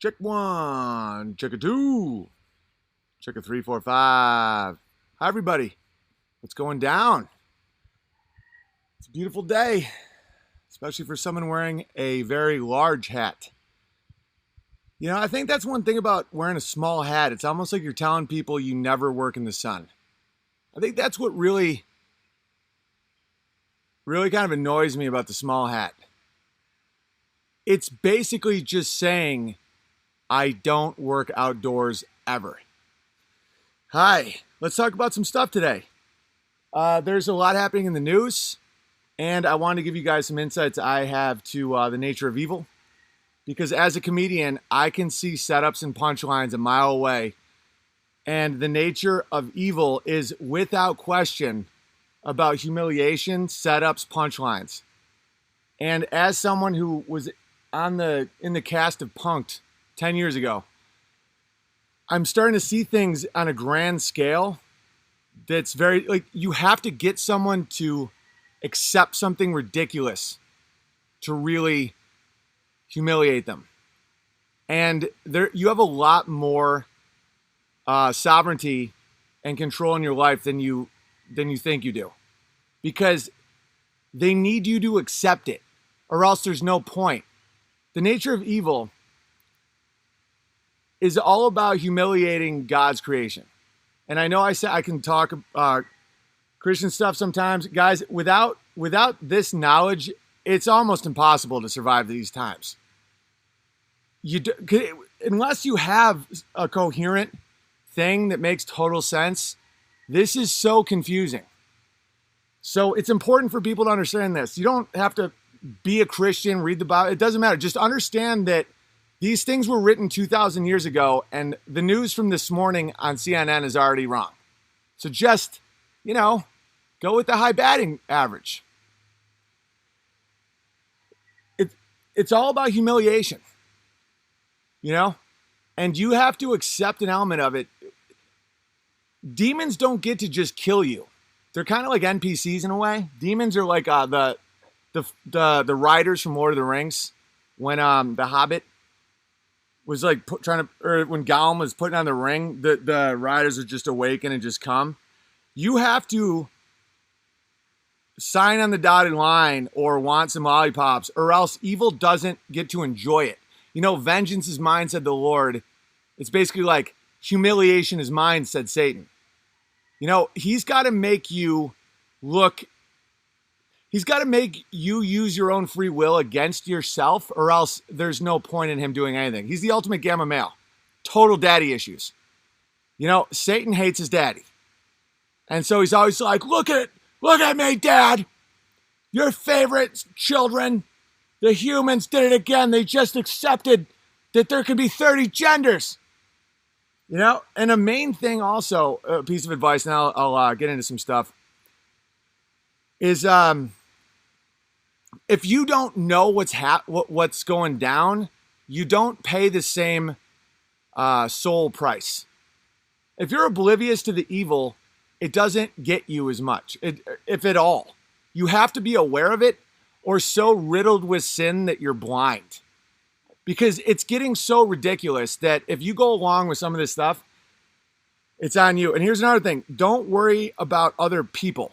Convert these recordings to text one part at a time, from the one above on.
Check one, check a two, check a three, four, five. Hi, everybody. What's going down? It's a beautiful day, especially for someone wearing a very large hat. You know, I think that's one thing about wearing a small hat. It's almost like you're telling people you never work in the sun. I think that's what really kind of annoys me about the small hat. It's basically just saying, I don't work outdoors ever. Hi, let's talk about some stuff today. There's a lot happening in the news, and I want to give you guys some insights I have to the nature of evil. Because as a comedian, I can see setups and punchlines a mile away, and the nature of evil is without question about humiliation, setups, punchlines. And as someone who was in the cast of Punk'd 10 years ago, I'm starting to see things on a grand scale that's very, like, you have to get someone to accept something ridiculous to really humiliate them. And there, you have a lot more sovereignty and control in your life than you think you do, because they need you to accept it, or else there's no point. The nature of evil is all about humiliating God's creation. And I know I said I can talk Christian stuff sometimes, guys. Without this knowledge, it's almost impossible to survive these times. Unless you have a coherent thing that makes total sense, this is so confusing. So it's important for people to understand this. You don't have to be a Christian, read the Bible. It doesn't matter. Just understand that these things were written 2,000 years ago, and the news from this morning on CNN is already wrong. So just, go with the high batting average. It's all about humiliation, and you have to accept an element of it. Demons don't get to just kill you. They're kind of like NPCs in a way. Demons are like the riders from Lord of the Rings, when the Hobbit was like when Gollum was putting on the ring, the riders would just awaken and just come. You have to sign on the dotted line or want some lollipops, or else evil doesn't get to enjoy it. Vengeance is mine, said the Lord. It's basically like humiliation is mine, said Satan. He's got to make you look. He's got to make you use your own free will against yourself, or else there's no point in him doing anything. He's the ultimate gamma male. Total daddy issues. Satan hates his daddy. And so he's always like, look at me, Dad. Your favorite children, the humans, did it again. They just accepted that there could be 30 genders. And a main thing also, a piece of advice, and I'll get into some stuff, is if you don't know what's going down, you don't pay the same soul price. If you're oblivious to the evil, it doesn't get you as much, if at all. You have to be aware of it, or so riddled with sin that you're blind. Because it's getting so ridiculous that if you go along with some of this stuff, it's on you. And here's another thing. Don't worry about other people.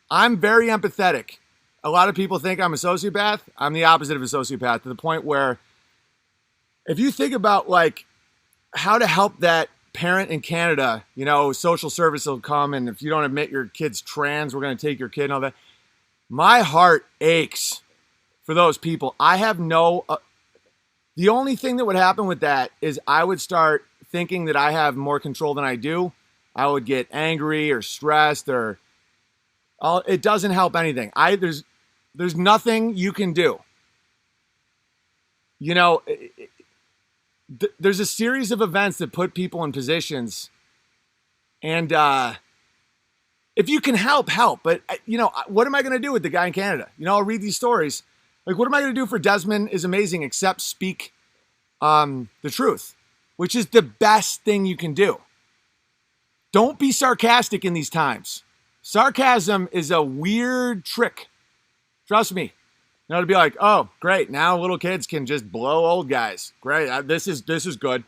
I'm very empathetic. A lot of people think I'm a sociopath. I'm the opposite of a sociopath, to the point where if you think about like how to help that parent in Canada, social service will come, and if you don't admit your kid's trans, we're going to take your kid and all that. My heart aches for those people. I have the only thing that would happen with that is I would start thinking that I have more control than I do. I would get angry or stressed, or it doesn't help anything. There's nothing you can do. There's a series of events that put people in positions, and if you can help. But what am I going to do with the guy in Canada? I'll read these stories. Like, what am I going to do for Desmond is amazing, except speak the truth, which is the best thing you can do. Don't be sarcastic in these times. Sarcasm is a weird trick. Trust me. You know, to be like, oh, great, now little kids can just blow old guys. Great, this is good.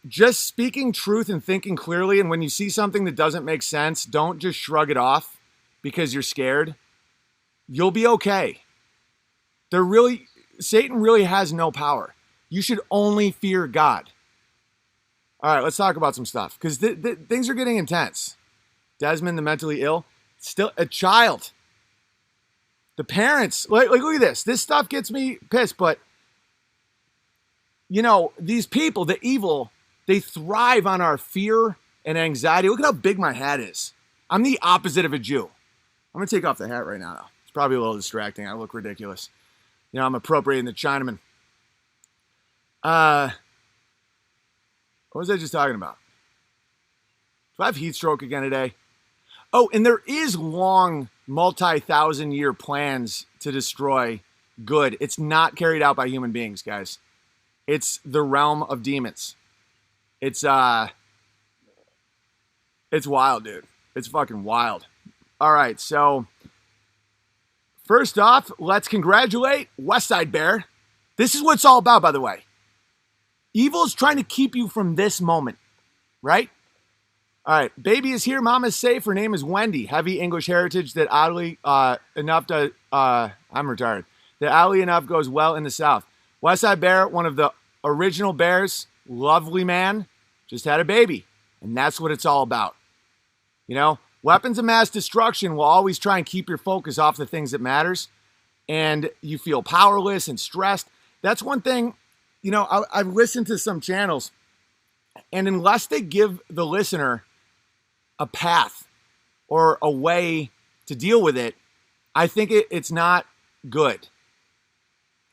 Just speaking truth and thinking clearly, and when you see something that doesn't make sense, don't just shrug it off because you're scared. You'll be okay. Satan really has no power. You should only fear God. All right, let's talk about some stuff because things are getting intense. Desmond, the mentally ill, still a child. The parents, like look at this. This stuff gets me pissed, but you know, these people, the evil, they thrive on our fear and anxiety. Look at how big my hat is. I'm the opposite of a Jew. I'm going to take off the hat right now, though. It's probably a little distracting. I look ridiculous. You know, I'm appropriating the Chinaman. What was I just talking about? Do I have heat stroke again today? Oh, and there is long, multi-thousand-year plans to destroy good. It's not carried out by human beings, guys. It's the realm of demons. It's wild, dude. It's fucking wild. All right, so first off, let's congratulate Westside Bear. This is what it's all about, by the way. Evil is trying to keep you from this moment, right? All right, baby is here. Mama's safe. Her name is Wendy. Heavy English heritage that oddly enough does. I'm retired. That oddly enough goes well in the South. Westside Bear, one of the original bears, lovely man, just had a baby, and that's what it's all about. You know, weapons of mass destruction will always try and keep your focus off the things that matters, and you feel powerless and stressed. That's one thing. You know, I've listened to some channels, and unless they give the listener a path or a way to deal with it, I think it's not good.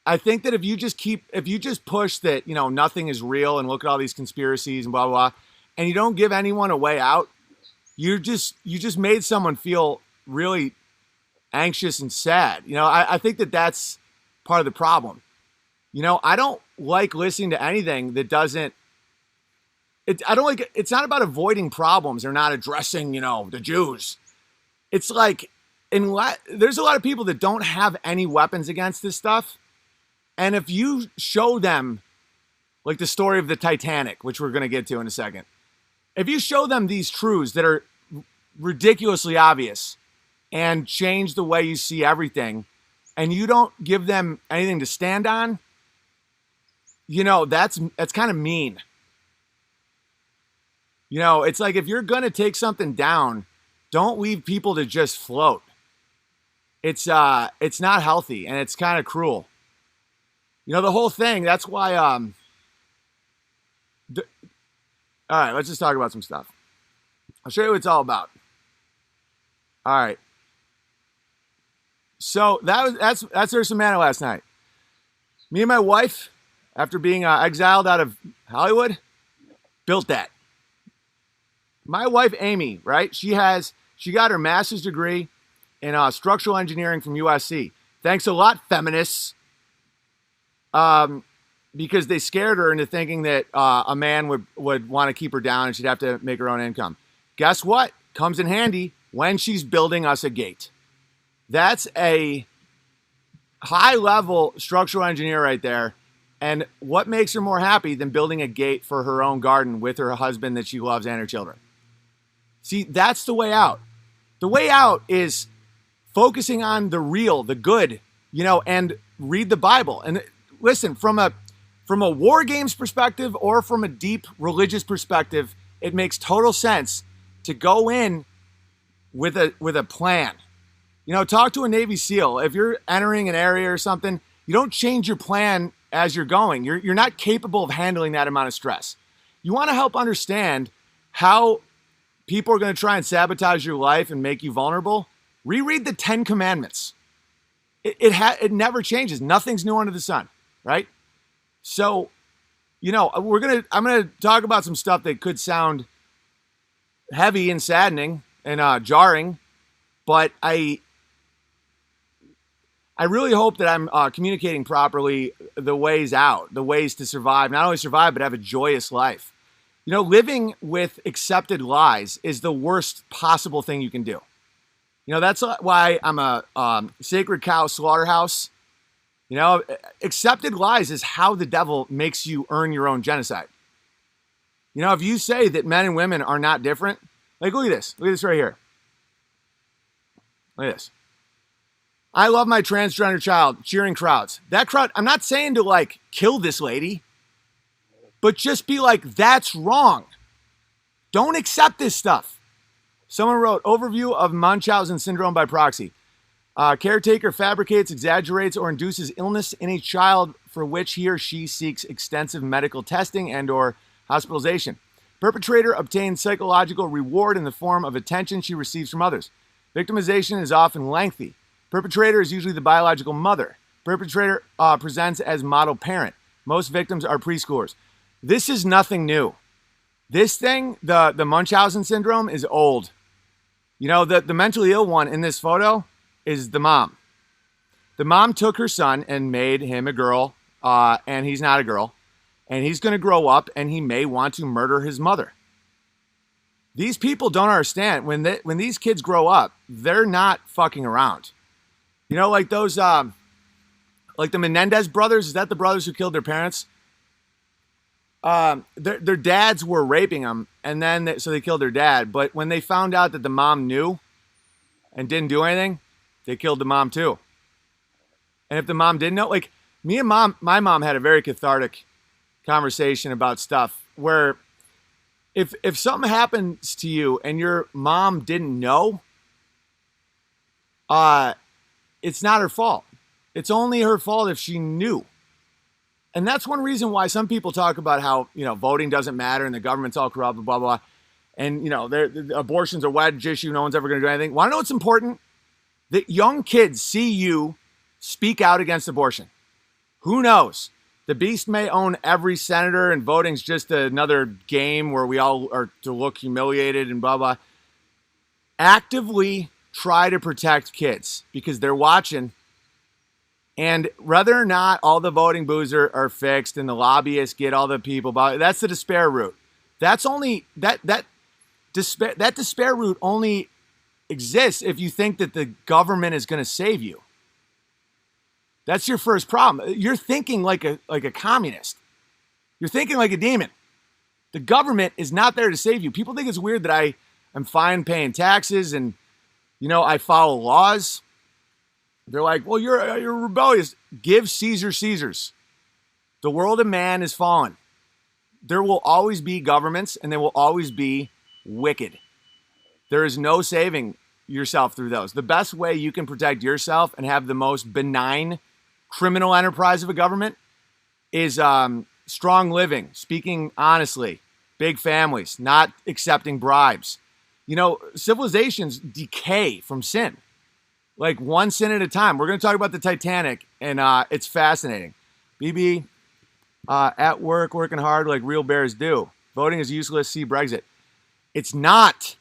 I think that if you just push that, you know, nothing is real and look at all these conspiracies and blah, blah, blah, and you don't give anyone a way out, you just made someone feel really anxious and sad. You know, I think that's part of the problem. You know, I don't like listening to anything that doesn't, it's not about avoiding problems or not addressing, you know, the Jews. It's like, there's a lot of people that don't have any weapons against this stuff. And if you show them, like the story of the Titanic, which we're going to get to in a second, if you show them these truths that are ridiculously obvious and change the way you see everything, and you don't give them anything to stand on, you know, that's kind of mean. You know, it's like if you're going to take something down, don't leave people to just float. It's not healthy, and it's kind of cruel. You know, the whole thing, that's why, all right, let's just talk about some stuff. I'll show you what it's all about. All right. So that's Ursa Manor last night. Me and my wife, after being exiled out of Hollywood, built that. My wife, Amy, right? She got her master's degree in structural engineering from USC. Thanks a lot, feminists. Because they scared her into thinking that a man would want to keep her down and she'd have to make her own income. Guess what? Comes in handy when she's building us a gate. That's a high-level structural engineer right there. And what makes her more happy than building a gate for her own garden with her husband that she loves and her children? See, that's the way out. The way out is focusing on the real, the good, you know, and read the Bible. And listen, from a war games perspective or from a deep religious perspective, it makes total sense to go in with a plan. You know, talk to a Navy SEAL. If you're entering an area or something, you don't change your plan as you're going. You're not capable of handling that amount of stress. You want to help understand how people are going to try and sabotage your life and make you vulnerable. Reread the 10 Commandments. It never changes. Nothing's new under the sun, right? So, you know, I'm gonna talk about some stuff that could sound heavy and saddening and jarring, but I really hope that I'm communicating properly the ways out, the ways to survive, not only survive, but have a joyous life. You know, living with accepted lies is the worst possible thing you can do. You know, that's why I'm a sacred cow slaughterhouse. You know, accepted lies is how the devil makes you earn your own genocide. You know, if you say that men and women are not different, like look at this. Look at this right here. Look at this. I love my transgender child, cheering crowds. That crowd, I'm not saying to like kill this lady, but just be like, that's wrong. Don't accept this stuff. Someone wrote, overview of Munchausen syndrome by proxy. Caretaker fabricates, exaggerates, or induces illness in a child for which he or she seeks extensive medical testing and or hospitalization. Perpetrator obtains psychological reward in the form of attention she receives from others. Victimization is often lengthy. Perpetrator is usually the biological mother. Perpetrator presents as model parent. Most victims are preschoolers. This is nothing new. This thing, the Munchausen syndrome, is old. You know, the mentally ill one in this photo is the mom. The mom took her son and made him a girl, and he's not a girl. And he's going to grow up, and he may want to murder his mother. These people don't understand. When these kids grow up, they're not fucking around. You know, like those, like the Menendez brothers. Is that the brothers who killed their parents? Their dads were raping them, and then so they killed their dad. But when they found out that the mom knew and didn't do anything, they killed the mom too. And if the mom didn't know, like my mom had a very cathartic conversation about stuff where if something happens to you and your mom didn't know, it's not her fault. It's only her fault if she knew. And that's one reason why some people talk about how, you know, voting doesn't matter and the government's all corrupt, blah, blah, blah. And, you know, abortion's a wedge issue. No one's ever going to do anything. Want to know what's important? That young kids see you speak out against abortion. Who knows? The beast may own every senator and voting's just another game where we all are to look humiliated and blah, blah. Actively try to protect kids because they're watching. And whether or not all the voting booths are fixed and the lobbyists get all the people, that's the despair route. That's only that despair route only exists if you think that the government is going to save you. That's your first problem. You're thinking like a communist. You're thinking like a demon. The government is not there to save you. People think it's weird that I am fine paying taxes and, you know, I follow laws. They're like, well, you're rebellious. Give Caesar Caesar's. The world of man is fallen. There will always be governments and they will always be wicked. There is no saving yourself through those. The best way you can protect yourself and have the most benign criminal enterprise of a government is strong living, speaking honestly, big families, not accepting bribes. You know, civilizations decay from sin. Like one sin at a time. We're going to talk about the Titanic, and it's fascinating. BB, at work, working hard like real bears do. Voting is useless, see Brexit. It's not.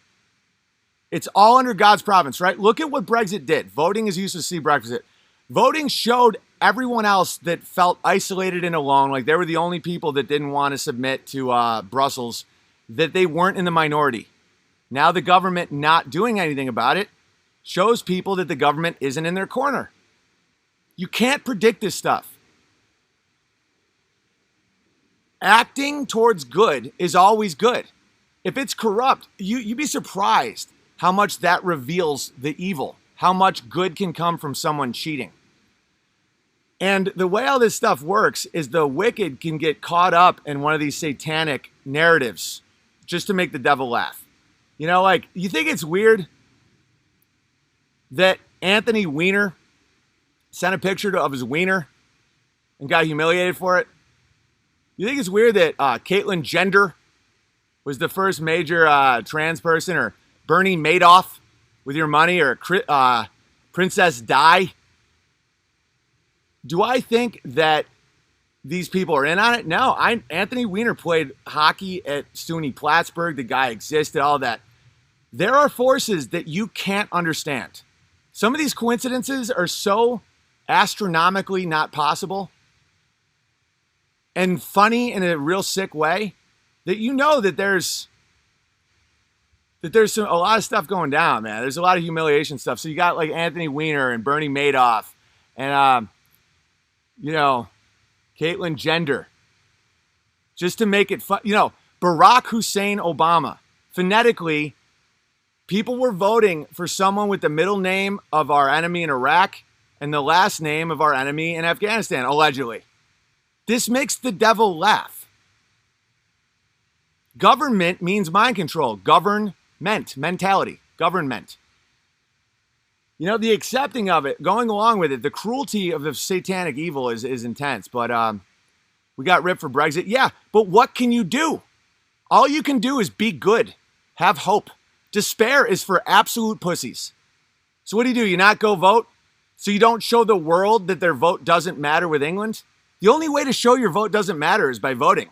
It's all under God's providence, right? Look at what Brexit did. Voting is useless, see Brexit. Voting showed everyone else that felt isolated and alone, like they were the only people that didn't want to submit to Brussels, that they weren't in the minority. Now the government not doing anything about it shows people that the government isn't in their corner. You can't predict this stuff. Acting towards good is always good. If it's corrupt, you'd be surprised how much that reveals the evil, how much good can come from someone cheating. And the way all this stuff works is the wicked can get caught up in one of these satanic narratives just to make the devil laugh. You know, like, you think it's weird that Anthony Weiner sent a picture of his wiener and got humiliated for it? You think it's weird that Caitlyn Jenner was the first major trans person, or Bernie Madoff with your money, or Princess Di? Do I think that these people are in on it? No. Anthony Weiner played hockey at SUNY Plattsburgh. The guy existed, all that. There are forces that you can't understand. Some of these coincidences are so astronomically not possible and funny in a real sick way that you know that there's that there's a lot of stuff going down, man. There's a lot of humiliation stuff. So you got like Anthony Weiner and Bernie Madoff and, Caitlyn Jenner. Just to make it fun. Barack Hussein Obama. Phonetically, people were voting for someone with the middle name of our enemy in Iraq and the last name of our enemy in Afghanistan, allegedly. This makes the devil laugh. Government means mind control. Mentality. Government. The accepting of it, going along with it, the cruelty of the satanic evil is intense. But we got ripped for Brexit. Yeah, but what can you do? All you can do is be good. Have hope. Despair is for absolute pussies. So what do? You not go vote? So you don't show the world that their vote doesn't matter with England? The only way to show your vote doesn't matter is by voting.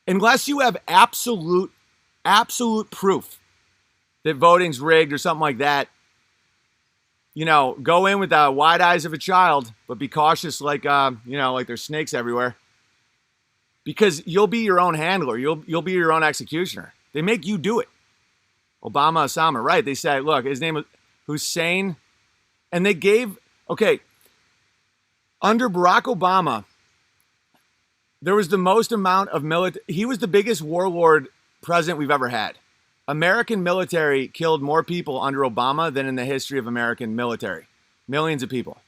Unless you have absolute proof that voting's rigged or something like that, go in with the wide eyes of a child, but be cautious like there's snakes everywhere. Because you'll be your own handler. You'll be your own executioner. They make you do it. Osama, right. They said, look, his name was Hussein. And they gave, under Barack Obama, there was the most amount of military. He was the biggest warlord president we've ever had. American military killed more people under Obama than in the history of American military. Millions of people.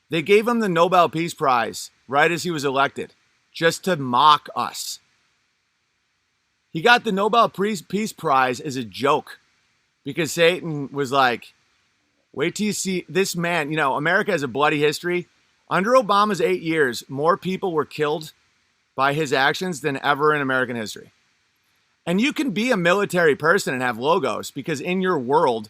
They gave him the Nobel Peace Prize right as he was elected, just to mock us. He got the Nobel Peace Prize as a joke because Satan was like, wait till you see this man. America has a bloody history. Under Obama's 8 years, more people were killed by his actions than ever in American history. And you can be a military person and have logos because in your world,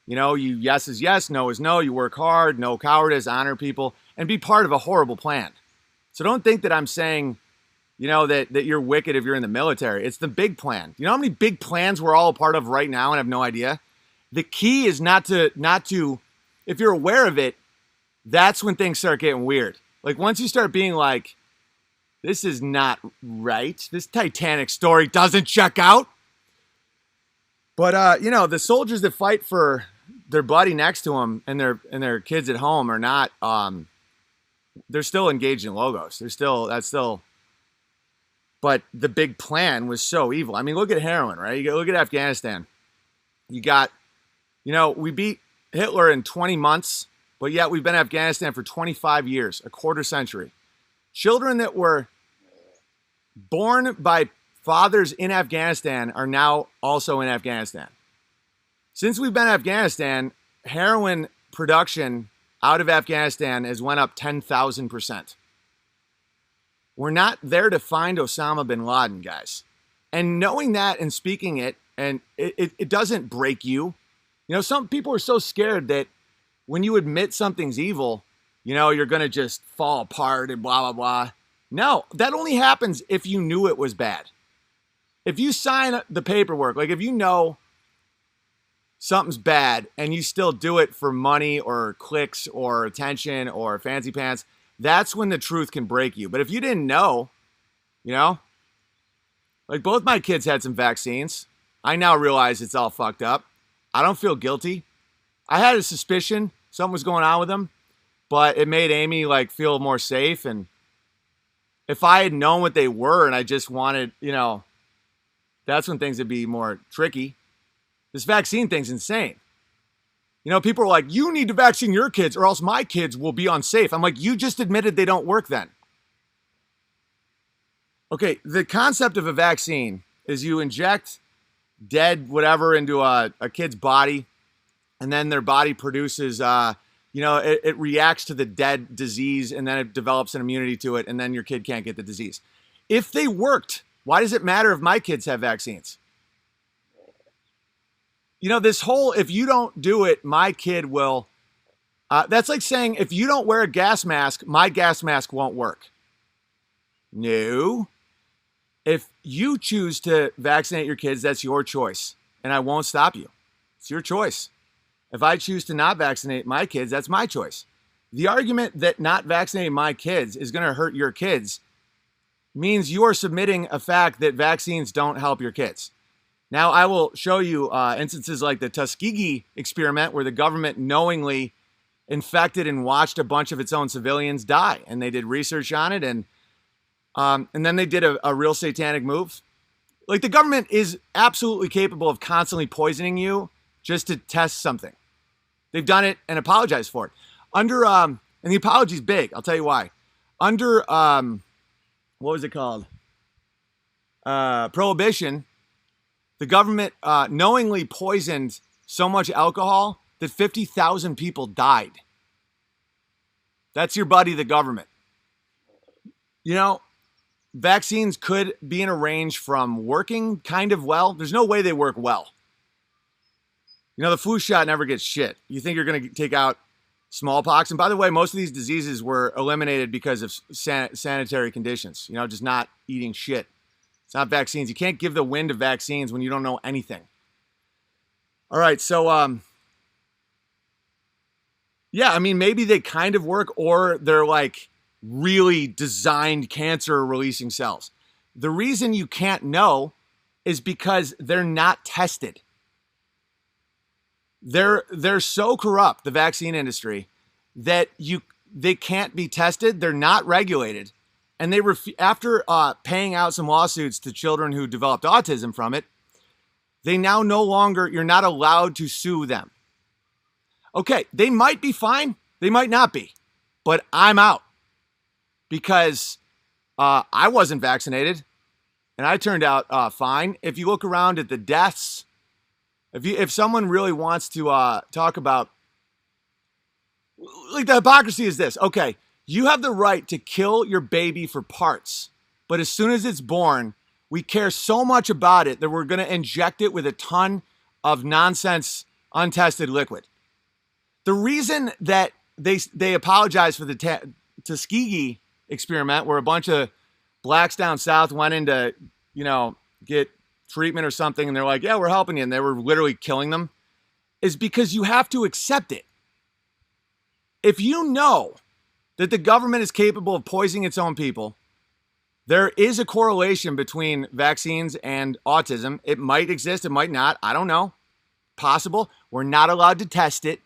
you yes is yes, no is no. You work hard, no cowardice, honor people, and be part of a horrible plan. So don't think that I'm saying, that you're wicked if you're in the military. It's the big plan. You know how many big plans we're all a part of right now and have no idea? The key is not to, if you're aware of it, that's when things start getting weird. Like once you start being like, this is not right. This Titanic story doesn't check out. But, the soldiers that fight for their buddy next to them and their kids at home are not, they're still engaged in logos. But the big plan was so evil. I mean, look at heroin, right? Look at Afghanistan. You got, we beat Hitler in 20 months, but yet we've been in Afghanistan for 25 years, a quarter century. Children that were born by fathers in Afghanistan are now also in Afghanistan. Since we've been in Afghanistan, heroin production out of Afghanistan has went up 10,000%. We're not there to find Osama bin Laden, guys. And knowing that and speaking it, and it doesn't break you. Some people are so scared that when you admit something's evil, you're going to just fall apart and blah, blah, blah. No, that only happens if you knew it was bad. If you sign the paperwork, like if you know something's bad and you still do it for money or clicks or attention or fancy pants, that's when the truth can break you. But if you didn't know, like both my kids had some vaccines. I now realize it's all fucked up. I don't feel guilty. I had a suspicion something was going on with them, but it made Amy feel more safe. And if I had known what they were and I just wanted, that's when things would be more tricky. This vaccine thing's insane. People are like, you need to vaccine your kids or else my kids will be unsafe. I'm like, you just admitted they don't work then. Okay, the concept of a vaccine is you inject dead whatever into a kid's body, and then their body produces, it reacts to the dead disease, and then it develops an immunity to it, and then your kid can't get the disease. If they worked, why does it matter if my kids have vaccines? This whole, if you don't do it, my kid will, that's like saying, if you don't wear a gas mask, my gas mask won't work. No. If you choose to vaccinate your kids, that's your choice. And I won't stop you. It's your choice. If I choose to not vaccinate my kids, that's my choice. The argument that not vaccinating my kids is going to hurt your kids means you are submitting a fact that vaccines don't help your kids. Now, I will show you instances like the Tuskegee experiment where the government knowingly infected and watched a bunch of its own civilians die. And they did research on it. And then they did a real satanic move. Like, the government is absolutely capable of constantly poisoning you just to test something. They've done it and apologized for it. And the apology's big. I'll tell you why. Under, what was it called? Prohibition, the government knowingly poisoned so much alcohol that 50,000 people died. That's your buddy, the government. You know, vaccines could be in a range from working kind of well. There's no way they work well. You know, the flu shot never gets shit. You think you're going to take out smallpox? And by the way, most of these diseases were eliminated because of sanitary conditions. You know, just not eating shit. It's not vaccines. You can't give the wind to vaccines when you don't know anything. All right, so, yeah, I mean, maybe they kind of work, or they're like really designed cancer-releasing cells. The reason you can't know is because they're not tested. They're so corrupt, the vaccine industry, that they can't be tested. They're not regulated. And they after paying out some lawsuits to children who developed autism from it, they now you're not allowed to sue them. Okay, they might be fine. They might not be. But I'm out. Because I wasn't vaccinated. And I turned out fine. If you look around at the deaths, if someone really wants to talk about, like, the hypocrisy is this. Okay, you have the right to kill your baby for parts, but as soon as it's born, we care so much about it that we're going to inject it with a ton of nonsense, untested liquid. The reason that they apologize for the Tuskegee experiment, where a bunch of blacks down south went in to, get treatment or something, and they're like, yeah, we're helping you, and they were literally killing them, is because you have to accept it. If you know that the government is capable of poisoning its own people, there is a correlation between vaccines and autism. It might exist, it might not, I don't know. Possible. We're not allowed to test it.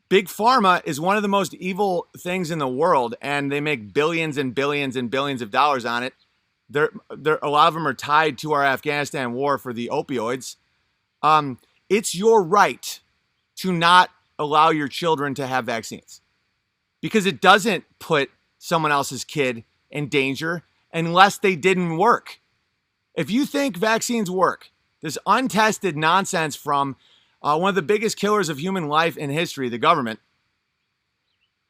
Big Pharma is one of the most evil things in the world, and they make billions and billions and billions of dollars on it. A lot of them are tied to our Afghanistan war for the opioids. It's your right to not allow your children to have vaccines, because it doesn't put someone else's kid in danger unless they didn't work. If you think vaccines work, this untested nonsense from one of the biggest killers of human life in history, the government,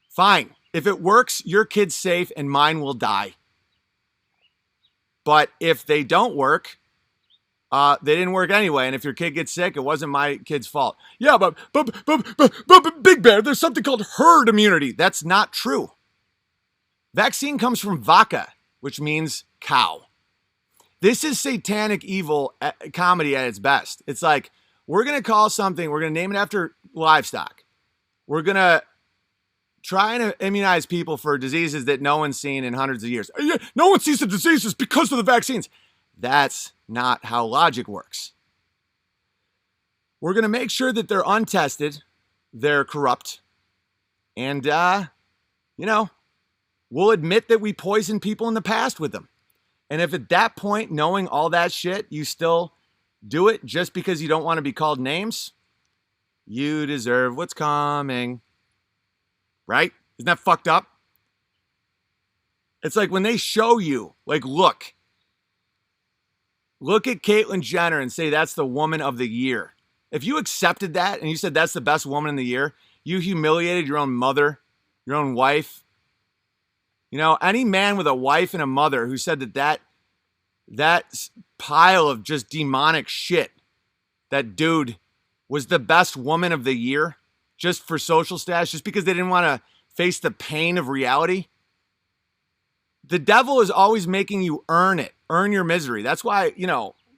fine. If it works, your kid's safe and mine will die. But if they don't work, they didn't work anyway. And if your kid gets sick, it wasn't my kid's fault. Yeah, but Big Bear, there's something called herd immunity. That's not true. Vaccine comes from vaca, which means cow. This is satanic evil comedy at its best. It's like, we're going to call something, we're going to name it after livestock. We're going to try and immunize people for diseases that no one's seen in hundreds of years. No one sees the diseases because of the vaccines. That's not how logic works. We're going to make sure that they're untested, they're corrupt, and, we'll admit that we poisoned people in the past with them. And if at that point, knowing all that shit, you still do it just because you don't want to be called names, you deserve what's coming. Right? Isn't that fucked up? It's like when they show you, like, look at Caitlyn Jenner and say that's the woman of the year. If you accepted that and you said that's the best woman in the year, you humiliated your own mother, your own wife. Any man with a wife and a mother who said that pile of just demonic shit, that dude was the best woman of the year just for social status, just because they didn't want to face the pain of reality. The devil is always making you earn it, earn your misery. That's why,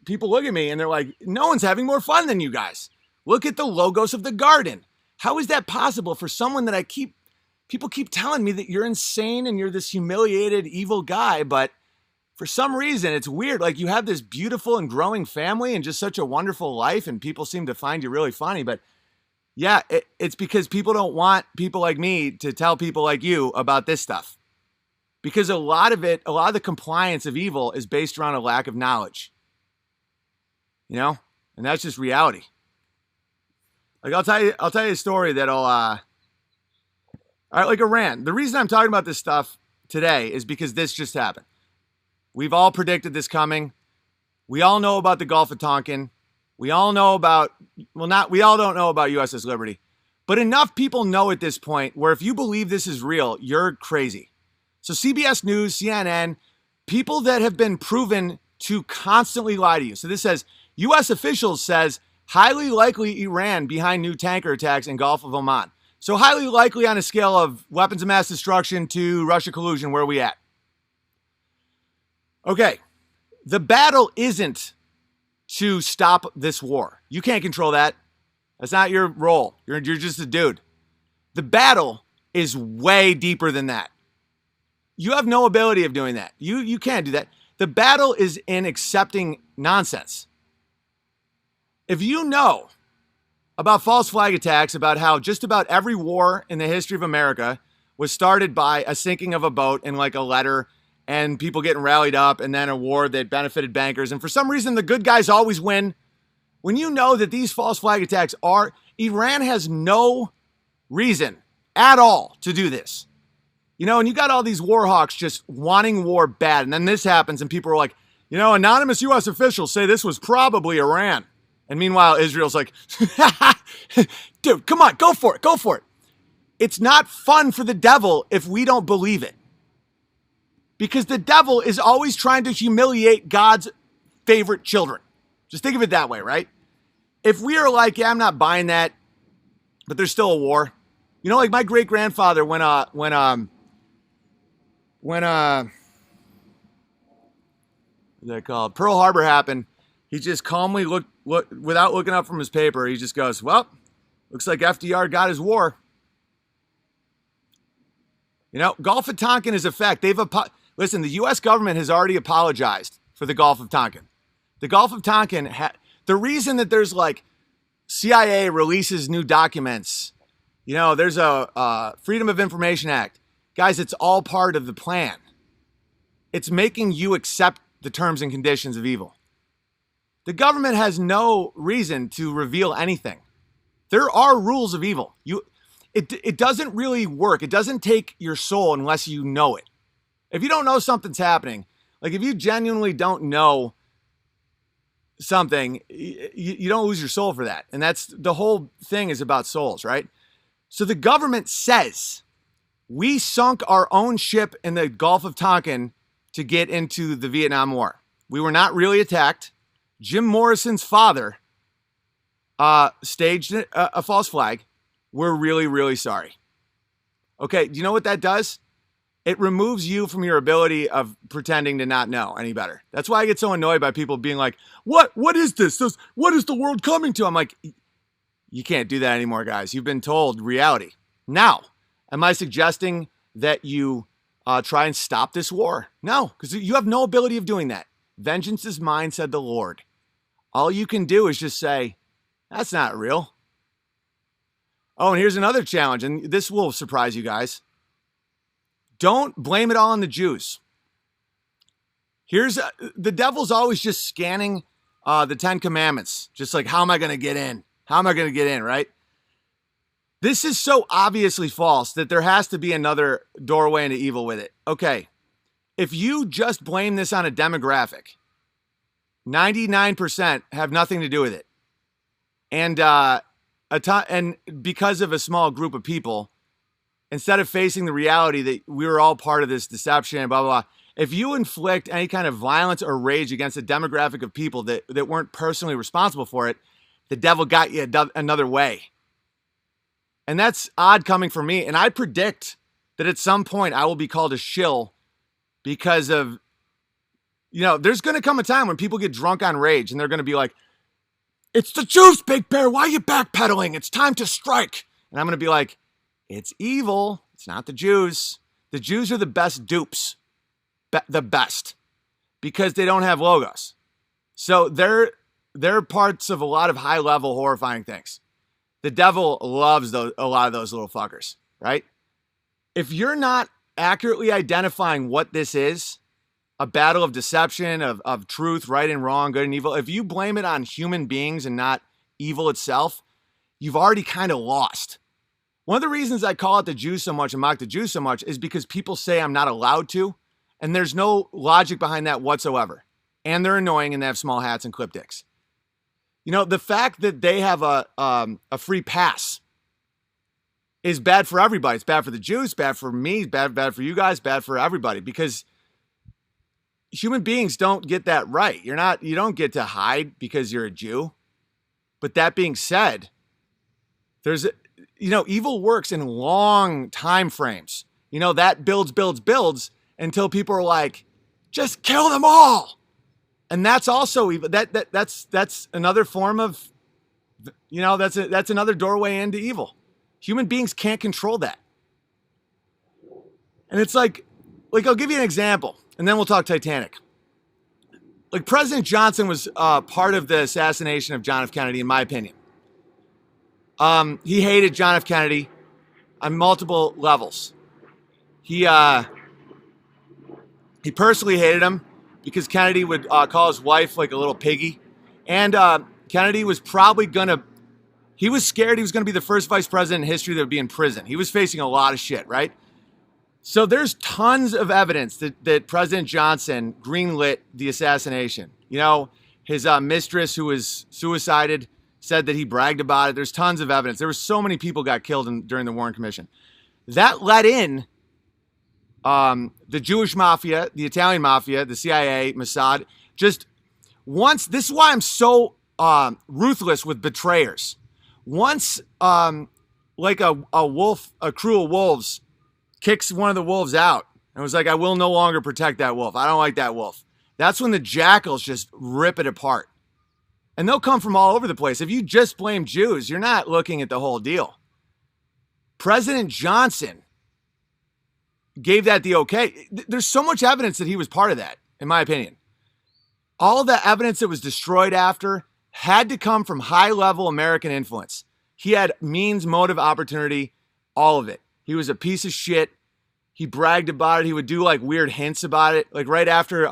people look at me and they're like, no one's having more fun than you guys. Look at the logos of the garden. How is that possible for someone that people keep telling me that you're insane and you're this humiliated, evil guy, but for some reason, it's weird. Like, you have this beautiful and growing family and just such a wonderful life, and people seem to find you really funny. But yeah, it's because people don't want people like me to tell people like you about this stuff. Because a lot of the compliance of evil is based around a lack of knowledge. You know? And that's just reality. Like, I'll tell you a story that'll, all right, like Iran. The reason I'm talking about this stuff today is because this just happened. We've all predicted this coming. We all know about the Gulf of Tonkin. We all know about, we all don't know about USS Liberty. But enough people know at this point where if you believe this is real, you're crazy. So CBS News, CNN, people that have been proven to constantly lie to you. So this says, U.S. officials says, highly likely Iran behind new tanker attacks in Gulf of Oman. So highly likely on a scale of weapons of mass destruction to Russia collusion, where are we at? Okay, the battle isn't to stop this war. You can't control that. That's not your role. You're just a dude. The battle is way deeper than that. You have no ability of doing that. You can't do that. The battle is in accepting nonsense. If you know about false flag attacks, about how just about every war in the history of America was started by a sinking of a boat and like a letter and people getting rallied up and then a war that benefited bankers, and for some reason the good guys always win. When you know that these false flag attacks are, Iran has no reason at all to do this. You know, and you got all these war hawks just wanting war bad, and then this happens and people are like, you know, anonymous U.S. officials say this was probably Iran. And meanwhile, Israel's like, dude, come on, go for it, go for it. It's not fun for the devil if we don't believe it. Because the devil is always trying to humiliate God's favorite children. Just think of it that way, right? If we are like, yeah, I'm not buying that, but there's still a war. You know, like my great-grandfather, when what's that called? Pearl Harbor happened, he just calmly looked without looking up from his paper. He just goes, well, looks like FDR got his war. You know, Gulf of Tonkin is a fact. Listen, the U.S. government has already apologized for the Gulf of Tonkin. The Gulf of Tonkin, the reason that there's like CIA releases new documents, you know, there's a Freedom of Information Act. Guys, it's all part of the plan. It's making you accept the terms and conditions of evil. The government has no reason to reveal anything. There are rules of evil. It doesn't really work. It doesn't take your soul unless you know it. If you don't know something's happening, like if you genuinely don't know something, you don't lose your soul for that. And that's the whole thing is about souls, right? So the government says we sunk our own ship in the Gulf of Tonkin to get into the Vietnam War. We were not really attacked. Jim Morrison's father staged a false flag. We're really, really sorry. Okay, do you know what that does? It removes you from your ability of pretending to not know any better. That's why I get so annoyed by people being like, what is this? What is the world coming to? I'm like, you can't do that anymore, guys. You've been told reality. Now, am I suggesting that you try and stop this war? No, because you have no ability of doing that. Vengeance is mine, said the Lord. All you can do is just say, that's not real. Oh, and here's another challenge, and this will surprise you guys. Don't blame it all on the Jews. The devil's always just scanning the 10 Commandments. Just like, how am I going to get in? How am I going to get in, right? This is so obviously false that there has to be another doorway into evil with it. Okay, if you just blame this on a demographic, 99% have nothing to do with it. And and because of a small group of people, instead of facing the reality that we were all part of this deception and blah, blah, blah, if you inflict any kind of violence or rage against a demographic of people that weren't personally responsible for it, the devil got you another way. And that's odd coming from me. And I predict that at some point I will be called a shill because of, you know, there's going to come a time when people get drunk on rage and they're going to be like, it's the Jews, Big Bear. Why are you backpedaling? It's time to strike. And I'm going to be like, it's evil. It's not the Jews. The Jews are the best dupes. The best. because they don't have logos. So they're parts of a lot of high-level horrifying things. The devil loves a lot of those little fuckers, right? If you're not accurately identifying what this is, a battle of deception, of truth, right and wrong, good and evil, if you blame it on human beings and not evil itself, you've already kind of lost. One of the reasons I call out the Jews so much and mock the Jews so much is because people say I'm not allowed to, and there's no logic behind that whatsoever. And they're annoying and they have small hats and clip dicks. You know, the fact that they have a free pass is bad for everybody. It's bad for the Jews, bad for me, bad for you guys, bad for everybody, because human beings don't get that right. You don't get to hide because you're a Jew. But that being said, evil works in long time frames. That builds until people are like, just kill them all. And that's also evil. That's another form of, that's another doorway into evil. Human beings can't control that. And it's like I'll give you an example, and then we'll talk Titanic. Like, President Johnson was part of the assassination of John F. Kennedy, in my opinion. He hated John F. Kennedy on multiple levels. He personally hated him because Kennedy would call his wife like a little piggy. And Kennedy was he was scared he was going to be the first vice president in history that would be in prison. He was facing a lot of shit, right? So there's tons of evidence that President Johnson greenlit the assassination. His mistress, who was suicided, said that he bragged about it. There's tons of evidence. There were so many people got killed during the Warren Commission. That let in the Jewish mafia, the Italian mafia, the CIA, Mossad. This is why I'm so ruthless with betrayers. Once, like a crew of wolves kicks one of the wolves out and was like, I will no longer protect that wolf. I don't like that wolf. That's when the jackals just rip it apart. And they'll come from all over the place. If you just blame Jews, you're not looking at the whole deal. President Johnson gave that the okay. There's so much evidence that he was part of that, in my opinion. All the evidence that was destroyed after had to come from high-level American influence. He had means, motive, opportunity, all of it. He was a piece of shit. He bragged about it. He would do like weird hints about it. Like right after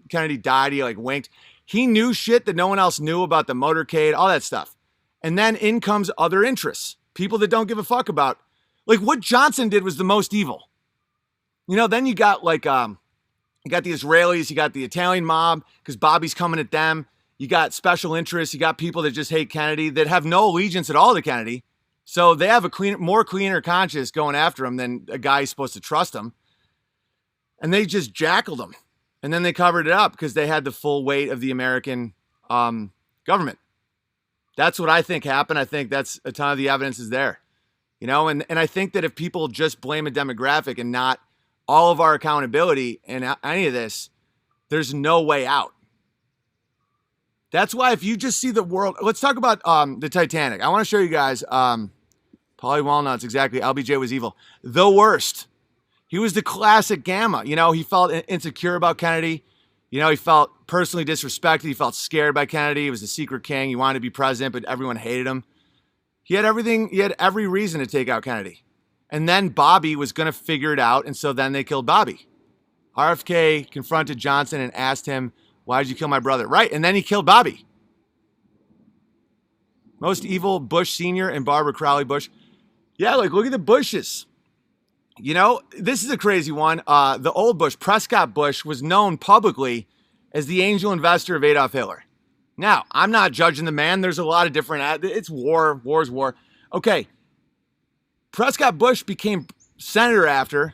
Kennedy died, he like winked. He knew shit that no one else knew about the motorcade, all that stuff. And then in comes other interests. People that don't give a fuck about. Like what Johnson did was the most evil. Then you got like, you got the Israelis, you got the Italian mob, because Bobby's coming at them. You got special interests. You got people that just hate Kennedy, that have no allegiance at all to Kennedy. So they have a more cleaner conscience going after him than a guy who's supposed to trust him. And they just jackaled him. And then they covered it up because they had the full weight of the American government. That's what I think happened. I think that's a ton of the evidence is there. And I think that if people just blame a demographic and not all of our accountability in any of this, there's no way out. That's why if you just see the world, let's talk about the Titanic. I want to show you guys Polly Walnuts, exactly. LBJ was evil. The worst. He was the classic Gamma. He felt insecure about Kennedy. He felt personally disrespected. He felt scared by Kennedy. He was the secret king. He wanted to be president, but everyone hated him. He had everything. He had every reason to take out Kennedy. And then Bobby was going to figure it out, and so then they killed Bobby. RFK confronted Johnson and asked him, why did you kill my brother? Right, and then he killed Bobby. Most evil Bush Sr. and Barbara Crowley Bush. Yeah, like look at the Bushes. This is a crazy one. The old Bush, Prescott Bush, was known publicly as the angel investor of Adolf Hitler. Now, I'm not judging the man. There's a lot of different, it's war, war's war. Okay, Prescott Bush became senator after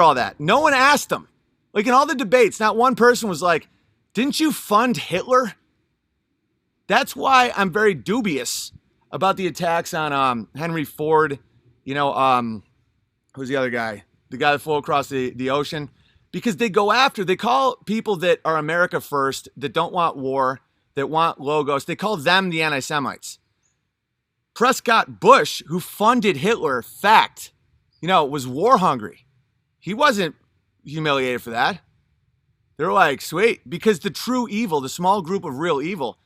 all that. No one asked him. Like in all the debates, not one person was like, didn't you fund Hitler? That's why I'm very dubious about the attacks on Henry Ford. Who's the other guy? The guy that flew across the ocean. Because they call people that are America first, that don't want war, that want logos, they call them the anti-Semites. Prescott Bush, who funded Hitler, was war hungry. He wasn't humiliated for that. They're like, sweet, because the true evil, the small group of real evil,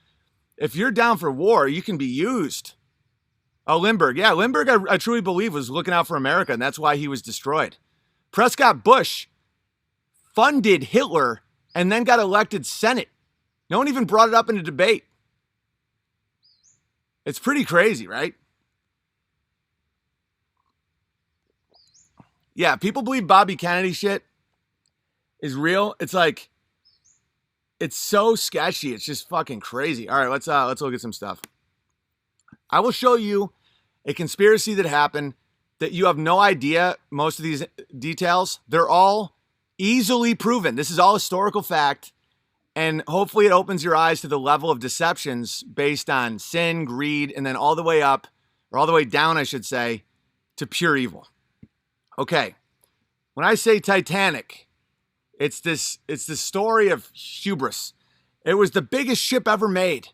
if you're down for war, you can be used. Oh, Lindbergh. Yeah, Lindbergh, I truly believe, was looking out for America, and that's why he was destroyed. Prescott Bush funded Hitler and then got elected Senate. No one even brought it up in a debate. It's pretty crazy, right? Yeah, people believe Bobby Kennedy shit is real. It's like, it's so sketchy. It's just fucking crazy. All right, let's look at some stuff. I will show you a conspiracy that happened that you have no idea. Most of these details, they're all easily proven. This is all historical fact. And hopefully it opens your eyes to the level of deceptions based on sin, greed, and then all the way up, or all the way down, I should say, to pure evil. Okay. When I say Titanic, it's this story of hubris. It was the biggest ship ever made.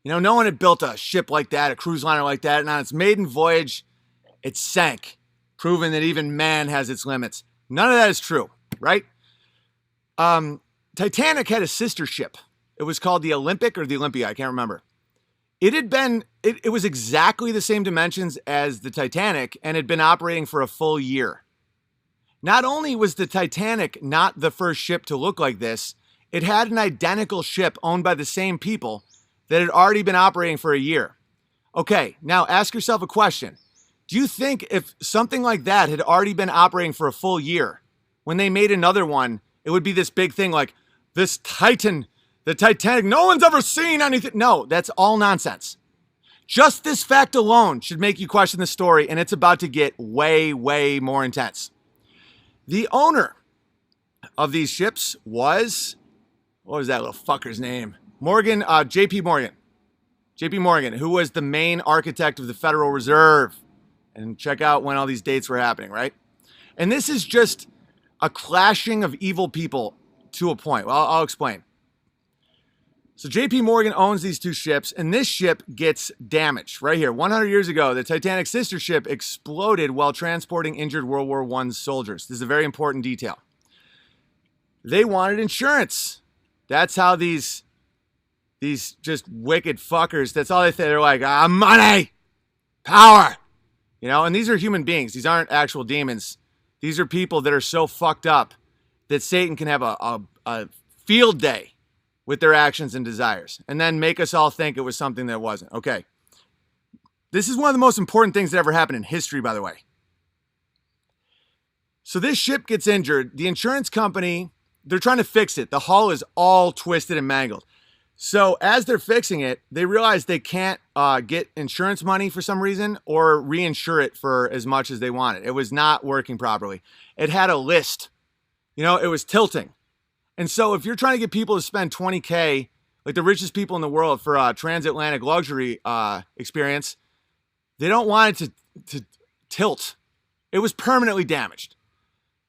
You know, no one had built a ship like that, a cruise liner like that, and on its maiden voyage, it sank, proving that even man has its limits. None of that is true, right? Titanic had a sister ship. It was called the Olympic or the Olympia, I can't remember. It was exactly the same dimensions as the Titanic and had been operating for a full year. Not only was the Titanic not the first ship to look like this, it had an identical ship owned by the same people that had already been operating for a year. Okay, now ask yourself a question. Do you think if something like that had already been operating for a full year, when they made another one, it would be this big thing like, this Titan, the Titanic, no one's ever seen anything. No, that's all nonsense. Just this fact alone should make you question the story, and it's about to get way, way more intense. The owner of these ships was, what was that little fucker's name? J.P. Morgan, who was the main architect of the Federal Reserve. And check out when all these dates were happening, right? And this is just a clashing of evil people to a point. Well, I'll explain. So J.P. Morgan owns these two ships, and this ship gets damaged. Right here, 100 years ago, the Titanic sister ship exploded while transporting injured World War I soldiers. This is a very important detail. They wanted insurance. That's how these just wicked fuckers, that's all they say. They're like, money, power. You know, and these are human beings. These aren't actual demons. These are people that are so fucked up that Satan can have a field day with their actions and desires, and then make us all think it was something that wasn't. Okay. This is one of the most important things that ever happened in history, by the way. So this ship gets injured. The insurance company, they're trying to fix it. The hull is all twisted and mangled. So as they're fixing it, they realize they can't get insurance money for some reason or reinsure it for as much as they wanted. It was not working properly. It had a list. You know, it was tilting. And so if you're trying to get people to spend $20K, like the richest people in the world, for a transatlantic luxury experience, they don't want it to tilt. It was permanently damaged.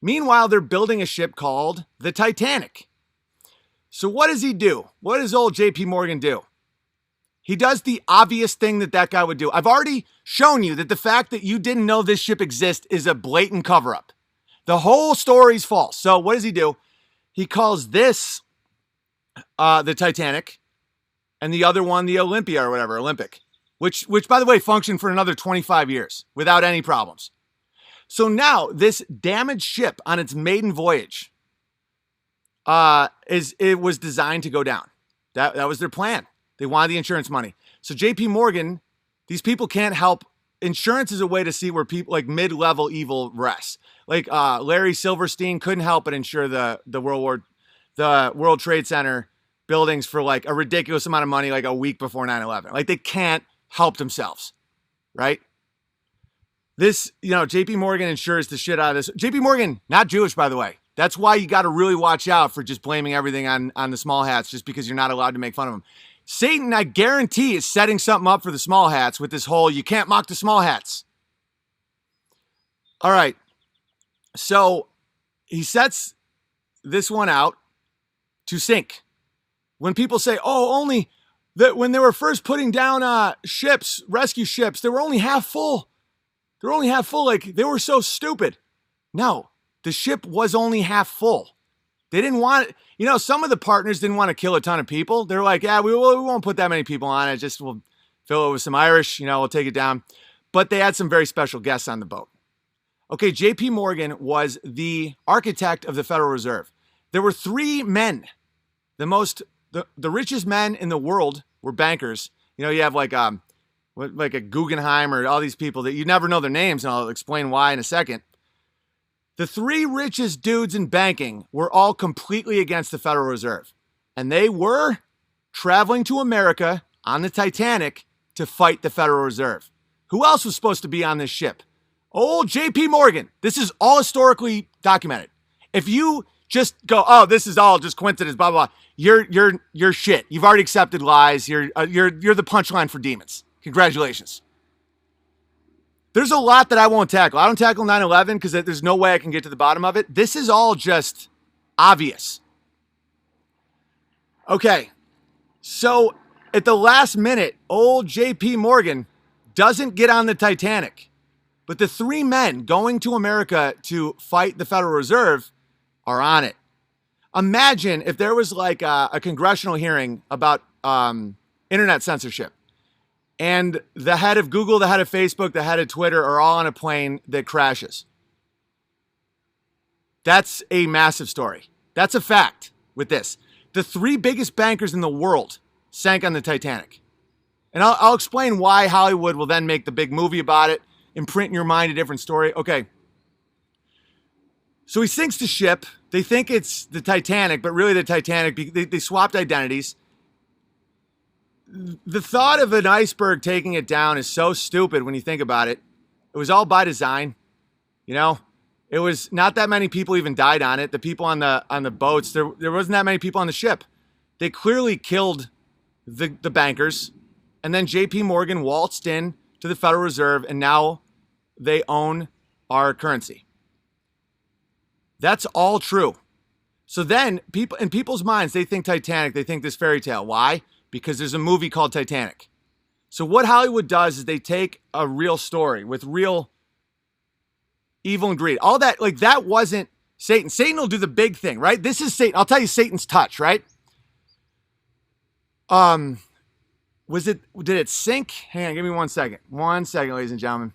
Meanwhile, they're building a ship called the Titanic. So what does he do? What does old J.P. Morgan do? He does the obvious thing that guy would do. I've already shown you that the fact that you didn't know this ship exists is a blatant cover-up. The whole story's false. So what does he do? He calls this the Titanic and the other one the Olympia or whatever, Olympic, which by the way, functioned for another 25 years without any problems. So now this damaged ship on its maiden voyage it was designed to go down. That was their plan. They wanted the insurance money. So JP Morgan, these people can't help. Insurance is a way to see where people like mid-level evil rests. Like Larry Silverstein couldn't help but insure the World Trade Center buildings for like a ridiculous amount of money, like a week before 9/11. Like they can't help themselves, right? This, JP Morgan insures the shit out of this. JP Morgan, not Jewish, by the way. That's why you got to really watch out for just blaming everything on the small hats just because you're not allowed to make fun of them. Satan, I guarantee, is setting something up for the small hats with this whole, you can't mock the small hats. All right. So he sets this one out to sink. When people say, only that when they were first putting down ships, rescue ships, they were only half full. They were only half full. Like they were so stupid. No, the ship was only half full. They didn't want it. You know, some of the partners didn't want to kill a ton of people. They're like, yeah, we won't put that many people on it. Just we'll fill it with some Irish, we'll take it down. But they had some very special guests on the boat. Okay, J.P. Morgan was the architect of the Federal Reserve. There were three men. The richest men in the world were bankers. You have like a Guggenheim or all these people that you never know their names, and I'll explain why in a second. The three richest dudes in banking were all completely against the Federal Reserve. And they were traveling to America on the Titanic to fight the Federal Reserve. Who else was supposed to be on this ship? Old J.P. Morgan. This is all historically documented. If you just go, oh, this is all just coincidence, blah, blah, blah, you're shit. You've already accepted lies. You're the punchline for demons. Congratulations. There's a lot that I won't tackle. I don't tackle 9/11 because there's no way I can get to the bottom of it. This is all just obvious. Okay, so at the last minute, old J.P. Morgan doesn't get on the Titanic. But the three men going to America to fight the Federal Reserve are on it. Imagine if there was like a congressional hearing about internet censorship. And the head of Google, the head of Facebook, the head of Twitter are all on a plane that crashes. That's a massive story. That's a fact with this. The three biggest bankers in the world sank on the Titanic. And I'll explain why Hollywood will then make the big movie about it, imprint in your mind a different story. Okay. So he sinks the ship. They think it's the Titanic, but really the Titanic, they swapped identities. The thought of an iceberg taking it down is so stupid when you think about it. It was all by design. It was not that many people even died on it. The people on the boats, there wasn't that many people on the ship. They clearly killed the bankers. And then J.P. Morgan waltzed in to the Federal Reserve, and now they own our currency. That's all true. So then in people's minds, they think Titanic, they think this fairy tale. Why? Because there's a movie called Titanic. So what Hollywood does is they take a real story with real evil and greed. All that, like that wasn't Satan. Satan will do the big thing, right? This is Satan. I'll tell you Satan's touch, right? Did it sink? Hang on, give me 1 second. 1 second, ladies and gentlemen.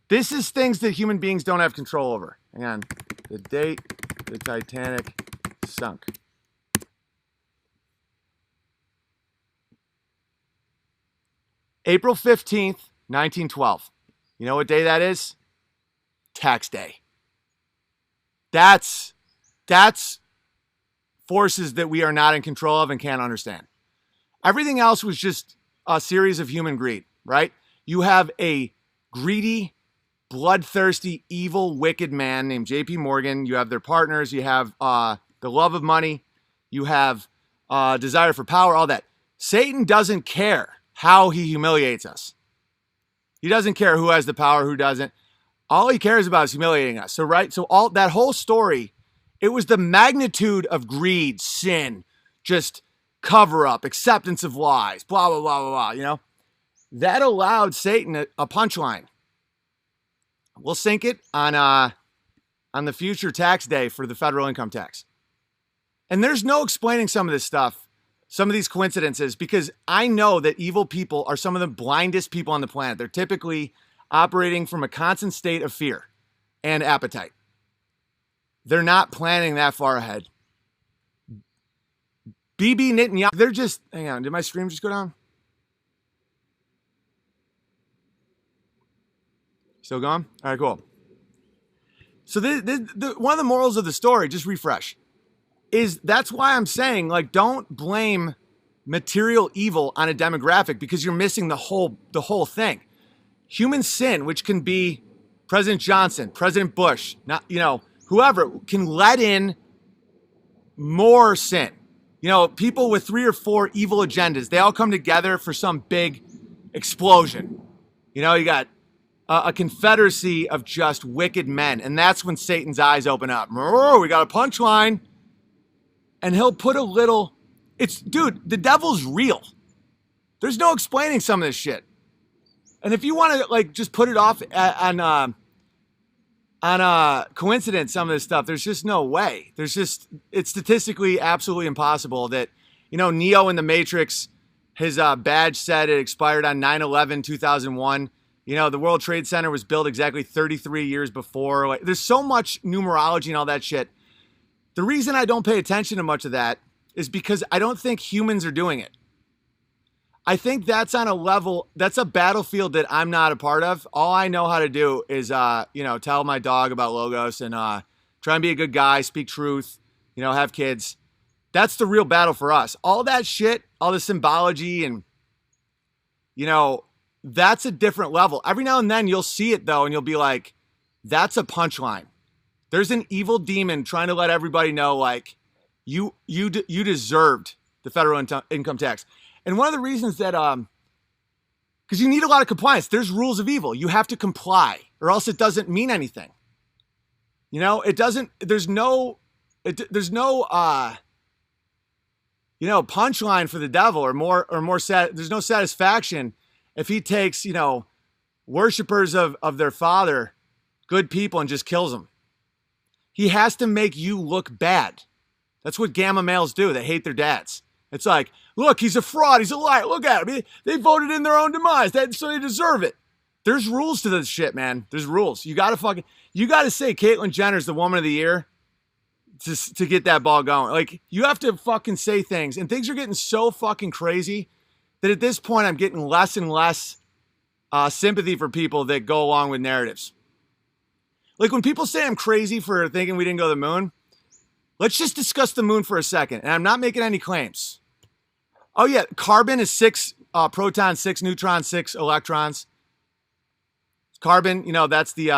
This is things that human beings don't have control over. Hang on. The date the Titanic sunk. April 15th, 1912. You know what day that is? Tax day. That's forces that we are not in control of and can't understand. Everything else was just a series of human greed, right? You have a greedy, bloodthirsty, evil, wicked man named J.P. Morgan. You have their partners. You have the love of money. You have desire for power, all that. Satan doesn't care how he humiliates us. He doesn't care who has the power, who doesn't. All he cares about is humiliating us. So, right? So all that whole story, it was the magnitude of greed, sin, just cover up, acceptance of lies, blah, blah, blah, blah, blah, That allowed Satan a punchline. We'll sink it on the future tax day for the federal income tax. And there's no explaining some of this stuff, some of these coincidences, because I know that evil people are some of the blindest people on the planet. They're typically operating from a constant state of fear and appetite. They're not planning that far ahead. Bibi Netanyahu, they're just, hang on, did my stream just go down? Still going? All right, cool. So one of the morals of the story, just refresh, is that's why I'm saying, like, don't blame material evil on a demographic because you're missing the whole thing. Human sin, which can be President Johnson, President Bush, not, whoever can let in more sin. People with 3 or 4 evil agendas, they all come together for some big explosion. You got a confederacy of just wicked men. And that's when Satan's eyes open up. Oh, we got a punchline. And he'll put a little, dude, the devil's real. There's no explaining some of this shit. And if you want to just put it off on on coincidence, some of this stuff. There's just no way. It's statistically absolutely impossible that, Neo in the Matrix, his badge said it expired on 9/11/2001. The World Trade Center was built exactly 33 years before. Like, there's so much numerology and all that shit. The reason I don't pay attention to much of that is because I don't think humans are doing it. I think that's on a level, that's a battlefield that I'm not a part of. All I know how to do is, tell my dog about Logos and try and be a good guy, speak truth, have kids. That's the real battle for us. All that shit, all the symbology and, that's a different level. Every now and then you'll see it though, and you'll be like, that's a punchline. There's an evil demon trying to let everybody know, like, you deserved the federal income tax. And one of the reasons that, because you need a lot of compliance. There's rules of evil. You have to comply or else it doesn't mean anything. It doesn't, there's no punchline for the devil there's no satisfaction if he takes, worshipers of their father, good people, and just kills them. He has to make you look bad. That's what gamma males do. They hate their dads. It's like, look, he's a fraud. He's a liar. Look at him. They voted in their own demise. So they deserve it. There's rules to this shit, man. There's rules. You got to say Caitlyn Jenner's the woman of the year to get that ball going. Like, you have to fucking say things. And things are getting so fucking crazy that at this point I'm getting less and less sympathy for people that go along with narratives. Like, when people say I'm crazy for thinking we didn't go to the moon, let's just discuss the moon for a second. And I'm not making any claims. Oh yeah, carbon is 6 protons, 6 neutrons, 6 electrons. Carbon, that's the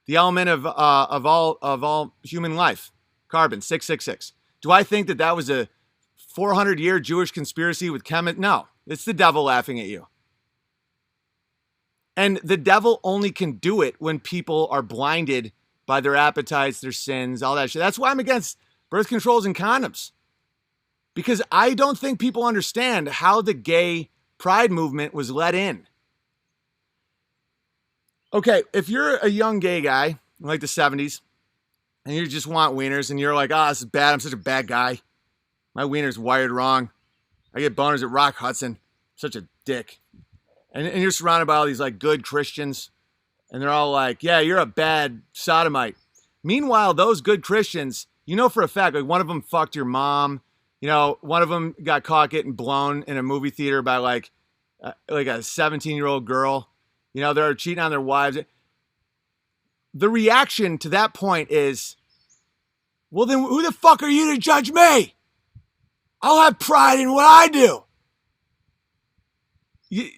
element of all human life. Carbon, 666. Do I think that was a 400-year Jewish conspiracy with No, it's the devil laughing at you. And the devil only can do it when people are blinded by their appetites, their sins, all that shit. That's why I'm against birth controls and condoms. Because I don't think people understand how the gay pride movement was let in. Okay, if you're a young gay guy in like the 70s and you just want wieners and you're like, this is bad. I'm such a bad guy. My wiener's wired wrong. I get boners at Rock Hudson. I'm such a dick. And you're surrounded by all these like good Christians. And they're all like, yeah, you're a bad sodomite. Meanwhile, those good Christians, for a fact, like one of them fucked your mom. One of them got caught getting blown in a movie theater by like a 17-year-old girl. They're cheating on their wives. The reaction to that point is, well, then who the fuck are you to judge me? I'll have pride in what I do.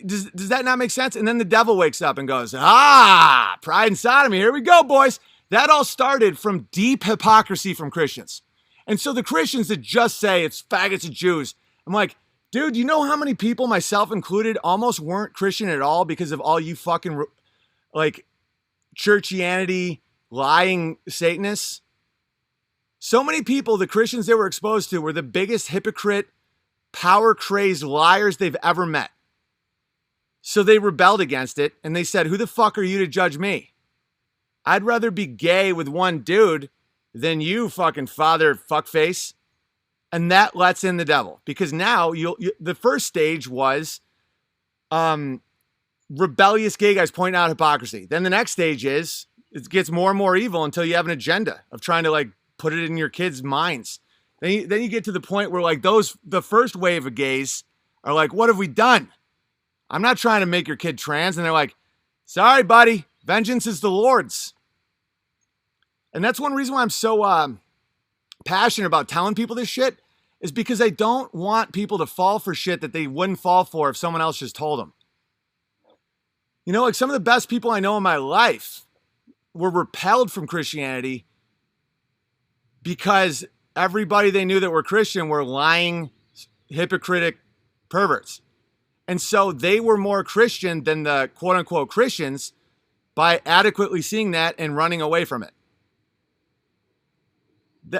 Does that not make sense? And then the devil wakes up and goes, pride and sodomy. Here we go, boys. That all started from deep hypocrisy from Christians. And so the Christians that just say it's faggots and Jews, I'm like, dude, you know how many people, myself included, almost weren't Christian at all because of all you fucking, like, churchianity, lying Satanists? So many people, the Christians they were exposed to, were the biggest hypocrite, power-crazed liars they've ever met. So they rebelled against it, and they said, who the fuck are you to judge me? I'd rather be gay with one dude than you, fucking father fuckface. And that lets in the devil. Because now, the first stage was rebellious gay guys pointing out hypocrisy. Then the next stage is, it gets more and more evil until you have an agenda of trying to, like, put it in your kids' minds. Then you get to the point where, like, the first wave of gays are like, what have we done? I'm not trying to make your kid trans. And they're like, sorry, buddy, vengeance is the Lord's. And that's one reason why I'm so passionate about telling people this shit, is because I don't want people to fall for shit that they wouldn't fall for if someone else just told them. Like some of the best people I know in my life were repelled from Christianity because everybody they knew that were Christian were lying, hypocritic perverts. And so they were more Christian than the quote unquote Christians by adequately seeing that and running away from it.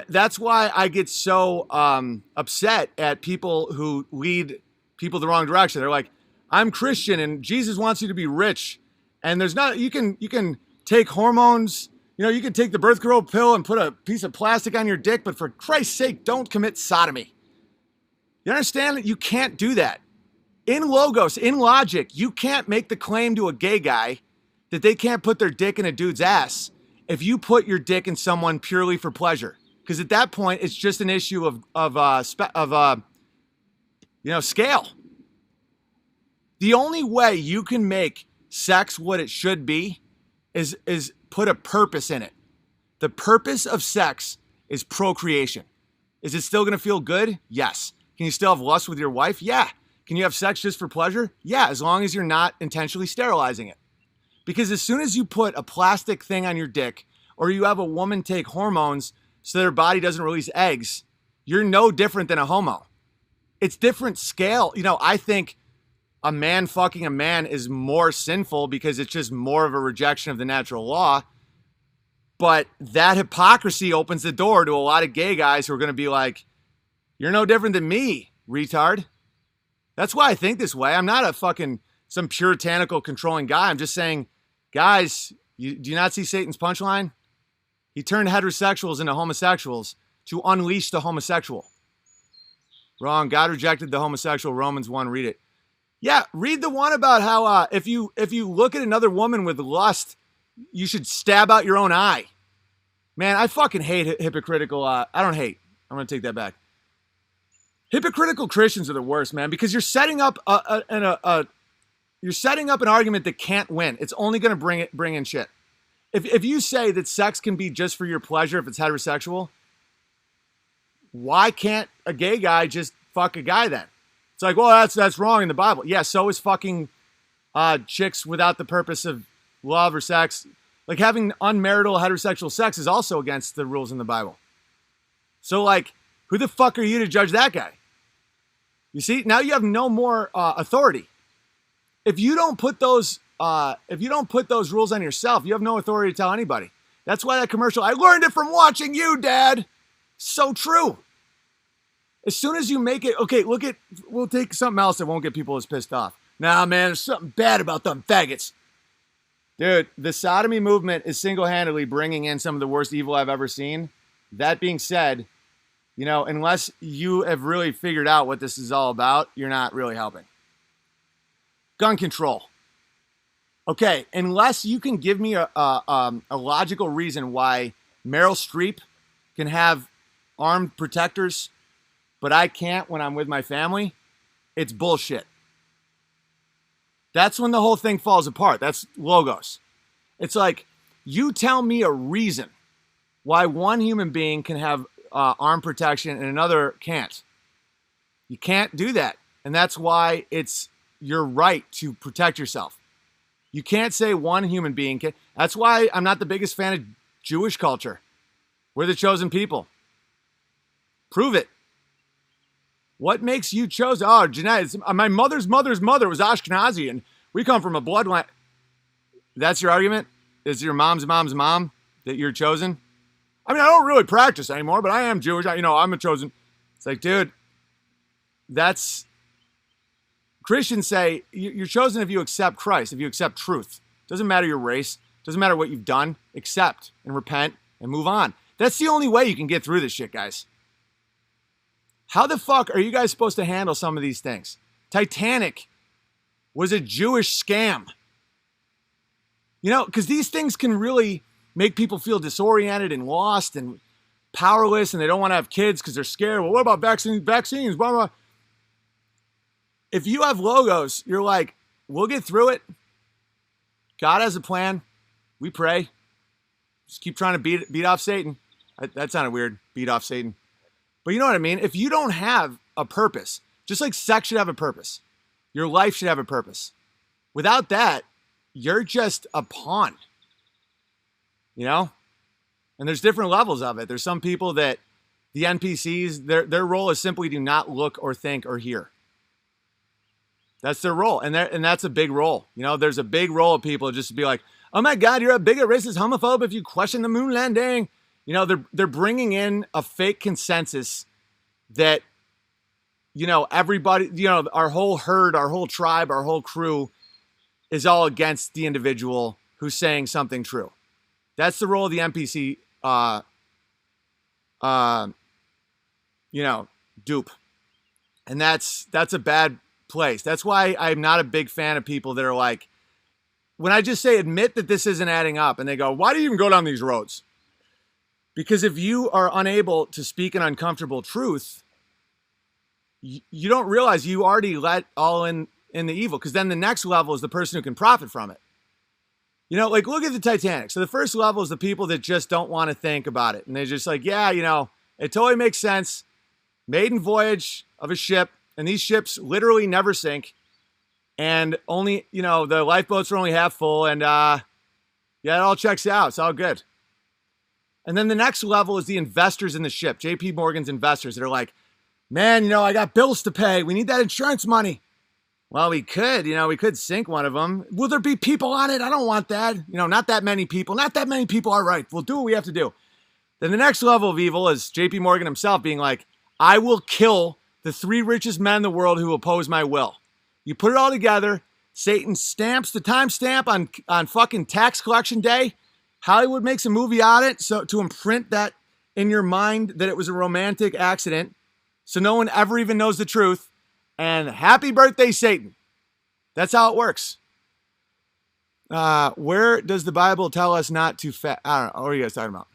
That's why I get so upset at people who lead people the wrong direction. They're like, I'm Christian and Jesus wants you to be rich. And there's not, you can take hormones. You can take the birth control pill and put a piece of plastic on your dick, but for Christ's sake, don't commit sodomy. You understand that you can't do that? In logos, in logic, you can't make the claim to a gay guy that they can't put their dick in a dude's ass if you put your dick in someone purely for pleasure. Because at that point, it's just an issue of scale. The only way you can make sex what it should be is put a purpose in it. The purpose of sex is procreation. Is it still going to feel good? Yes. Can you still have lust with your wife? Yeah. Can you have sex just for pleasure? Yeah, as long as you're not intentionally sterilizing it. Because as soon as you put a plastic thing on your dick, or you have a woman take hormones so their body doesn't release eggs, you're no different than a homo. It's different scale. I think a man fucking a man is more sinful because it's just more of a rejection of the natural law. But that hypocrisy opens the door to a lot of gay guys who are going to be like, you're no different than me, retard. That's why I think this way. I'm not a fucking some puritanical controlling guy. I'm just saying, guys, do you not see Satan's punchline? He turned heterosexuals into homosexuals to unleash the homosexual. Wrong. God rejected the homosexual. Romans 1. Read it. Yeah, read the one about how if you look at another woman with lust, you should stab out your own eye. Man, I fucking hate hypocritical. I don't hate. I'm going to take that back. Hypocritical Christians are the worst, man, because you're setting up you're setting up an argument that can't win. It's only going to bring in shit. If you say that sex can be just for your pleasure if it's heterosexual, why can't a gay guy just fuck a guy then? It's like, well, that's wrong in the Bible. Yeah, so is fucking chicks without the purpose of love or sex. Like having unmarital heterosexual sex is also against the rules in the Bible. So like, who the fuck are you to judge that guy? You see, now you have no more authority. If you don't put those rules on yourself, you have no authority to tell anybody. That's why that commercial, I learned it from watching you, Dad. So true. As soon as you make it, okay, we'll take something else that won't get people as pissed off. Nah, man, there's something bad about them faggots. Dude, the sodomy movement is single-handedly bringing in some of the worst evil I've ever seen. That being said, unless you have really figured out what this is all about, you're not really helping. Gun control. Okay, unless you can give me a logical reason why Meryl Streep can have armed protectors, but I can't when I'm with my family, it's bullshit. That's when the whole thing falls apart. That's logos. It's like, you tell me a reason why one human being can have arm protection and another can't. You can't do that. And that's why it's your right to protect yourself. You can't say one human being can. That's why I'm not the biggest fan of Jewish culture. We're the chosen people. Prove it. What makes you chosen? Oh, genetics. My mother's mother's mother was Ashkenazi, and we come from a bloodline. That's your argument? Is your mom's mom's mom that you're chosen? I mean, I don't really practice anymore, but I am Jewish. I'm a chosen. It's like, dude, that's... Christians say you're chosen if you accept Christ, if you accept truth. Doesn't matter your race. Doesn't matter what you've done. Accept and repent and move on. That's the only way you can get through this shit, guys. How the fuck are you guys supposed to handle some of these things? Titanic was a Jewish scam. Because these things can really make people feel disoriented and lost and powerless, and they don't want to have kids because they're scared. Well, what about vaccines? Blah, blah. If you have logos, you're like, we'll get through it. God has a plan. We pray. Just keep trying to beat off Satan. That sounded weird, beat off Satan. But you know what I mean? If you don't have a purpose, just like sex should have a purpose, your life should have a purpose. Without that, you're just a pawn. And there's different levels of it. There's some people that the NPCs, their role is simply to not look or think or hear. That's their role. And that's a big role. There's a big role of people just to be like, oh my God, you're a bigot, racist, homophobe if you question the moon landing. They're bringing in a fake consensus that, everybody, our whole herd, our whole tribe, our whole crew is all against the individual who's saying something true. That's the role of the NPC, dupe. And that's a bad place. That's why I'm not a big fan of people that are like, when I just say admit that this isn't adding up, and they go, why do you even go down these roads? Because if you are unable to speak an uncomfortable truth, you don't realize you already let all in the evil, because then the next level is the person who can profit from it. Like look at the Titanic. So the first level is the people that just don't want to think about it. And they're just like, yeah, it totally makes sense. Maiden voyage of a ship, and these ships literally never sink. And only, the lifeboats are only half full, and yeah, it all checks out. It's all good. And then the next level is the investors in the ship, JP Morgan's investors that are like, man, I got bills to pay. We need that insurance money. Well, we could sink one of them. Will there be people on it? I don't want that. Not that many people. Not that many people. All right, we'll do what we have to do. Then the next level of evil is JP Morgan himself being like, I will kill the 3 richest men in the world who oppose my will. You put it all together. Satan stamps the timestamp on fucking tax collection day. Hollywood makes a movie on it so to imprint that in your mind that it was a romantic accident, so no one ever even knows the truth. And happy birthday, Satan. That's how it works. Where does the Bible tell us not to fast? I don't know. What are you guys talking about?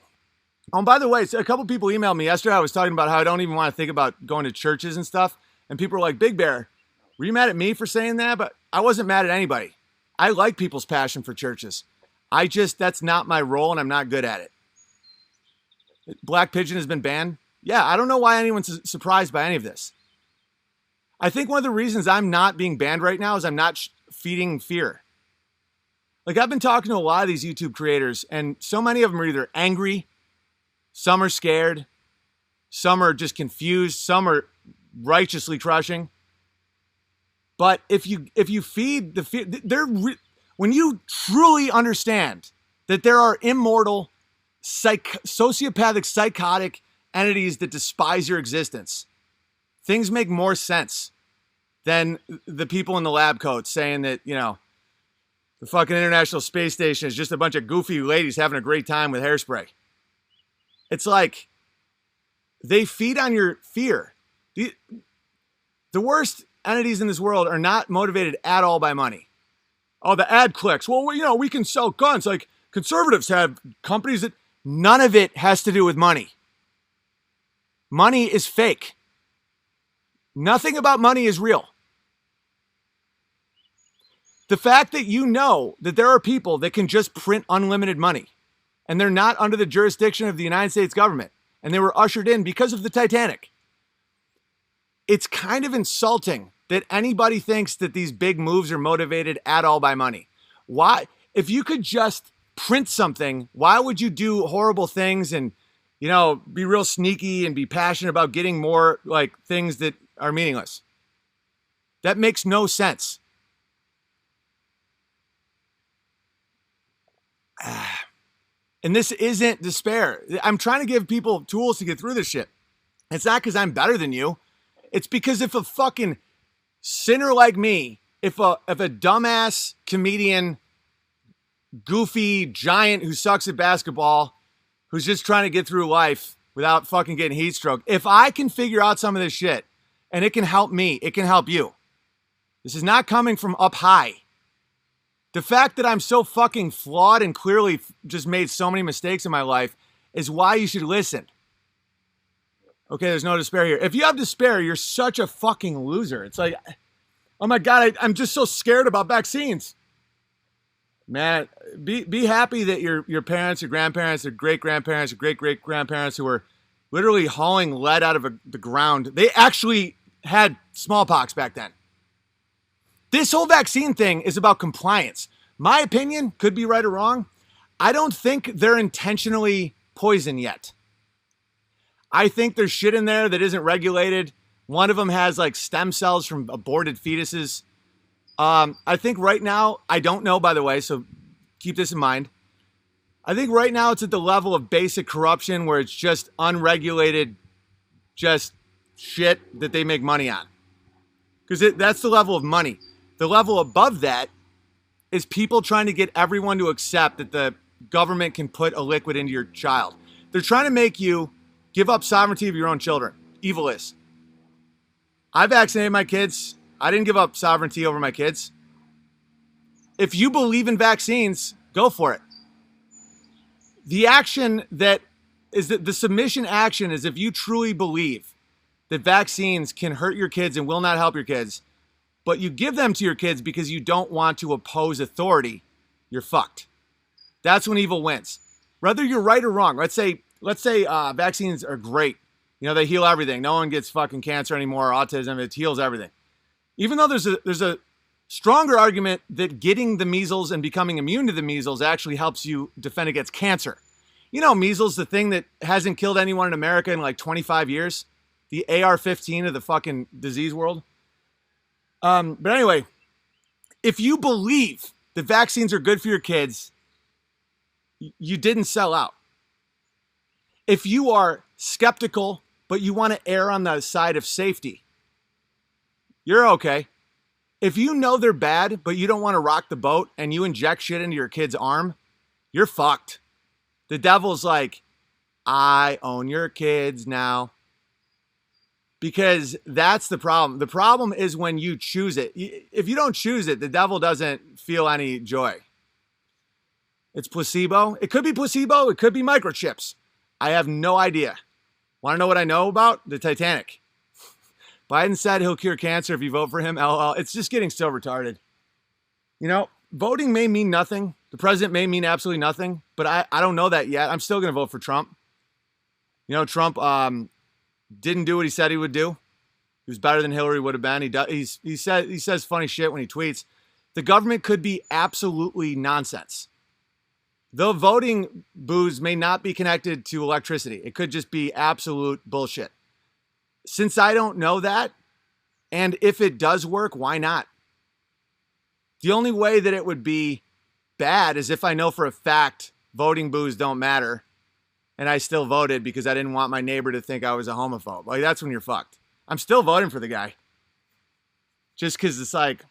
Oh, and by the way, so a couple people emailed me yesterday. I was talking about how I don't even want to think about going to churches and stuff. And people were like, Big Bear, were you mad at me for saying that? But I wasn't mad at anybody. I like people's passion for churches. That's not my role, and I'm not good at it. Black Pigeon has been banned. Yeah, I don't know why anyone's surprised by any of this. I think one of the reasons I'm not being banned right now is I'm not feeding fear. Like, I've been talking to a lot of these YouTube creators, and so many of them are either angry, some are scared, some are just confused, some are righteously crushing. But if you feed the fear, when you truly understand that there are immortal, sociopathic, psychotic entities that despise your existence, things make more sense than the people in the lab coats saying that, the fucking International Space Station is just a bunch of goofy ladies having a great time with hairspray. It's like they feed on your fear. The worst entities in this world are not motivated at all by money. Oh, the ad clicks. Well, we can sell guns. Like, conservatives have companies that none of it has to do with money. Money is fake. Nothing about money is real. The fact that that there are people that can just print unlimited money, and they're not under the jurisdiction of the United States government, and they were ushered in because of the Titanic. It's kind of insulting that anybody thinks that these big moves are motivated at all by money. Why? If you could just print something, why would you do horrible things and, be real sneaky and be passionate about getting more like things that are meaningless? That makes no sense. And this isn't despair. I'm trying to give people tools to get through this shit. It's not because I'm better than you. It's because if a fucking sinner like me, if a dumbass comedian, goofy giant who sucks at basketball, who's just trying to get through life without fucking getting heat stroke, if I can figure out some of this shit and it can help me, it can help you. This is not coming from up high. The fact that I'm so fucking flawed and clearly just made so many mistakes in my life is why you should listen. Okay, there's no despair here. If you have despair, you're such a fucking loser. It's like, oh my God, I'm just so scared about vaccines. Man, be happy that your parents, your grandparents, your great-grandparents, your great-great-grandparents who were literally hauling lead out of the ground, they actually had smallpox back then. This whole vaccine thing is about compliance. My opinion, could be right or wrong, I don't think they're intentionally poison yet. I think there's shit in there that isn't regulated. One of them has like stem cells from aborted fetuses. I think right now, I don't know, by the way, so keep this in mind. I think right now it's at the level of basic corruption where it's just unregulated, just shit that they make money on. Because that's the level of money. The level above that is people trying to get everyone to accept that the government can put a liquid into your child. They're trying to make you give up sovereignty of your own children. Evil is. I vaccinated my kids. I didn't give up sovereignty over my kids. If you believe in vaccines, go for it. The action that is the submission action is if you truly believe that vaccines can hurt your kids and will not help your kids, but you give them to your kids because you don't want to oppose authority, you're fucked. That's when evil wins. Whether you're right or wrong. Let's say vaccines are great. You know, they heal everything. No one gets fucking cancer anymore, autism. It heals everything. Even though there's a stronger argument that getting the measles and becoming immune to the measles actually helps you defend against cancer. You know, measles, the thing that hasn't killed anyone in America in like 25 years. The AR-15 of the fucking disease world. But anyway, if you believe that vaccines are good for your kids, you didn't sell out. If you are skeptical, but you want to err on the side of safety, you're okay. If you know they're bad, but you don't want to rock the boat and you inject shit into your kid's arm, you're fucked. The devil's like, I own your kids now. Because that's the problem. The problem is when you choose it. If you don't choose it, the devil doesn't feel any joy. It's placebo. It could be placebo. It could be microchips. I have no idea. Want to know what I know about? The Titanic. Biden said he'll cure cancer if you vote for him. LOL. It's just getting so retarded. You know, voting may mean nothing. The president may mean absolutely nothing. But I don't know that yet. I'm still going to vote for Trump. You know, Trump didn't do what he said he would do. He was better than Hillary would have been. He says funny shit when he tweets. The government could be absolutely nonsense. The voting booths may not be connected to electricity. It could just be absolute bullshit. Since I don't know that, and if it does work, why not? The only way that it would be bad is if I know for a fact voting booths don't matter and I still voted because I didn't want my neighbor to think I was a homophobe. Like, that's when you're fucked. I'm still voting for the guy. Just because it's like,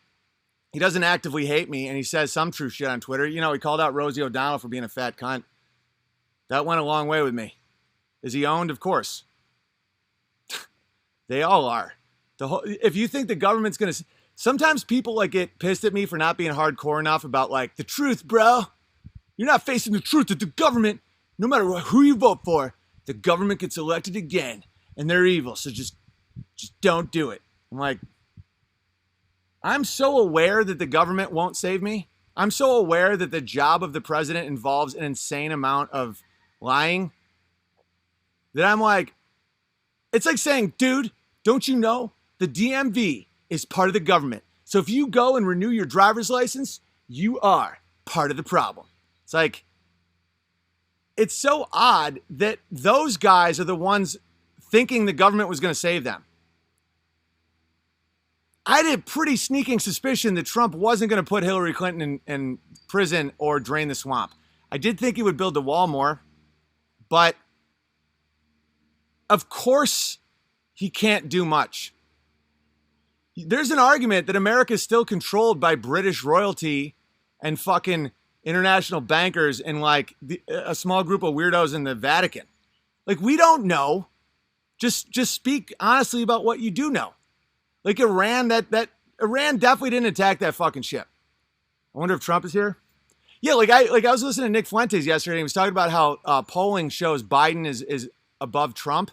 he doesn't actively hate me and he says some true shit on Twitter. You know, he called out Rosie O'Donnell for being a fat cunt. That went a long way with me. Is he owned? Of course. They all are. If you think the government's going to... Sometimes people like get pissed at me for not being hardcore enough about like, the truth, bro. You're not facing the truth that the government, no matter who you vote for, the government gets elected again and they're evil. So just don't do it. I'm like, I'm so aware that the government won't save me. I'm so aware that the job of the president involves an insane amount of lying that I'm like, it's like saying, dude, don't you know the DMV is part of the government? So if you go and renew your driver's license, you are part of the problem. It's like, it's so odd that those guys are the ones thinking the government was going to save them. I had a pretty sneaking suspicion that Trump wasn't going to put Hillary Clinton in prison or drain the swamp. I did think he would build the wall more, but of course he can't do much. There's an argument that America is still controlled by British royalty and fucking international bankers and like a small group of weirdos in the Vatican. Like, we don't know. Just speak honestly about what you do know. Like Iran, Iran definitely didn't attack that fucking ship. I wonder if Trump is here. Yeah, I was listening to Nick Fuentes yesterday. And he was talking about how polling shows Biden is above Trump.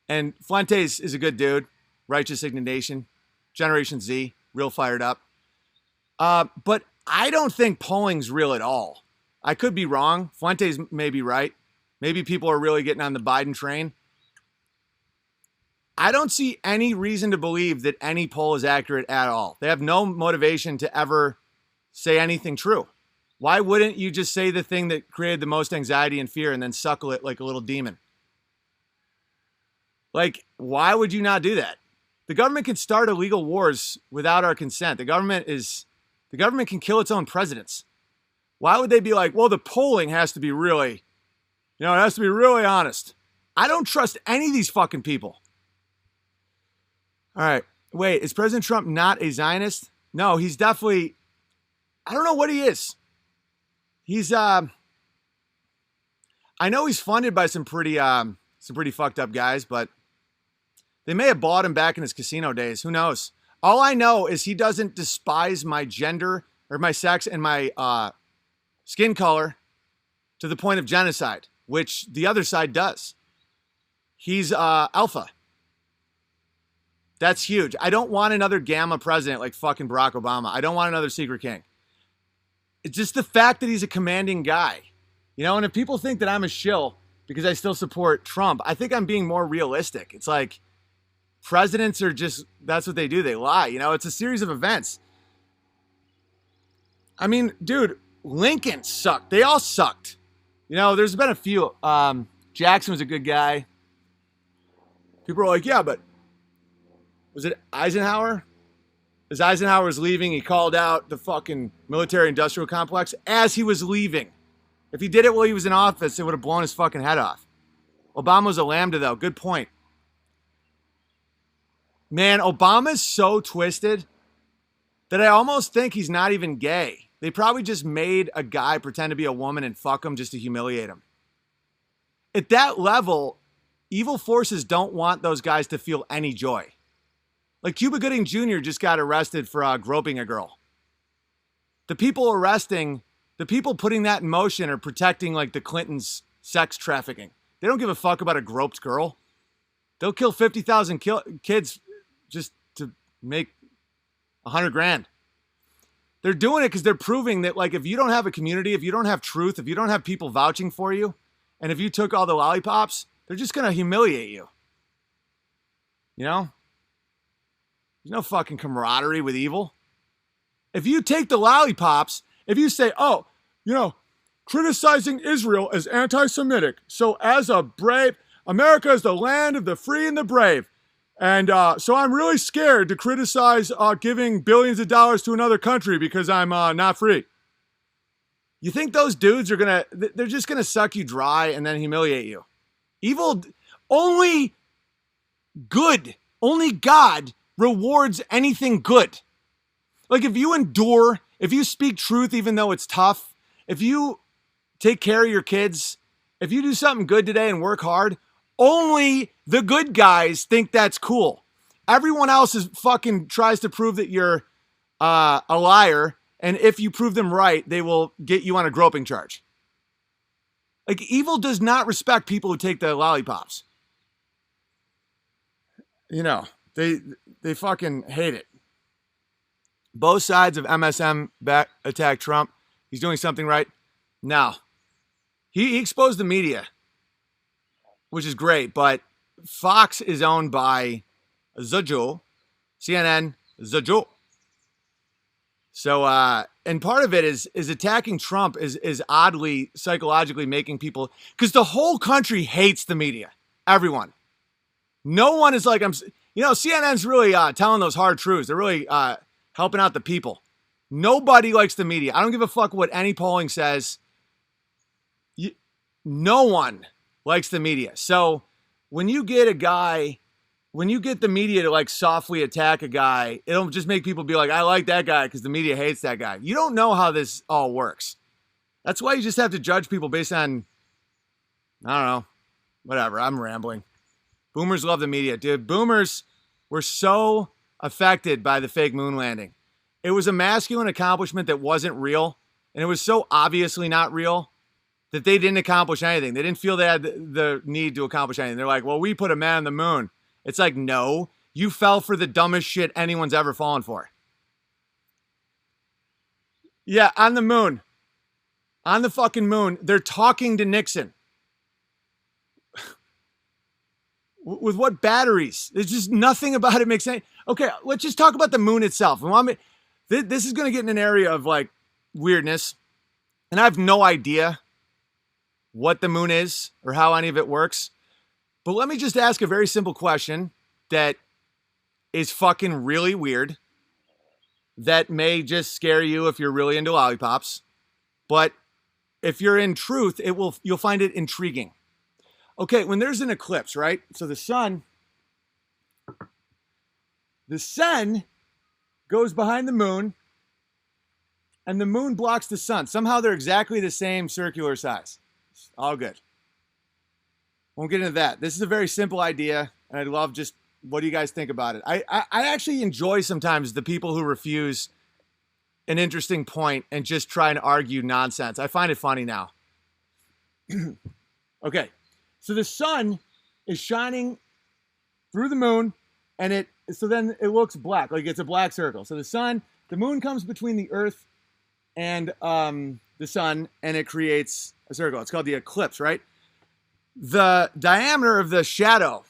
And Fuentes is a good dude, righteous indignation, Generation Z, real fired up. But I don't think polling's real at all. I could be wrong. Fuentes may be right. Maybe people are really getting on the Biden train. I don't see any reason to believe that any poll is accurate at all. They have no motivation to ever say anything true. Why wouldn't you just say the thing that created the most anxiety and fear and then suckle it like a little demon? Like, why would you not do that? The government can start illegal wars without our consent. The government can kill its own presidents. Why would they be like, well, the polling has to be really, it has to be really honest. I don't trust any of these fucking people. All right. Wait, is President Trump not a Zionist? No, he's definitely, I don't know what he is. He's I know he's funded by some pretty fucked up guys, but they may have bought him back in his casino days. Who knows? All I know is he doesn't despise my gender or my sex and my skin color to the point of genocide, which the other side does. He's alpha. That's huge. I don't want another gamma president like fucking Barack Obama. I don't want another secret king. It's just the fact that he's a commanding guy. You know, and if people think that I'm a shill because I still support Trump, I think I'm being more realistic. It's like presidents are just, that's what they do. They lie. You know, it's a series of events. I mean, dude, Lincoln sucked. They all sucked. You know, there's been a few. Jackson was a good guy. People are like, yeah, but was it Eisenhower? As Eisenhower was leaving, he called out the fucking military-industrial complex as he was leaving. If he did it while he was in office, it would have blown his fucking head off. Obama was a lambda, though. Good point. Man, Obama's so twisted that I almost think he's not even gay. They probably just made a guy pretend to be a woman and fuck him just to humiliate him. At that level, evil forces don't want those guys to feel any joy. Like Cuba Gooding Jr. just got arrested for groping a girl. The people putting that in motion are protecting like the Clintons' sex trafficking. They don't give a fuck about a groped girl. They'll kill 50,000 kids just to make 100 grand. They're doing it because they're proving that like if you don't have a community, if you don't have truth, if you don't have people vouching for you, and if you took all the lollipops, they're just going to humiliate you. You know? There's no fucking camaraderie with evil. If you take the lollipops, if you say, oh, you know, criticizing Israel as anti-Semitic, so as a brave, America is the land of the free and the brave. And so I'm really scared to criticize giving billions of dollars to another country because I'm not free. You think those dudes are they're just going to suck you dry and then humiliate you. Evil, only God rewards anything good. Like if you endure, if you speak truth even though it's tough, if you take care of your kids, if you do something good today and work hard, only the good guys think that's cool. Everyone else fucking tries to prove that you're a liar, and if you prove them right, they will get you on a groping charge. Like evil does not respect people who take the lollipops. You know, they fucking hate it. Both sides of MSM attack Trump. He's doing something right. Now, he exposed the media, which is great, but Fox is owned by Zajo, CNN, Zajo. So, and part of it is attacking Trump is oddly psychologically making people, because the whole country hates the media. Everyone. No one is like, CNN's really telling those hard truths. They're really helping out the people. Nobody likes the media. I don't give a fuck what any polling says. No one likes the media. So when you get the media to like softly attack a guy, it'll just make people be like, I like that guy because the media hates that guy. You don't know how this all works. That's why you just have to judge people based on, I don't know, whatever. I'm rambling. Boomers love the media. Dude, boomers were so affected by the fake moon landing. It was a masculine accomplishment that wasn't real, and it was so obviously not real that they didn't accomplish anything. They didn't feel they had the need to accomplish anything. They're like, well, we put a man on the moon. It's like, no, you fell for the dumbest shit anyone's ever fallen for. Yeah, on the moon. On the fucking moon, they're talking to Nixon. With what batteries? There's just nothing about it makes sense. Okay, let's just talk about the moon itself. This is going to get in an area of like weirdness, and I have no idea what the moon is or how any of it works. But let me just ask a very simple question that is fucking really weird, that may just scare you if you're really into lollipops. But if you're in truth, you'll find it intriguing. Okay, when there's an eclipse, right? So the sun goes behind the moon and the moon blocks the sun. Somehow they're exactly the same circular size. All good. Won't get into that. This is a very simple idea, and I'd love just what do you guys think about it? I actually enjoy sometimes the people who refuse an interesting point and just try and argue nonsense. I find it funny now. Okay, so the sun is shining through the moon, and so then it looks black, like it's a black circle. So the moon comes between the Earth and the sun, and it creates a circle. It's called the eclipse, right? The diameter of the shadow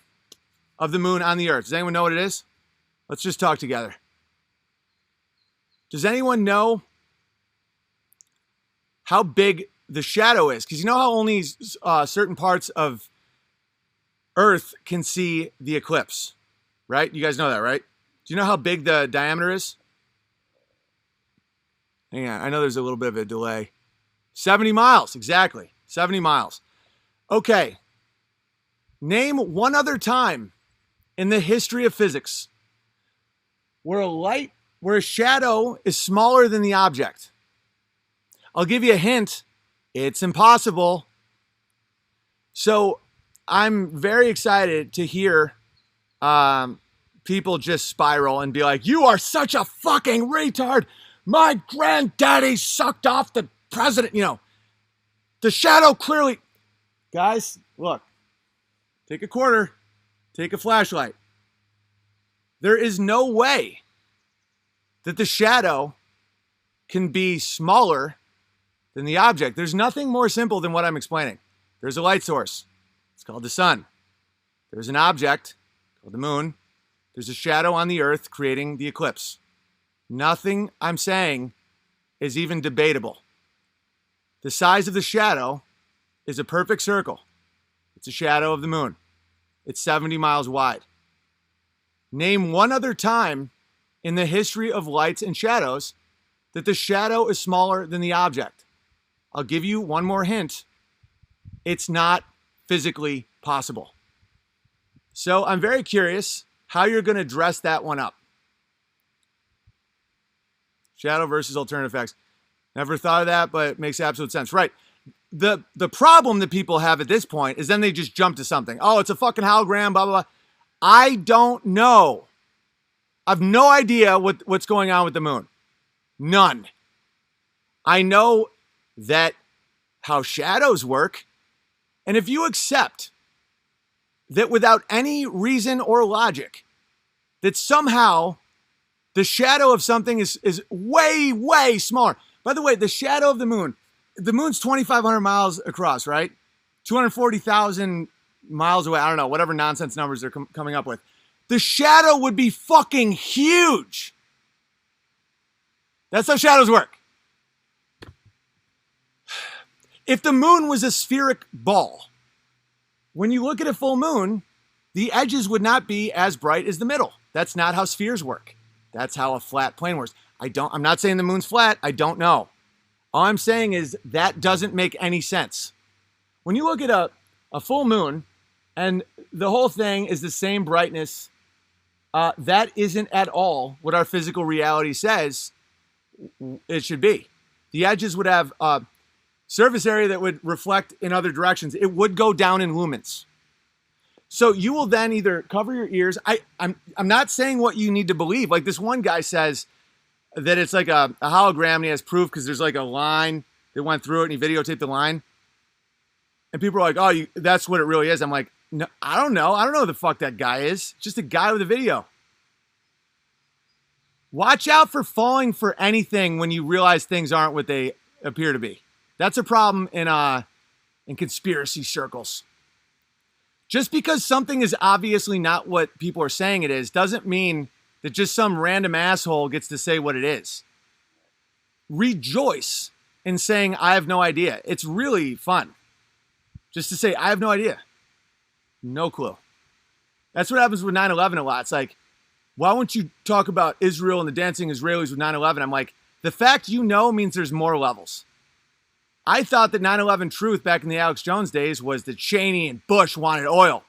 of the moon on the Earth. Does anyone know what it is? Let's just talk together. Does anyone know how big the shadow is? Because you know how only certain parts of Earth can see the eclipse, right? You guys know that, right? Do you know how big the diameter is? Hang on, I know there's a little bit of a delay. 70 miles, exactly. 70 miles. Okay. Name one other time in the history of physics where a shadow is smaller than the object. I'll give you a hint. It's impossible. So I'm very excited to hear people just spiral and be like, you are such a fucking retard. My granddaddy sucked off the president. You know, the shadow clearly. Guys, look, take a quarter, take a flashlight. There is no way that the shadow can be smaller than the object. There's nothing more simple than what I'm explaining. There's a light source. It's called the sun. There's an object called the moon. There's a shadow on the Earth creating the eclipse. Nothing I'm saying is even debatable. The size of the shadow is a perfect circle. It's a shadow of the moon. It's 70 miles wide. Name one other time in the history of lights and shadows that the shadow is smaller than the object. I'll give you one more hint. It's not physically possible. So I'm very curious how you're going to dress that one up. Shadow versus alternative facts. Never thought of that, but it makes absolute sense. Right. The problem that people have at this point is then they just jump to something. Oh, it's a fucking hologram, blah, blah, blah. I don't know. I have no idea what's going on with the moon. None. I know that how shadows work. And if you accept that without any reason or logic, that somehow the shadow of something is way, way smaller. By the way, the shadow of the moon's 2,500 miles across, right? 240,000 miles away. I don't know, whatever nonsense numbers they're coming up with. The shadow would be fucking huge. That's how shadows work. If the moon was a spheric ball, when you look at a full moon, the edges would not be as bright as the middle. That's not how spheres work. That's how a flat plane works. I'm not saying the moon's flat. I don't know. All I'm saying is that doesn't make any sense. When you look at a full moon and the whole thing is the same brightness, that isn't at all what our physical reality says it should be. The edges would have surface area that would reflect in other directions. It would go down in lumens. So you will then either cover your ears. I'm not saying what you need to believe. Like this one guy says that it's like a hologram and he has proof because there's like a line that went through it and he videotaped the line. And people are like, oh, that's what it really is. I'm like, no, I don't know. I don't know who the fuck that guy is. Just a guy with a video. Watch out for falling for anything when you realize things aren't what they appear to be. That's a problem in conspiracy circles. Just because something is obviously not what people are saying it is doesn't mean that just some random asshole gets to say what it is. Rejoice in saying, I have no idea. It's really fun. Just to say, I have no idea. No clue. That's what happens with 9/11 a lot. It's like, why won't you talk about Israel and the dancing Israelis with 9/11? I'm like, the fact you know means there's more levels. I thought that 9/11 truth back in the Alex Jones days was that Cheney and Bush wanted oil.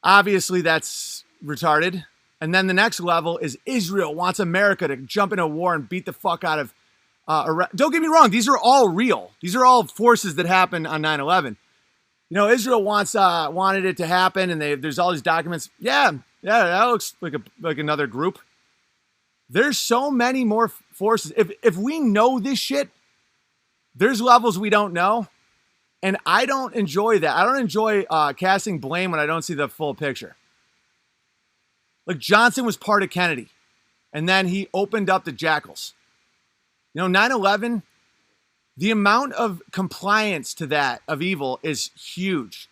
Obviously, that's retarded. And then the next level is Israel wants America to jump into a war and beat the fuck out of Don't get me wrong. These are all real. These are all forces that happened on 9/11. Israel wanted it to happen, and there's all these documents. Yeah, that looks like another group. There's so many more forces. If we know this shit, there's levels we don't know, and I don't enjoy that. I don't enjoy casting blame when I don't see the full picture. Like Johnson was part of Kennedy, and then he opened up the jackals. 9/11. The amount of compliance to that of evil is huge.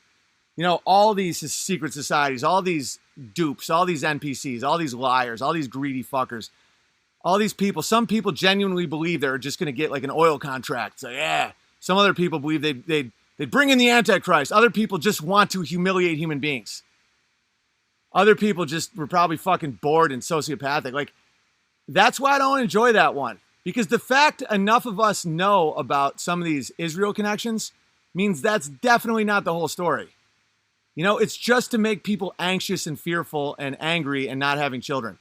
All these secret societies, all these dupes, all these NPCs, all these liars, all these greedy fuckers, all these people. Some people genuinely believe they're just going to get like an oil contract. So yeah. Some other people believe they'd bring in the Antichrist. Other people just want to humiliate human beings. Other people just were probably fucking bored and sociopathic. Like, that's why I don't enjoy that one. Because the fact enough of us know about some of these Israel connections means that's definitely not the whole story. It's just to make people anxious and fearful and angry and not having children.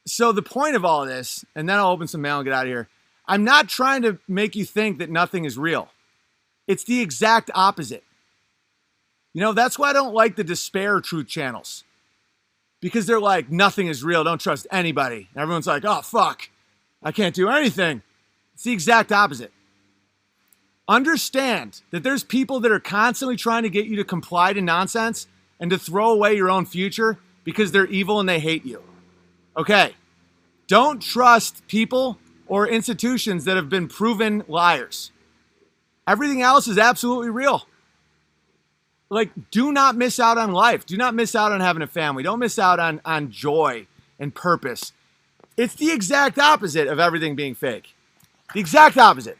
So the point of all of this, and then I'll open some mail and get out of here. I'm not trying to make you think that nothing is real. It's the exact opposite. That's why I don't like the despair truth channels. Because they're like, nothing is real. Don't trust anybody. And everyone's like, oh, fuck. I can't do anything. It's the exact opposite. Understand that there's people that are constantly trying to get you to comply to nonsense and to throw away your own future because they're evil and they hate you. Okay. Don't trust people or institutions that have been proven liars. Everything else is absolutely real. Like, do not miss out on life. Do not miss out on having a family. Don't miss out on joy and purpose. It's the exact opposite of everything being fake. The exact opposite.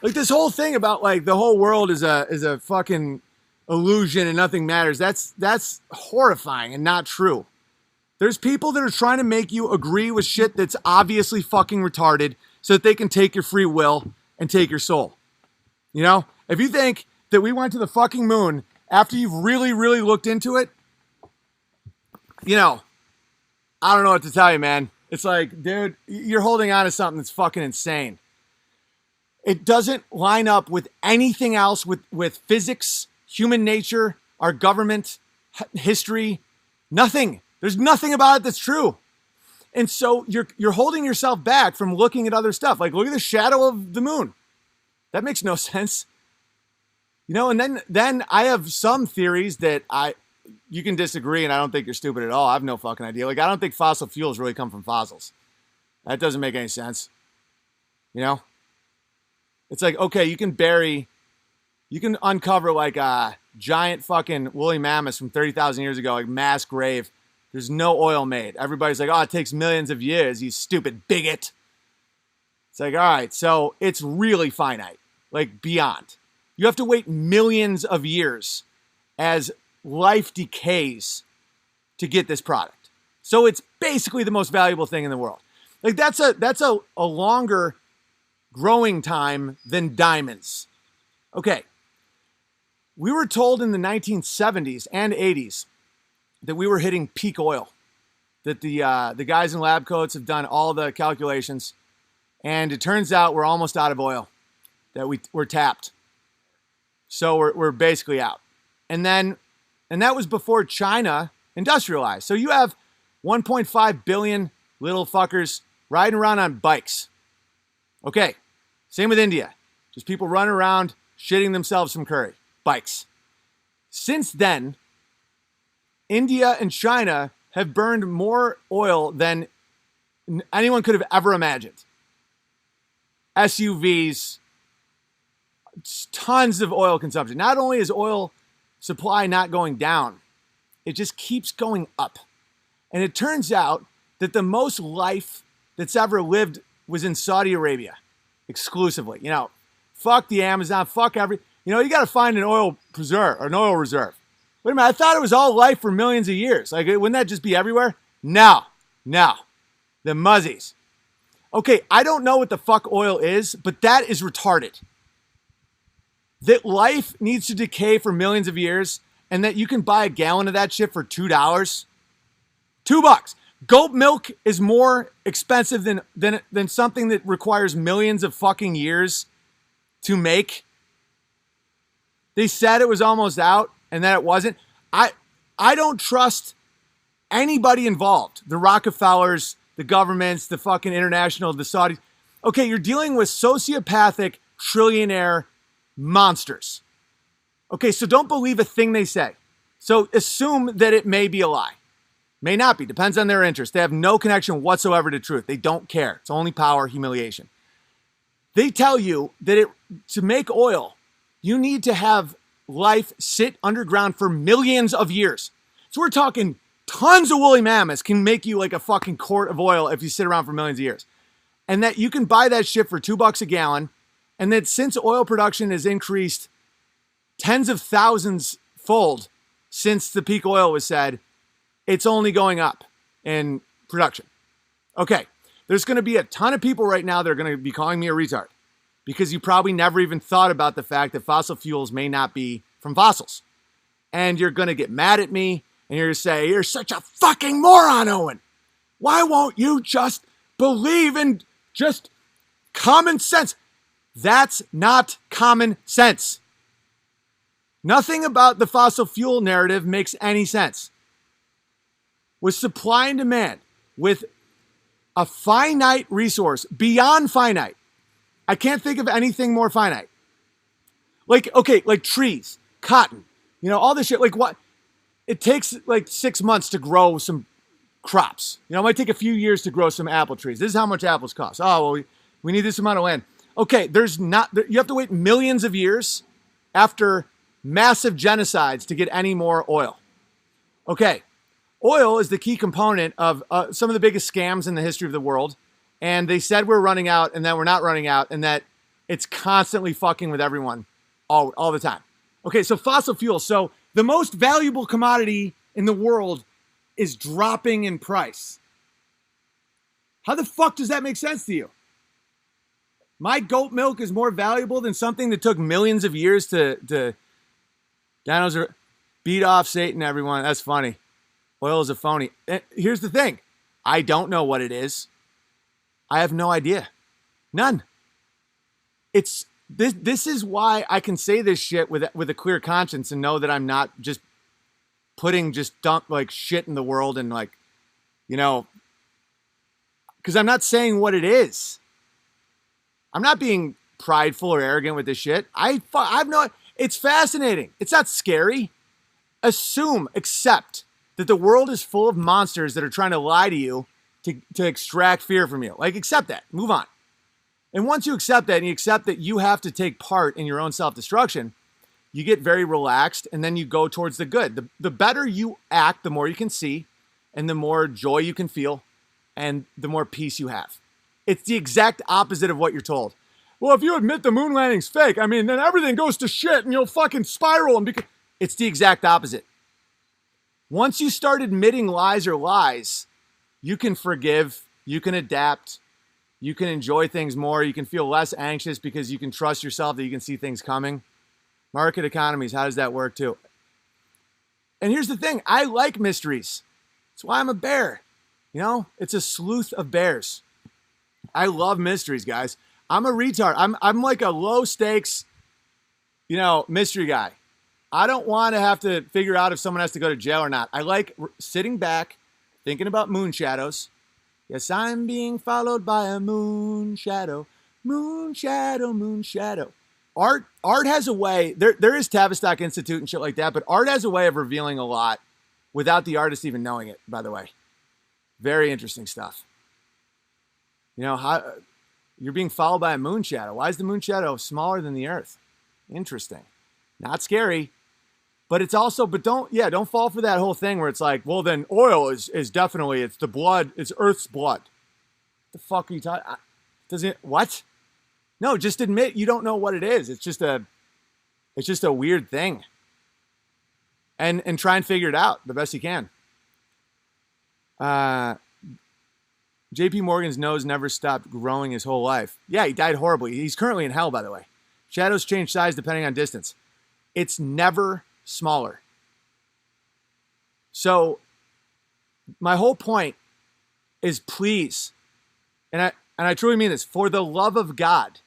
Like, this whole thing about, like, the whole world is a fucking illusion and nothing matters. That's horrifying and not true. There's people that are trying to make you agree with shit that's obviously fucking retarded so that they can take your free will and take your soul. If you think that we went to the fucking moon after you've really, really looked into it, I don't know what to tell you, man. It's like, dude, you're holding on to something that's fucking insane. It doesn't line up with anything else with physics, human nature, our government, history, nothing. There's nothing about it that's true. And so you're holding yourself back from looking at other stuff. Like, look at the shadow of the moon. That makes no sense. And then I have some theories that you can disagree, and I don't think you're stupid at all. I have no fucking idea. Like, I don't think fossil fuels really come from fossils. That doesn't make any sense. It's like, okay, you can uncover like a giant fucking woolly mammoths from 30,000 years ago, like mass grave. There's no oil made. Everybody's like, oh, it takes millions of years, you stupid bigot. It's like, all right, so it's really finite, like beyond. You have to wait millions of years as life decays to get this product. So it's basically the most valuable thing in the world. Like, that's a longer growing time than diamonds. Okay. We were told in the 1970s and 80s that we were hitting peak oil, that the guys in lab coats have done all the calculations, and it turns out we're almost out of oil, that we're tapped. So we're basically out. And that was before China industrialized. So you have 1.5 billion little fuckers riding around on bikes. Okay, same with India. Just people running around shitting themselves from curry. Bikes. Since then, India and China have burned more oil than anyone could have ever imagined. SUVs, tons of oil consumption. Not only is oil supply not going down, it just keeps going up. And it turns out that the most life that's ever lived was in Saudi Arabia, exclusively. Fuck the Amazon, fuck you got to find an oil preserve or an oil reserve. Wait a minute, I thought it was all life for millions of years. Like, wouldn't that just be everywhere? No. The muzzies. Okay, I don't know what the fuck oil is, but that is retarded. That life needs to decay for millions of years and that you can buy a gallon of that shit for $2. $2. Goat milk is more expensive than something that requires millions of fucking years to make. They said it was almost out and that it wasn't. I don't trust anybody involved. The Rockefellers, the governments, the fucking international, the Saudis. Okay, you're dealing with sociopathic trillionaire monsters. Okay, so don't believe a thing they say. So assume that it may be a lie. May not be. Depends on their interest. They have no connection whatsoever to truth. They don't care. It's only power, humiliation. They tell you that to make oil, you need to have life sit underground for millions of years. So we're talking tons of woolly mammoths can make you like a fucking quart of oil if you sit around for millions of years. And that you can buy that shit for $2 a gallon. And that since oil production has increased tens of thousands fold since the peak oil was said, it's only going up in production. Okay, there's going to be a ton of people right now that are going to be calling me a retard because you probably never even thought about the fact that fossil fuels may not be from fossils. And you're going to get mad at me and you're going to say, you're such a fucking moron, Owen. Why won't you just believe in just common sense? That's not common sense. Nothing about the fossil fuel narrative makes any sense. With supply and demand, with a finite resource, beyond finite. I can't think of anything more finite. Like, okay, like trees, cotton, all this shit. Like what? It takes like 6 months to grow some crops. It might take a few years to grow some apple trees. This is how much apples cost. Oh, well, we need this amount of land. Okay, you have to wait millions of years after massive genocides to get any more oil. Okay. Oil is the key component of some of the biggest scams in the history of the world. And they said we're running out and that we're not running out and that it's constantly fucking with everyone all the time. Okay, so fossil fuels. So the most valuable commodity in the world is dropping in price. How the fuck does that make sense to you? My goat milk is more valuable than something that took millions of years to beat off Satan, everyone. That's funny. Oil is a phony. Here's the thing. I don't know what it is. I have no idea. None. This is why I can say this shit with a clear conscience and know that I'm not just putting shit in the world and because I'm not saying what it is. I'm not being prideful or arrogant with this shit. It's fascinating. It's not scary. Accept that the world is full of monsters that are trying to lie to you to extract fear from you. Accept that. Move on. And once you accept that and you accept that you have to take part in your own self-destruction, you get very relaxed and then you go towards the good. The better you act, the more you can see and the more joy you can feel and the more peace you have. It's the exact opposite of what you're told. Well, if you admit the moon landing's fake, then everything goes to shit and you'll fucking spiral. It's the exact opposite. Once you start admitting lies are lies, you can forgive, you can adapt, you can enjoy things more, you can feel less anxious because you can trust yourself that you can see things coming. Market economies, how does that work too? And here's the thing, I like mysteries. That's why I'm a bear. It's a sleuth of bears. I love mysteries, guys. I'm a retard. I'm like a low stakes, mystery guy. I don't want to have to figure out if someone has to go to jail or not. I like sitting back, thinking about moon shadows. Yes, I'm being followed by a moon shadow. Moon shadow, moon shadow. Art has a way, there is Tavistock Institute and shit like that, but art has a way of revealing a lot without the artist even knowing it, by the way. Very interesting stuff. How you're being followed by a moon shadow. Why is the moon shadow smaller than the earth? Interesting. Not scary. But it's also, don't fall for that whole thing where it's like, well, then oil is definitely, it's the blood, it's Earth's blood. The fuck are you talking? What? No, just admit you don't know what it is. It's just a weird thing. And try and figure it out the best you can. JP Morgan's nose never stopped growing his whole life. Yeah, he died horribly. He's currently in hell, by the way. Shadows change size depending on distance. It's never smaller. So my whole point is please, and I truly mean this, for the love of God,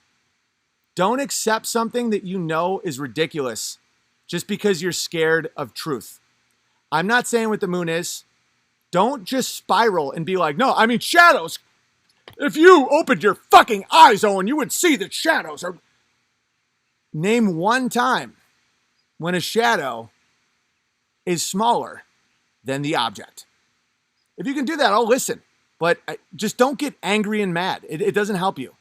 don't accept something that you know is ridiculous just because you're scared of truth. I'm not saying what the moon is. Don't just spiral and be like, no, I mean shadows. If you opened your fucking eyes, Owen, you would see that shadows are... Name one time when a shadow is smaller than the object. If you can do that, I'll listen. But just don't get angry and mad. It doesn't help you.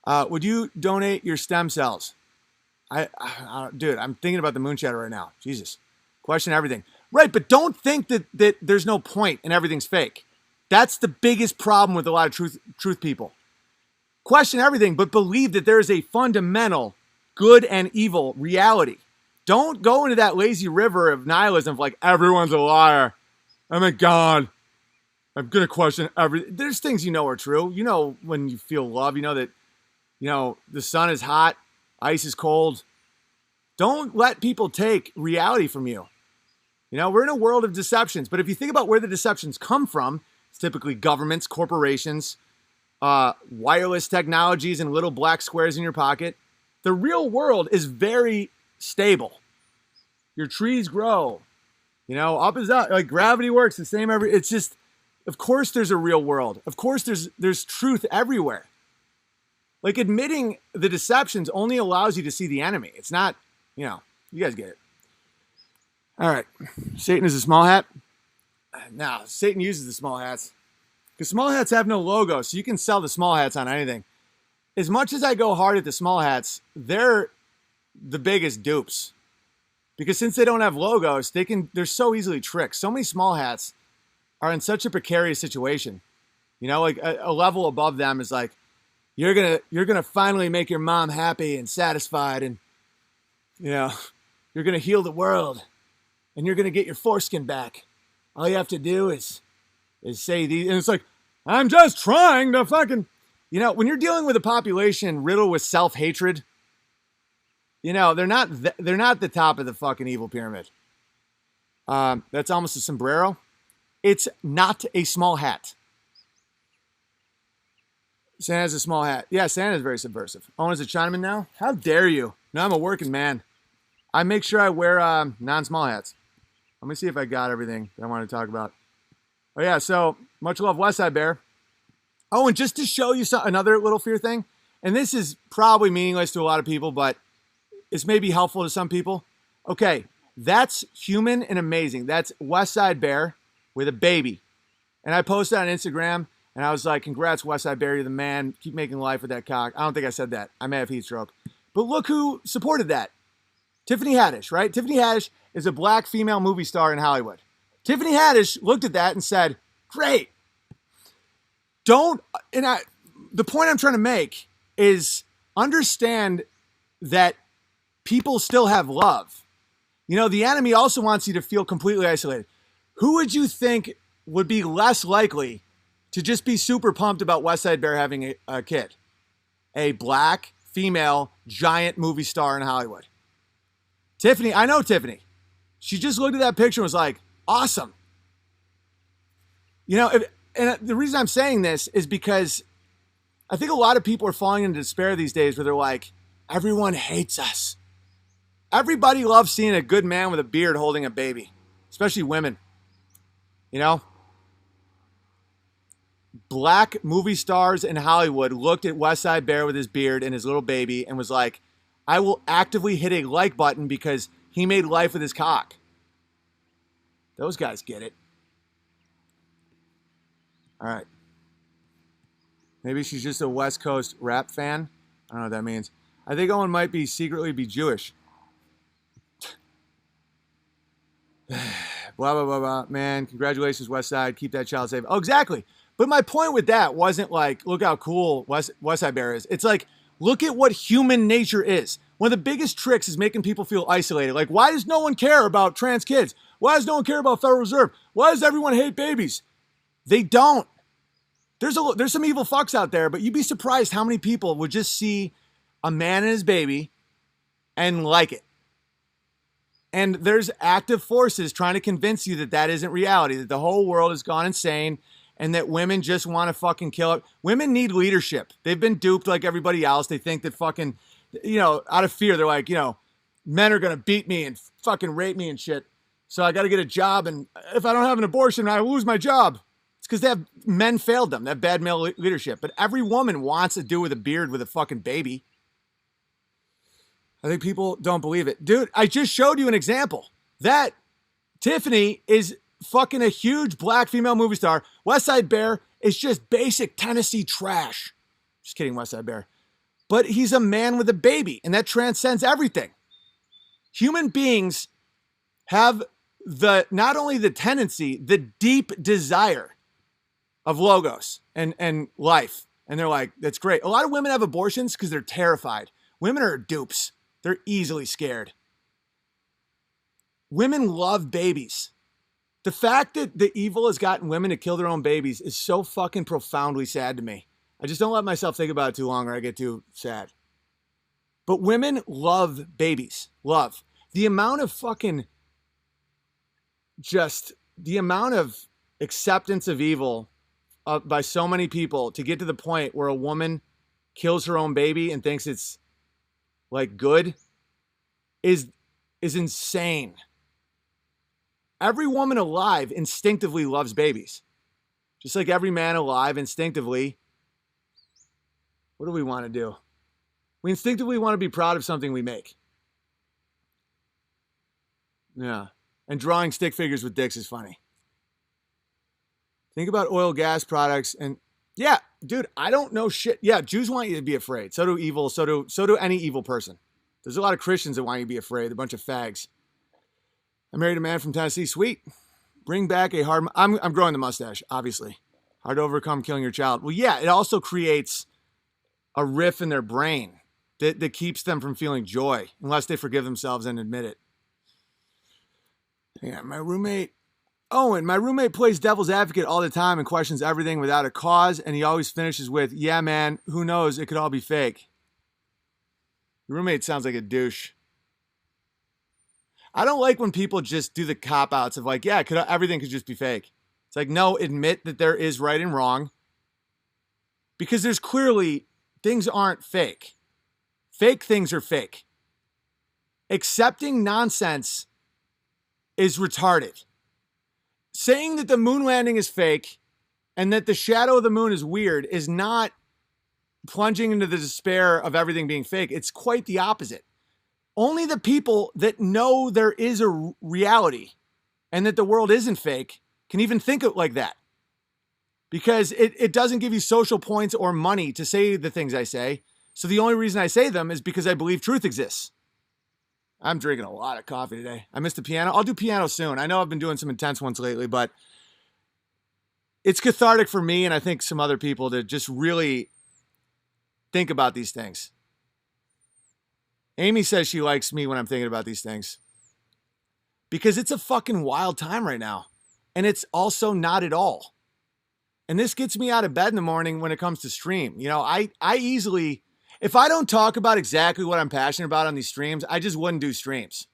Would you donate your stem cells? Dude, I'm thinking about the moon shadow right now. Jesus. Question everything. Right, but don't think that there's no point and everything's fake. That's the biggest problem with a lot of truth people. Question everything, but believe that there is a fundamental good and evil reality. Don't go into that lazy river of nihilism of like, everyone's a liar. Oh my God. I'm going to question everything. There's things you know are true. You know when you feel love, you know that, the sun is hot, ice is cold. Don't let people take reality from you. We're in a world of deceptions, but if you think about where the deceptions come from, it's typically governments, corporations, wireless technologies, and little black squares in your pocket. The real world is very stable. Your trees grow, up is up. Like gravity works the same it's just, of course there's a real world. Of course there's truth everywhere. Like admitting the deceptions only allows you to see the enemy. It's not, you guys get it. All right. Satan is a small hat. No, Satan uses the small hats because small hats have no logo. So you can sell the small hats on anything. As much as I go hard at the small hats, they're the biggest dupes because since they don't have logos, they're so easily tricked. So many small hats are in such a precarious situation. Like a level above them is like, you're gonna finally make your mom happy and satisfied, and you're gonna heal the world, and you're gonna get your foreskin back. All you have to do is say these, and it's like, I'm just trying to fucking, when you're dealing with a population riddled with self-hatred, they're not the top of the fucking evil pyramid. That's almost a sombrero. It's not a small hat. Santa's a small hat. Yeah, Santa's very subversive. Owen's a Chinaman now? How dare you? No, I'm a working man. I make sure I wear non-small hats. Let me see if I got everything that I want to talk about. Oh, yeah, so much love, West Side Bear. Oh, and just to show you another little fear thing, and this is probably meaningless to a lot of people, but it's maybe helpful to some people. Okay, that's human and amazing. That's West Side Bear with a baby. And I posted on Instagram, and I was like, congrats, West Side Bear, you're the man. Keep making life with that cock. I don't think I said that. I may have heat stroke. But look who supported that. Tiffany Haddish, right? Tiffany Haddish is a black female movie star in Hollywood. Tiffany Haddish looked at that and said, great. The point I'm trying to make is understand that people still have love. The enemy also wants you to feel completely isolated. Who would you think would be less likely to just be super pumped about West Side Bear having a kid? A black female giant movie star in Hollywood. Tiffany, I know She just looked at that picture and was like, awesome. And the reason I'm saying this is because I think a lot of people are falling into despair these days where they're like, everyone hates us. Everybody loves seeing a good man with a beard holding a baby, especially women. Black movie stars in Hollywood looked at West Side Bear with his beard and his little baby and was like, I will actively hit a like button because he made life with his cock. Those guys get it. All right. Maybe she's just a West Coast rap fan. I don't know what that means. I think Owen might secretly be Jewish. Blah, blah, blah, blah. Man, congratulations, West Side. Keep that child safe. Oh, exactly. But my point with that wasn't like, look how cool West Side Bear is. It's like, look at what human nature is. One of the biggest tricks is making people feel isolated. Like, why does no one care about trans kids? Why does no one care about Federal Reserve? Why does everyone hate babies? They don't. There's some evil fucks out there, but you'd be surprised how many people would just see a man and his baby and like it. And there's active forces trying to convince you that that isn't reality, that the whole world has gone insane and that women just want to fucking kill it. Women need leadership. They've been duped like everybody else. They think that fucking, out of fear, they're like, men are going to beat me and fucking rape me and shit. So I got to get a job. And if I don't have an abortion, I lose my job. It's because men failed them. They have bad male leadership. But every woman wants a dude with a beard with a fucking baby. I think people don't believe it. Dude, I just showed you an example. That Tiffany is fucking a huge black female movie star. West Side Bear is just basic Tennessee trash. Just kidding, West Side Bear. But he's a man with a baby, and that transcends everything. Human beings have not only the tendency, the deep desire of logos and life. And they're like, that's great. A lot of women have abortions because they're terrified. Women are dupes. They're easily scared. Women love babies. The fact that the evil has gotten women to kill their own babies is so fucking profoundly sad to me. I just don't let myself think about it too long or I get too sad. But women love babies. Love. The amount of acceptance of evil by so many people to get to the point where a woman kills her own baby and thinks it's like good is insane. Every woman alive instinctively loves babies. Just like every man alive instinctively. What do we want to do? We instinctively want to be proud of something we make. Yeah. And drawing stick figures with dicks is funny. Think about oil, gas products, and yeah, dude, I don't know shit. Yeah, Jews want you to be afraid. So do evil. So do any evil person. There's a lot of Christians that want you to be afraid. A bunch of fags. I married a man from Tennessee. Sweet. Bring back a hard... I'm growing the mustache, obviously. Hard to overcome killing your child. Well, yeah, it also creates a riff in their brain that keeps them from feeling joy unless they forgive themselves and admit it. Yeah, my roommate plays devil's advocate all the time and questions everything without a cause, and he always finishes with, yeah, man, who knows? It could all be fake. Your roommate sounds like a douche. I don't like when people just do the cop-outs of like, yeah, everything could just be fake. It's like, no, admit that there is right and wrong. Because there's clearly, things aren't fake. Fake things are fake. Accepting nonsense is retarded. Saying that the moon landing is fake and that the shadow of the moon is weird is not plunging into the despair of everything being fake. It's quite the opposite. Only the people that know there is a reality and that the world isn't fake can even think of like that. Because it doesn't give you social points or money to say the things I say. So the only reason I say them is because I believe truth exists. I'm drinking a lot of coffee today. I missed the piano. I'll do piano soon. I know I've been doing some intense ones lately, but it's cathartic for me and I think some other people to just really think about these things. Amy says she likes me when I'm thinking about these things. Because it's a fucking wild time right now. And it's also not at all. And this gets me out of bed in the morning when it comes to stream. I easily, if I don't talk about exactly what I'm passionate about on these streams, I just wouldn't do streams.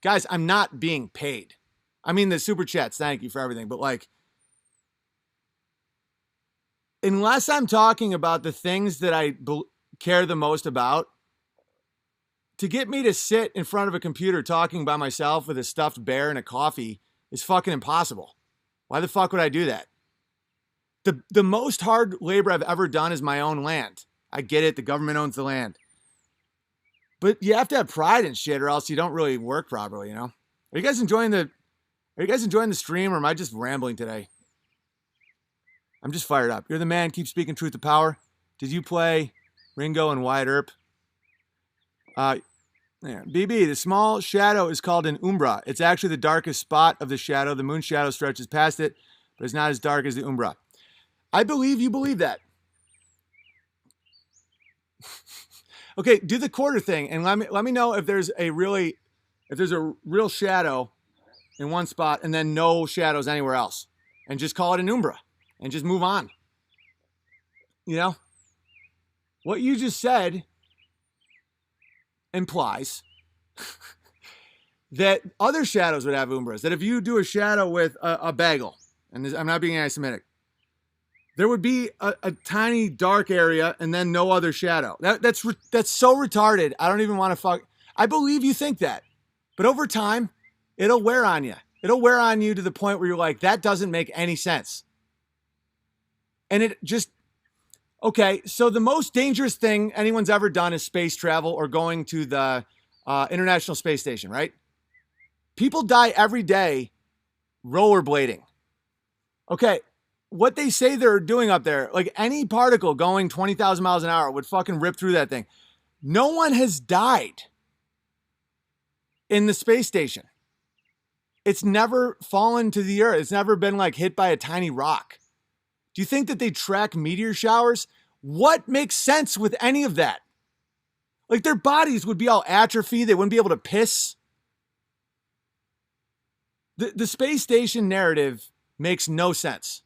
Guys, I'm not being paid. I mean, the super chats, thank you for everything. But like, unless I'm talking about the things that I care the most about, to get me to sit in front of a computer talking by myself with a stuffed bear and a coffee is fucking impossible. Why the fuck would I do that? The most hard labor I've ever done is my own land. I get it. The government owns the land. But you have to have pride in shit or else you don't really work properly, Are you guys enjoying the stream or am I just rambling today? I'm just fired up. You're the man. Keep speaking truth to power. Did you play Ringo and Wyatt Earp? Yeah. BB, the small shadow is called an umbra. It's actually the darkest spot of the shadow. The moon shadow stretches past it, but it's not as dark as the umbra. I believe you believe that. Okay, do the quarter thing and let me know if there's a real shadow in one spot and then no shadows anywhere else. And just call it an umbra and just move on. What you just said implies that other shadows would have umbras. That if you do a shadow with a bagel, and I'm not being anti-Semitic, there would be a tiny dark area and then no other shadow. That's so retarded. I don't even want to fuck. I believe you think that. But over time, it'll wear on you. It'll wear on you to the point where you're like, that doesn't make any sense. And it just, okay, so the most dangerous thing anyone's ever done is space travel or going to the International Space Station, right? People die every day rollerblading. Okay, what they say they're doing up there, like any particle going 20,000 miles an hour would fucking rip through that thing. No one has died in the space station. It's never fallen to the earth. It's never been like hit by a tiny rock. Do you think that they track meteor showers? What makes sense with any of that? Like their bodies would be all atrophy. They wouldn't be able to piss. The space station narrative makes no sense.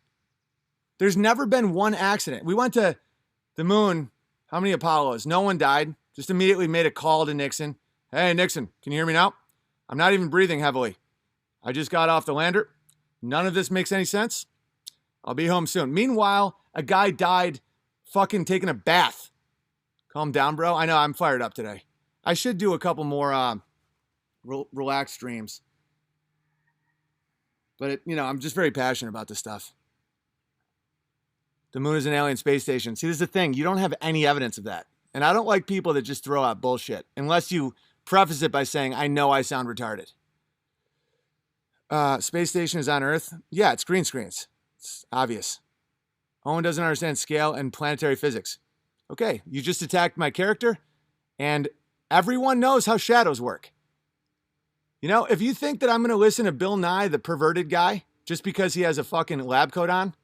There's never been one accident. We went to the moon. How many Apollos? No one died. Just immediately made a call to Nixon. Hey, Nixon, can you hear me now? I'm not even breathing heavily. I just got off the lander. None of this makes any sense. I'll be home soon. Meanwhile, a guy died fucking taking a bath. Calm down, bro. I know I'm fired up today. I should do a couple more relaxed streams. But, I'm just very passionate about this stuff. The moon is an alien space station. See, this is the thing. You don't have any evidence of that. And I don't like people that just throw out bullshit. Unless you preface it by saying, I know I sound retarded. Space station is on Earth. Yeah, it's green screens. It's obvious. Owen doesn't understand scale and planetary physics. Okay, you just attacked my character. And everyone knows how shadows work. If you think that I'm going to listen to Bill Nye, the perverted guy, just because he has a fucking lab coat on,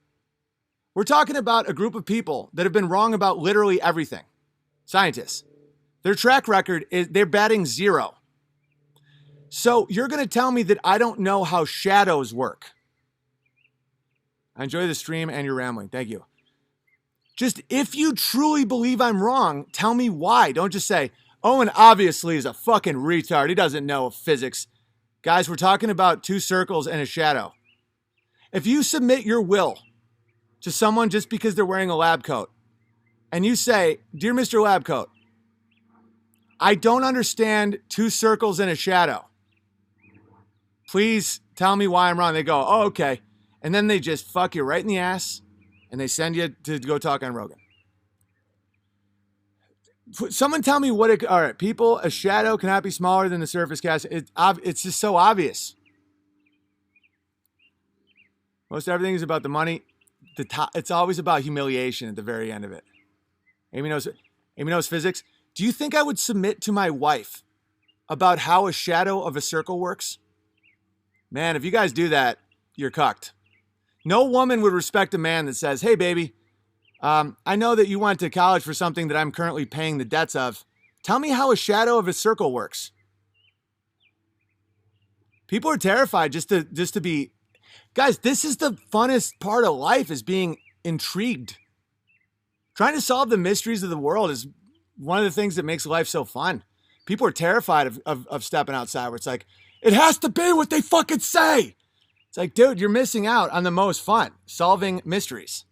we're talking about a group of people that have been wrong about literally everything. Scientists. Their track record is they're batting 0. So you're going to tell me that I don't know how shadows work. I enjoy the stream and your rambling. Thank you. Just if you truly believe I'm wrong, tell me why. Don't just say, Owen obviously is a fucking retard. He doesn't know physics. Guys, we're talking about 2 circles and a shadow. If you submit your will to someone just because they're wearing a lab coat, and you say, Dear Mr. Lab Coat, I don't understand 2 circles and a shadow. Please tell me why I'm wrong. They go, oh, okay. And then they just fuck you right in the ass, and they send you to go talk on Rogan. Someone tell me all right, people, a shadow cannot be smaller than the surface cast. It's just so obvious. Most everything is about the money. It's always about humiliation at the very end of it. Amy knows physics. Do you think I would submit to my wife about how a shadow of a circle works? Man, if you guys do that, you're cucked. No woman would respect a man that says, hey, baby, I know that you went to college for something that I'm currently paying the debts of. Tell me how a shadow of a circle works. People are terrified just to be... Guys, this is the funnest part of life, is being intrigued. Trying to solve the mysteries of the world is one of the things that makes life so fun. People are terrified of stepping outside where it's like, it has to be what they fucking say. It's like, dude, you're missing out on the most fun, solving mysteries.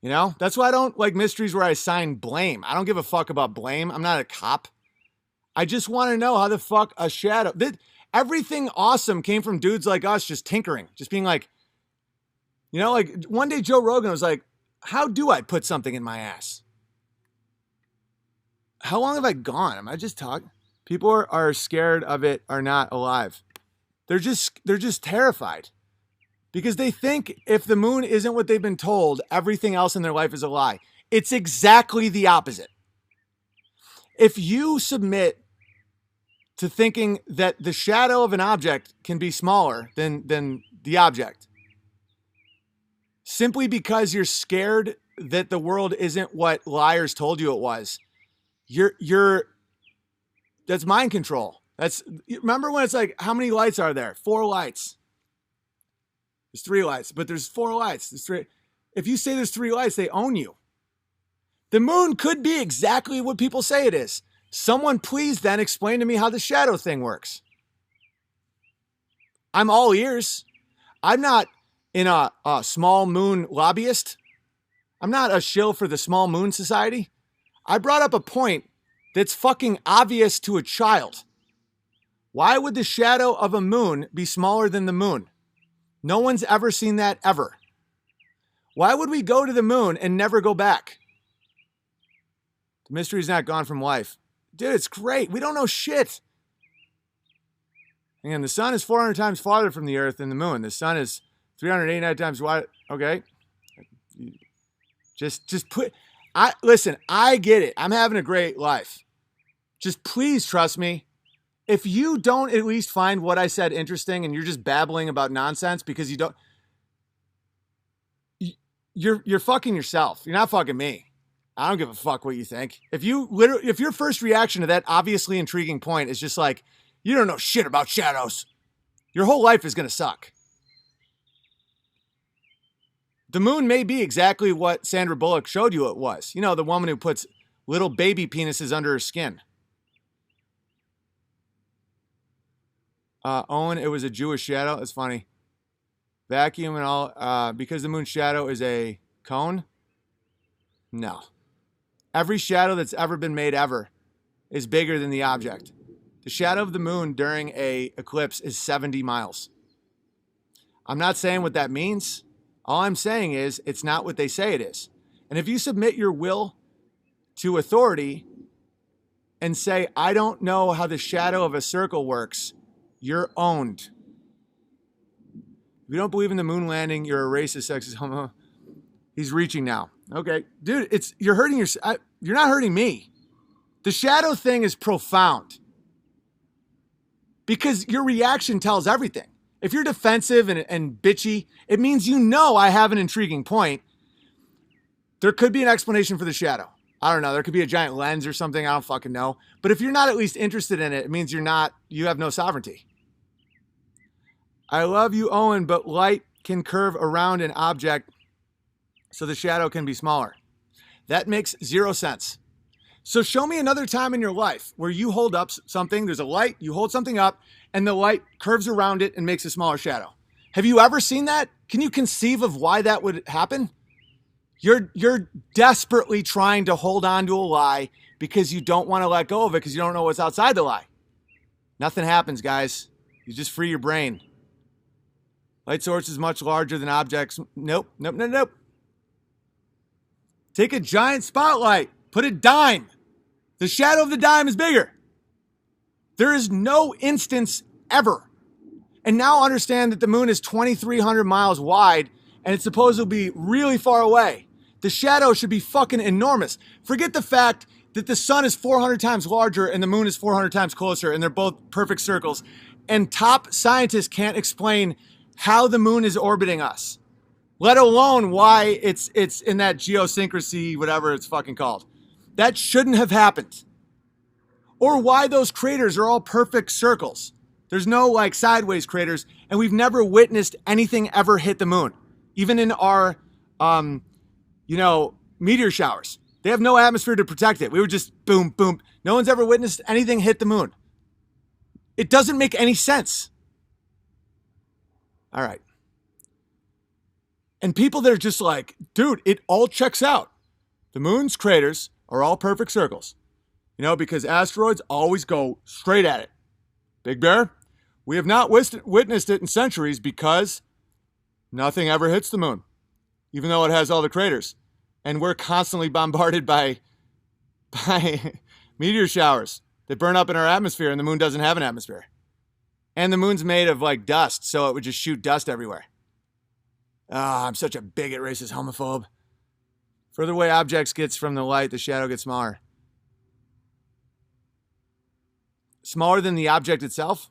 That's why I don't like mysteries where I assign blame. I don't give a fuck about blame. I'm not a cop. I just want to know how the fuck a shadow... Everything awesome came from dudes like us just tinkering, just being like, like one day Joe Rogan was like, how do I put something in my ass? How long have I gone? Am I just talking? People are scared of it, are not alive. They're just terrified because they think if the moon isn't what they've been told, everything else in their life is a lie. It's exactly the opposite. If you submit to thinking that the shadow of an object can be smaller than the object, simply because you're scared that the world isn't what liars told you it was, that's mind control. Remember when it's like, how many lights are there? 4 lights. There's 3 lights, but there's 4 lights. There's 3. If you say there's 3 lights, they own you. The moon could be exactly what people say it is. Someone please then explain to me how the shadow thing works. I'm all ears. I'm not in a small moon lobbyist. I'm not a shill for the Small Moon Society. I brought up a point that's fucking obvious to a child. Why would the shadow of a moon be smaller than the moon? No one's ever seen that ever. Why would we go to the moon and never go back? The mystery's not gone from life. Dude, it's great. We don't know shit. Again, the sun is 400 times farther from the earth than the moon. The sun is 389 times wide. Okay. Just put, listen, I get it. I'm having a great life. Just please trust me. If you don't at least find what I said interesting and you're just babbling about nonsense because you don't, you're fucking yourself. You're not fucking me. I don't give a fuck what you think. If your first reaction to that obviously intriguing point is just like, you don't know shit about shadows, your whole life is going to suck. The moon may be exactly what Sandra Bullock showed you it was. You know, the woman who puts little baby penises under her skin. Owen, it was a Jewish shadow. That's funny. Vacuum and all, because the moon's shadow is a cone? No. Every shadow that's ever been made ever is bigger than the object. The shadow of the moon during an eclipse is 70 miles. I'm not saying what that means. All I'm saying is it's not what they say it is. And if you submit your will to authority and say, I don't know how the shadow of a circle works, you're owned. If you don't believe in the moon landing, you're a racist, sexist, homo. He's reaching now. Okay, dude, you're hurting yourself. You're not hurting me. The shadow thing is profound because your reaction tells everything. If you're defensive and bitchy, it means you know I have an intriguing point. There could be an explanation for the shadow. I don't know. There could be a giant lens or something. I don't fucking know. But if you're not at least interested in it, it means you have no sovereignty. I love you, Owen, but light can curve around an object so the shadow can be smaller. That makes zero sense. So show me another time in your life where you hold up something, there's a light, you hold something up, and the light curves around it and makes a smaller shadow. Have you ever seen that? Can you conceive of why that would happen? You're desperately trying to hold on to a lie because you don't want to let go of it because you don't know what's outside the lie. Nothing happens, guys. You just free your brain. Light source is much larger than objects. Nope. Take a giant spotlight. Put a dime. The shadow of the dime is bigger. There is no instance ever. And now understand that the moon is 2,300 miles wide and it's supposed to be really far away. The shadow should be fucking enormous. Forget the fact that the sun is 400 times larger and the moon is 400 times closer and they're both perfect circles. And top scientists can't explain how the moon is orbiting us, let alone why it's in that geosyncrasy, whatever it's fucking called. That shouldn't have happened. Or why those craters are all perfect circles. There's no like sideways craters, and we've never witnessed anything ever hit the moon. Even in our, meteor showers. They have no atmosphere to protect it. We were just boom, boom. No one's ever witnessed anything hit the moon. It doesn't make any sense. All right. And people that are just like, dude, it all checks out. The moon's craters are all perfect circles. Because asteroids always go straight at it. Big Bear, we have not witnessed it in centuries because nothing ever hits the moon, even though it has all the craters. And we're constantly bombarded by meteor showers that burn up in our atmosphere, and the moon doesn't have an atmosphere. And the moon's made of like dust, so it would just shoot dust everywhere. I'm such a bigot, racist, homophobe. Further away objects gets from the light, the shadow gets smaller. Smaller than the object itself?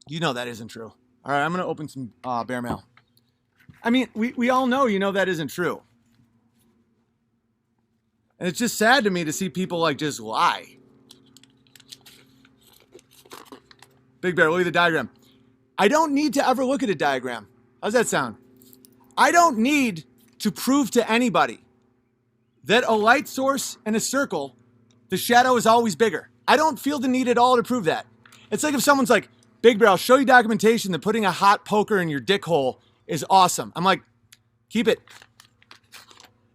That isn't true. All right, I'm going to open some bear mail. I mean, we all know that isn't true. And it's just sad to me to see people like just lie. Big Bear, look at the diagram. I don't need to ever look at a diagram. How's that sound? I don't need to prove to anybody that a light source and a circle The shadow is always bigger. I don't feel the need at all to prove that. It's like if someone's like, Big Bear, I'll show you documentation that putting a hot poker in your dick hole is awesome. I'm like, keep it.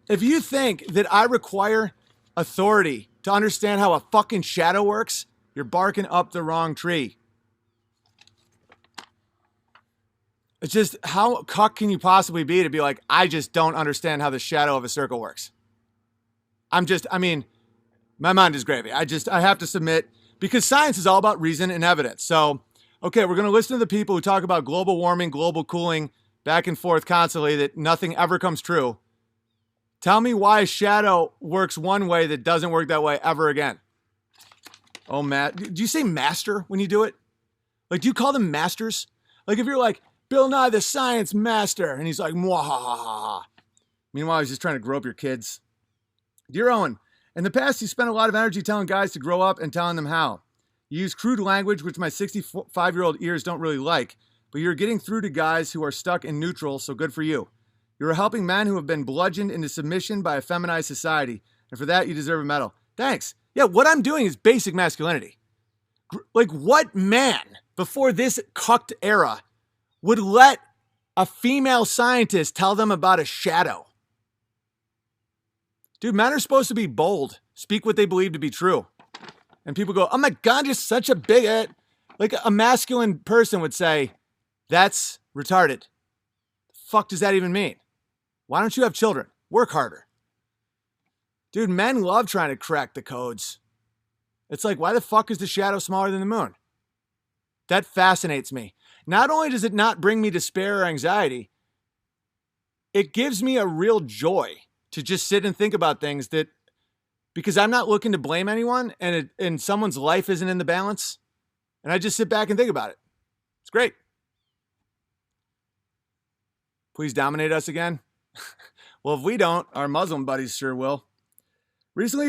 If you think that I require authority to understand how a fucking shadow works, you're barking up the wrong tree. It's just, how cuck can you possibly be to be like, I just don't understand how the shadow of a circle works? My mind is gravy. I have to submit, because science is all about reason and evidence. So, okay, we're going to listen to the people who talk about global warming, global cooling, back and forth constantly, that nothing ever comes true. Tell me why a shadow works one way that doesn't work that way ever again. Oh, Matt, do you say master when you do it? Like, do you call them masters? Like, if you're like, Bill Nye, the science master, and he's like, mwahahaha. Meanwhile, he's just trying to grow up your kids. Dear Owen, in the past, you spent a lot of energy telling guys to grow up and telling them how. You use crude language, which my 65-year-old ears don't really like, but you're getting through to guys who are stuck in neutral, so good for you. You're helping men who have been bludgeoned into submission by a feminized society, and for that, you deserve a medal. Thanks. Yeah, what I'm doing is basic masculinity. Like, what man before this cucked era would let a female scientist tell them about a shadow? Dude, men are supposed to be bold, speak what they believe to be true. And people go, oh my God, you're such a bigot. Like a masculine person would say, that's retarded. The fuck does that even mean? Why don't you have children? Work harder. Dude, men love trying to crack the codes. It's like, why the fuck is the shadow smaller than the moon? That fascinates me. Not only does it not bring me despair or anxiety, it gives me a real joy to just sit and think about things that, because I'm not looking to blame anyone and someone's life isn't in the balance. And I just sit back and think about it. It's great. Please dominate us again. Well, if we don't, our Muslim buddies sure will. Recently,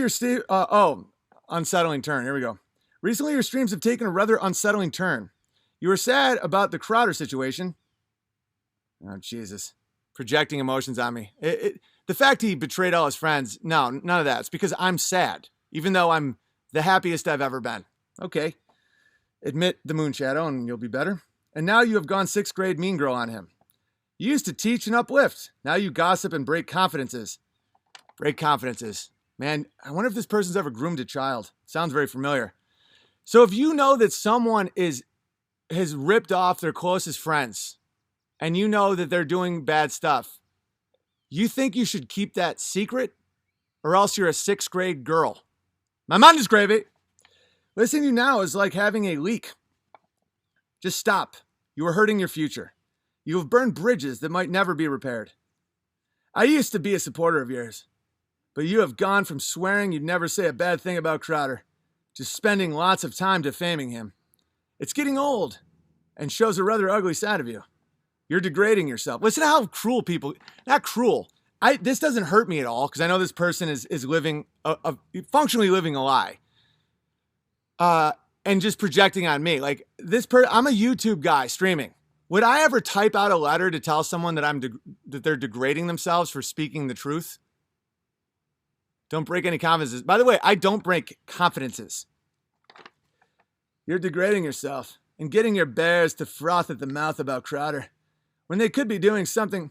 unsettling turn. Here we go. Recently, your streams have taken a rather unsettling turn. You were sad about the Crowder situation. Oh, Jesus. Projecting emotions on me. The fact he betrayed all his friends, no, none of that. It's because I'm sad, even though I'm the happiest I've ever been. Okay. Admit the moon shadow and you'll be better. And now you have gone 6th grade mean girl on him. You used to teach and uplift. Now you gossip and break confidences. Break confidences. Man, I wonder if this person's ever groomed a child. Sounds very familiar. So if you know that someone has ripped off their closest friends and you know that they're doing bad stuff, you think you should keep that secret, or else you're a 6th grade girl. My mind is gravy. Listening to you now is like having a leak. Just stop. You are hurting your future. You have burned bridges that might never be repaired. I used to be a supporter of yours, but you have gone from swearing you'd never say a bad thing about Crowder to spending lots of time defaming him. It's getting old and shows a rather ugly side of you. You're degrading yourself. Listen to how cruel people, not cruel. This doesn't hurt me at all because I know this person is living, functionally living a lie. And just projecting on me. Like I'm a YouTube guy streaming. Would I ever type out a letter to tell someone that that they're degrading themselves for speaking the truth? Don't break any confidences. By the way, I don't break confidences. You're degrading yourself and getting your bears to froth at the mouth about Crowder, when they could be doing something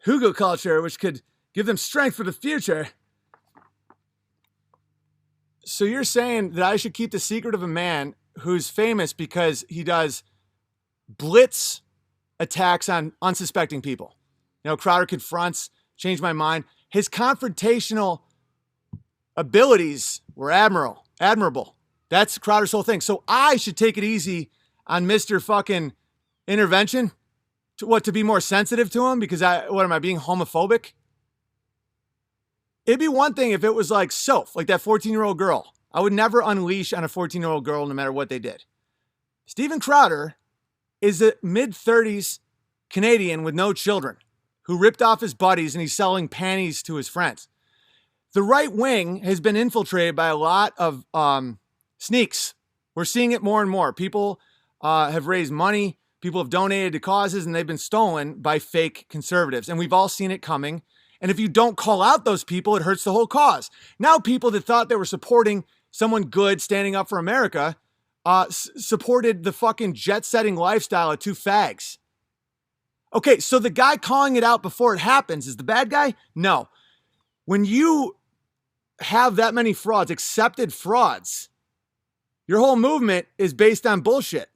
Hugo culture, which could give them strength for the future. So you're saying that I should keep the secret of a man who's famous because he does blitz attacks on unsuspecting people. You know, Crowder confronts, changed my mind. His confrontational abilities were admirable. That's Crowder's whole thing. So I should take it easy on Mr. fucking intervention? To be more sensitive to him? Because am I being homophobic? It'd be one thing if it was like Soph, like that 14-year-old girl. I would never unleash on a 14-year-old girl no matter what they did. Steven Crowder is a mid-30s Canadian with no children who ripped off his buddies and he's selling panties to his friends. The right wing has been infiltrated by a lot of sneaks. We're seeing it more and more. People have raised money. People have donated to causes and they've been stolen by fake conservatives. And we've all seen it coming. And if you don't call out those people, it hurts the whole cause. Now people that thought they were supporting someone good standing up for America supported the fucking jet-setting lifestyle of two fags. Okay, so the guy calling it out before it happens is the bad guy? No. When you have that many frauds, accepted frauds, your whole movement is based on bullshit.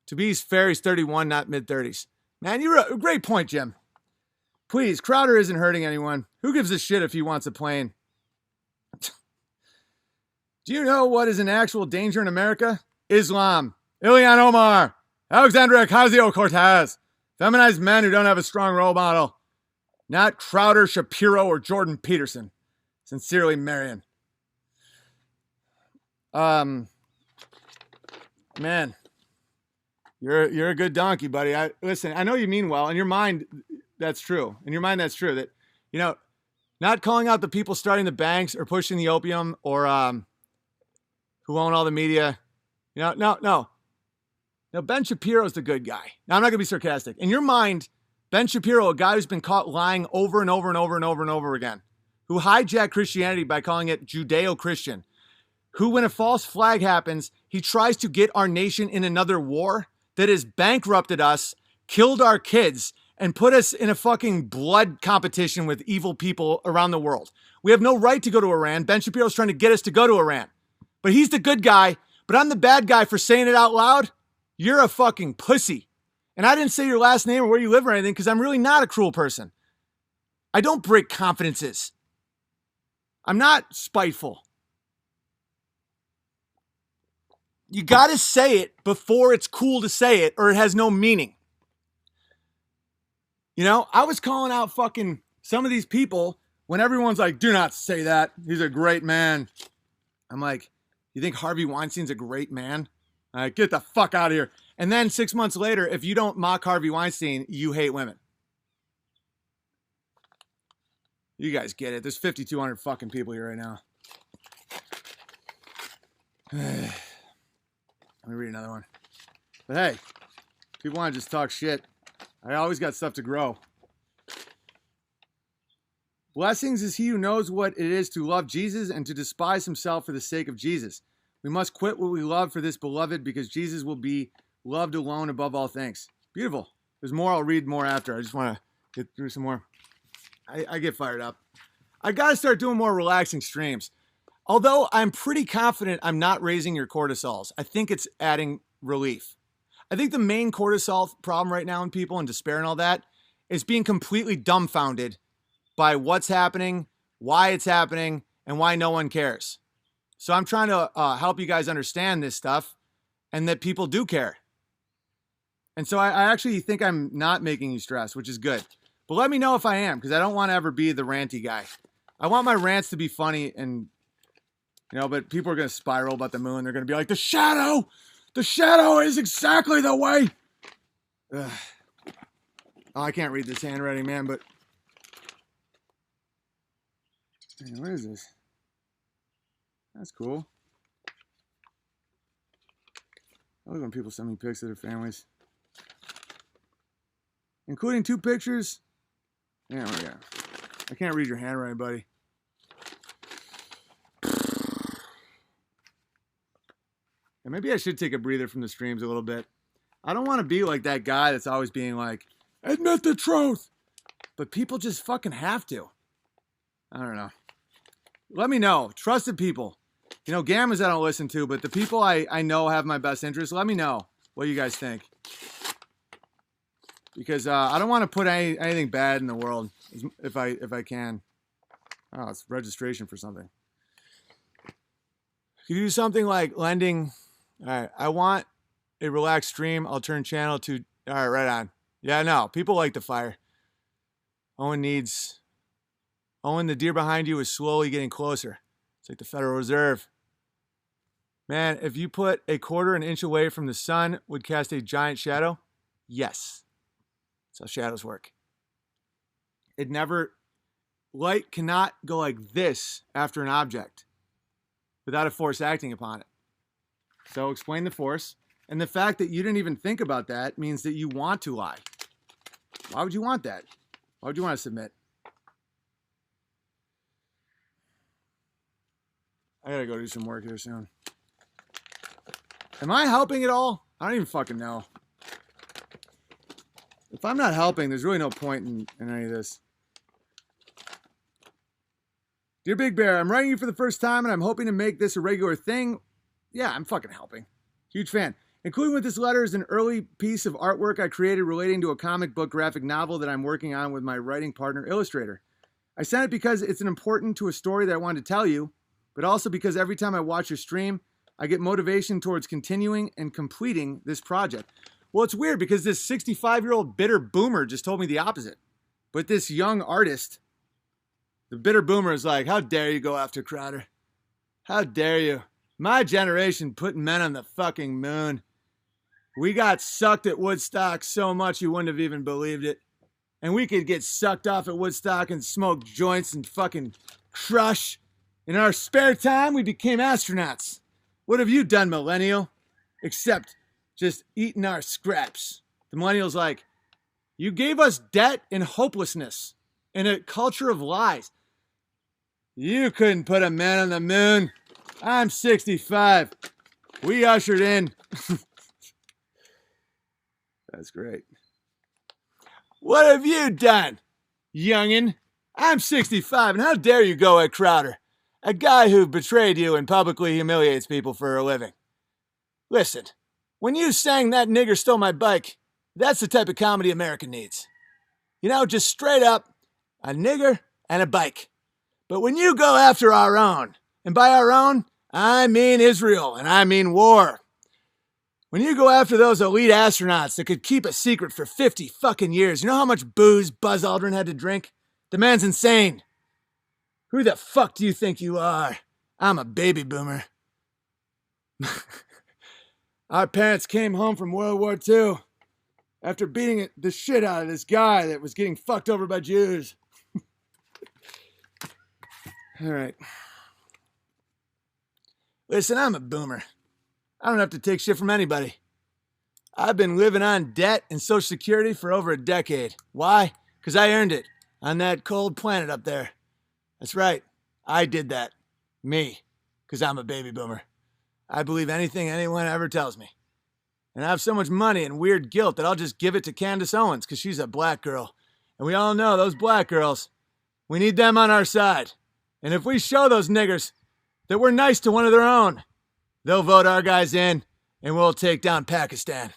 To be fair, he's 31, not mid-30s. Man, you're a great point, Jim. Please, Crowder isn't hurting anyone. Who gives a shit if he wants a plane? Do you know what is an actual danger in America? Islam, Ilhan Omar, Alexandria Ocasio-Cortez, feminized men who don't have a strong role model. Not Crowder, Shapiro, or Jordan Peterson. Sincerely, Marion. Man, you're a good donkey, buddy. Listen, I know you mean well. In your mind, that's true. In your mind, that's true. That, you know, not calling out the people starting the banks or pushing the opium or who own all the media. You know, no. No, Ben Shapiro's the good guy. Now, I'm not going to be sarcastic. In your mind, Ben Shapiro, a guy who's been caught lying over and over and over and over and over again, who hijacked Christianity by calling it Judeo-Christian, who, when a false flag happens, he tries to get our nation in another war that has bankrupted us, killed our kids, and put us in a fucking blood competition with evil people around the world. We have no right to go to Iran. Ben Shapiro's trying to get us to go to Iran. But he's the good guy, but I'm the bad guy for saying it out loud. You're a fucking pussy. And I didn't say your last name or where you live or anything because I'm really not a cruel person. I don't break confidences. I'm not spiteful. You got to say it before it's cool to say it or it has no meaning. You know, I was calling out fucking some of these people when everyone's like, do not say that. He's a great man. I'm like, you think Harvey Weinstein's a great man? Get the fuck out of here. And then 6 months later, if you don't mock Harvey Weinstein, you hate women. You guys get it. There's 5,200 fucking people here right now. Let me read another one. But hey, people want to just talk shit. I always got stuff to grow. Blessings is he who knows what it is to love Jesus and to despise himself for the sake of Jesus. We must quit what we love for this beloved because Jesus will be loved alone above all things. Beautiful. There's more. I'll read more after. I just want to get through some more. I get fired up. I got to start doing more relaxing streams. Although I'm pretty confident I'm not raising your cortisols. I think it's adding relief. I think the main cortisol problem right now in people and despair and all that is being completely dumbfounded by what's happening, why it's happening, and why no one cares. So I'm trying to help you guys understand this stuff and that people do care. And so I actually think I'm not making you stress, which is good. But let me know if I am, because I don't want to ever be the ranty guy. I want my rants to be funny and, you know, but people are going to spiral about the moon. They're going to be like, the shadow is exactly the way. Ugh. Oh, I can't read this handwriting, man, but. Man, what is this? That's cool. I love when people send me pics of their families. Including 2 pictures. Yeah, we go. I can't read your handwriting, buddy. And maybe I should take a breather from the streams a little bit. I don't want to be like that guy that's always being like, admit the truth. But people just fucking have to. I don't know. Let me know. Trusted people. You know, gammas I don't listen to, but the people I know have my best interest, let me know what you guys think. Because I don't want to put anything bad in the world if I can. Oh, it's registration for something. Could you do something like lending? All right, I want a relaxed stream. I'll turn channel to. All right, right on. Yeah, no, people like the fire. Owen, the deer behind you is slowly getting closer. It's like the Federal Reserve. Man, if you put a quarter an inch away from the sun, would cast a giant shadow? Yes. That's how shadows work. Light cannot go like this after an object without a force acting upon it. So explain the force. And the fact that you didn't even think about that means that you want to lie. Why would you want that? Why would you want to submit? I gotta go do some work here soon. Am I helping at all? I don't even fucking know. If I'm not helping, there's really no point in any of this. Dear Big Bear, I'm writing you for the first time and I'm hoping to make this a regular thing. Yeah, I'm fucking helping. Huge fan. Including with this letter is an early piece of artwork I created relating to a comic book graphic novel that I'm working on with my writing partner, illustrator. I sent it because it's important to a story that I wanted to tell you, but also because every time I watch your stream, I get motivation towards continuing and completing this project. Well, it's weird because this 65-year-old bitter boomer just told me the opposite. But this young artist, the bitter boomer, is like, how dare you go after Crowder? How dare you? My generation put men on the fucking moon. We got sucked at Woodstock so much you wouldn't have even believed it. And we could get sucked off at Woodstock and smoke joints and fucking crush. In our spare time, we became astronauts. What have you done, millennial? Except just eating our scraps. The millennial's like, you gave us debt and hopelessness and a culture of lies. You couldn't put a man on the moon. I'm 65. We ushered in. That's great. What have you done, youngin'? I'm 65, and how dare you go at Crowder, a guy who betrayed you and publicly humiliates people for a living. Listen, when you sang That Nigger Stole My Bike, that's the type of comedy America needs. You know, just straight up, a nigger and a bike. But when you go after our own, and by our own, I mean Israel, and I mean war. When you go after those elite astronauts that could keep a secret for 50 fucking years, you know how much booze Buzz Aldrin had to drink? The man's insane. Who the fuck do you think you are? I'm a baby boomer. Our parents came home from World War II after beating the shit out of this guy that was getting fucked over by Jews. All right. Listen, I'm a boomer. I don't have to take shit from anybody. I've been living on debt and Social Security for over a decade. Why? Because I earned it on that cold planet up there. That's right. I did that. Me. Because I'm a baby boomer. I believe anything anyone ever tells me. And I have so much money and weird guilt that I'll just give it to Candace Owens because she's a black girl. And we all know those black girls. We need them on our side. And if we show those niggers that we're nice to one of their own, they'll vote our guys in, and we'll take down Pakistan.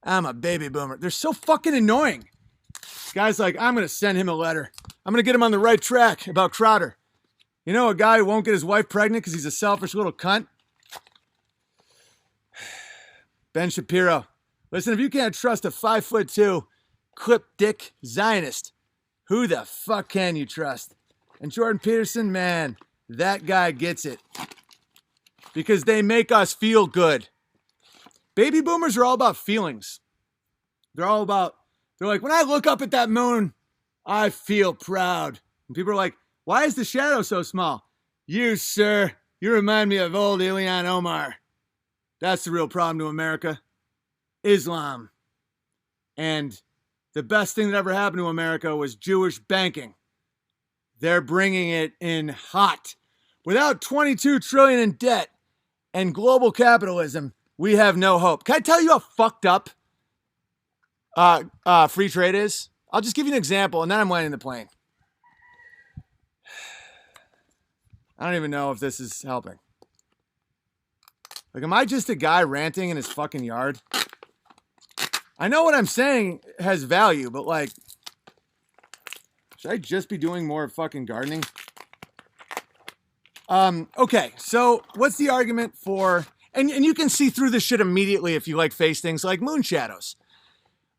I'm a baby boomer. They're so fucking annoying. Guy's like, I'm going to send him a letter. I'm going to get him on the right track about Crowder. You know a guy who won't get his wife pregnant because he's a selfish little cunt? Ben Shapiro. Listen, if you can't trust a 5'2", clip dick Zionist, who the fuck can you trust? And Jordan Peterson, man, that guy gets it. Because they make us feel good. Baby boomers are all about feelings. They're like, when I look up at that moon, I feel proud. And people are like, why is the shadow so small? You, sir, you remind me of old Ilhan Omar. That's the real problem to America. Islam. And the best thing that ever happened to America was Jewish banking. They're bringing it in hot. Without $22 trillion in debt and global capitalism, we have no hope. Can I tell you how fucked up free trade is? I'll just give you an example, and then I'm landing the plane. I don't even know if this is helping. Like, am I just a guy ranting in his fucking yard? I know what I'm saying has value, but like, should I just be doing more fucking gardening? Okay, so what's the argument for, and you can see through this shit immediately if you like face things like moon shadows.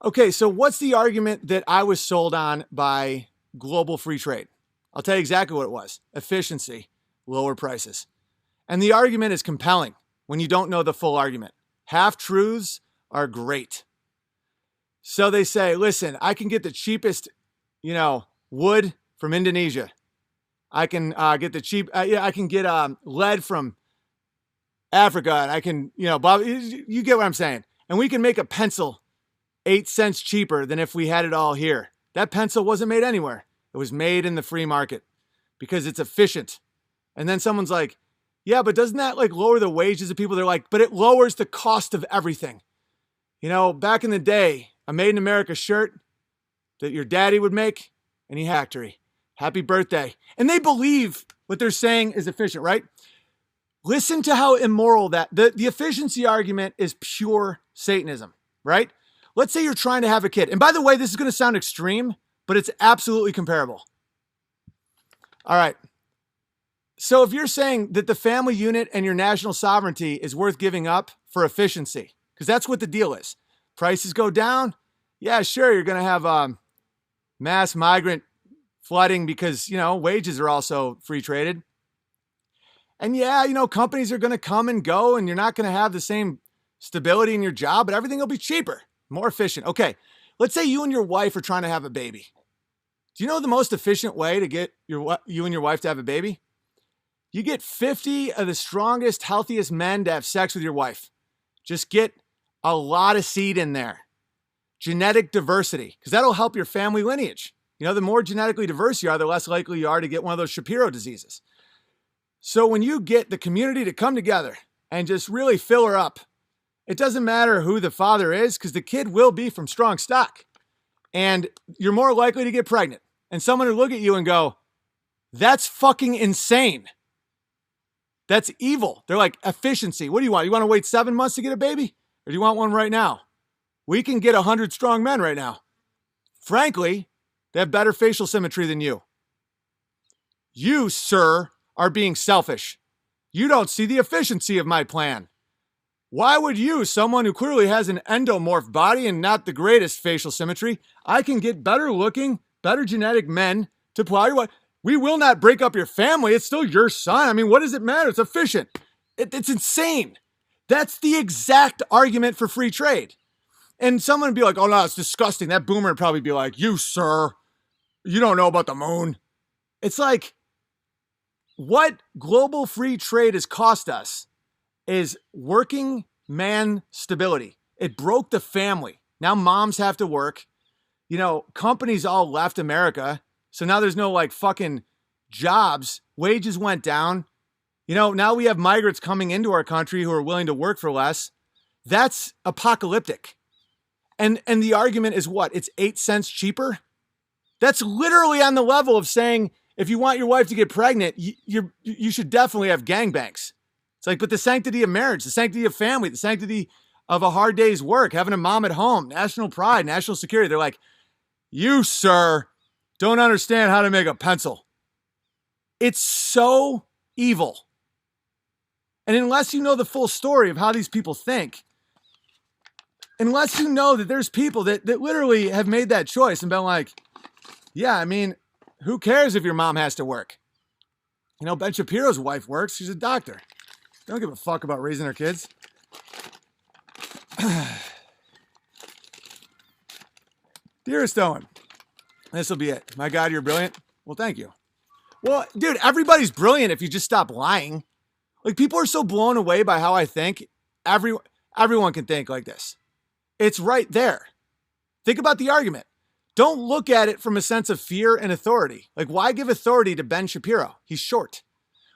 Okay, so what's the argument that I was sold on by global free trade? I'll tell you exactly what it was. Efficiency, lower prices. And the argument is compelling when you don't know the full argument. Half-truths are great. So they say, listen, I can get the cheapest, wood from Indonesia. I can get I can get lead from Africa, and I can, you get what I'm saying. And we can make a pencil 8 cents cheaper than if we had it all here. That pencil wasn't made anywhere. It was made in the free market because it's efficient. And then someone's like, yeah, but doesn't that like lower the wages of people? They're like, but it lowers the cost of everything. You know, back in the day, a Made in America shirt that your daddy would make, any factory. Happy birthday. And they believe what they're saying is efficient, right? Listen to how immoral that, the efficiency argument is pure Satanism, right? Let's say you're trying to have a kid. And by the way, this is going to sound extreme, but it's absolutely comparable. All right. So if you're saying that the family unit and your national sovereignty is worth giving up for efficiency, because that's what the deal is. Prices go down. Yeah, sure. You're going to have mass migrant flooding because, you know, wages are also free traded. And yeah, you know, companies are going to come and go and you're not going to have the same stability in your job, but everything will be cheaper, more efficient. Okay. Let's say you and your wife are trying to have a baby. Do you know the most efficient way to get you and your wife to have a baby? You get 50 of the strongest, healthiest men to have sex with your wife. Just get a lot of seed in there. Genetic diversity, because that'll help your family lineage. You know, the more genetically diverse you are, the less likely you are to get one of those Shapiro diseases. So when you get the community to come together and just really fill her up, it doesn't matter who the father is because the kid will be from strong stock. And you're more likely to get pregnant. And someone will look at you and go, that's fucking insane. That's evil. They're like, efficiency. What do you want? You want to wait 7 months to get a baby? Or do you want one right now? We can get 100 strong men right now. Frankly, they have better facial symmetry than you. You, sir, are being selfish. You don't see the efficiency of my plan. Why would you, someone who clearly has an endomorph body and not the greatest facial symmetry, I can get better looking, better genetic men to plow your wife. We will not break up your family. It's still your son. I mean, what does it matter? It's efficient. It's insane. That's the exact argument for free trade. And someone would be like, oh no, it's disgusting. That boomer would probably be like, you, sir, you don't know about the moon. It's like, what global free trade has cost us is working man stability. It broke the family. Now moms have to work. You know, companies all left America. So now there's no like fucking jobs. Wages went down. You know, now we have migrants coming into our country who are willing to work for less. That's apocalyptic. And the argument is what? It's 8 cents cheaper? That's literally on the level of saying, if you want your wife to get pregnant, you should definitely have gangbangs. It's like, but the sanctity of marriage, the sanctity of family, the sanctity of a hard day's work, having a mom at home, national pride, national security. They're like, you, sir, don't understand how to make a pencil. It's so evil. And unless you know the full story of how these people think, unless you know that there's people that literally have made that choice and been like, yeah, I mean, who cares if your mom has to work? You know, Ben Shapiro's wife works. She's a doctor. They don't give a fuck about raising their kids. Dearest Owen, this will be it. My God, you're brilliant. Well, thank you. Well, dude, everybody's brilliant if you just stop lying. Like, people are so blown away by how I think. Everyone can think like this. It's right there. Think about the argument. Don't look at it from a sense of fear and authority. Like, why give authority to Ben Shapiro? He's short.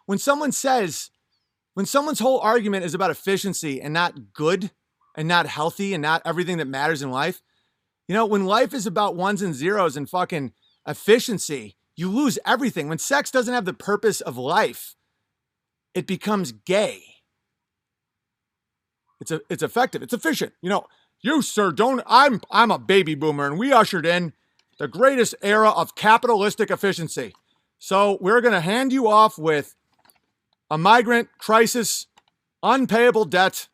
When someone's whole argument is about efficiency and not good and not healthy and not everything that matters in life, you know, when life is about ones and zeros and fucking efficiency, you lose everything. When sex doesn't have the purpose of life, it becomes gay. It's effective. It's efficient. You know, you, sir, I'm a baby boomer and we ushered in the greatest era of capitalistic efficiency. So we're going to hand you off with a migrant crisis, unpayable debt,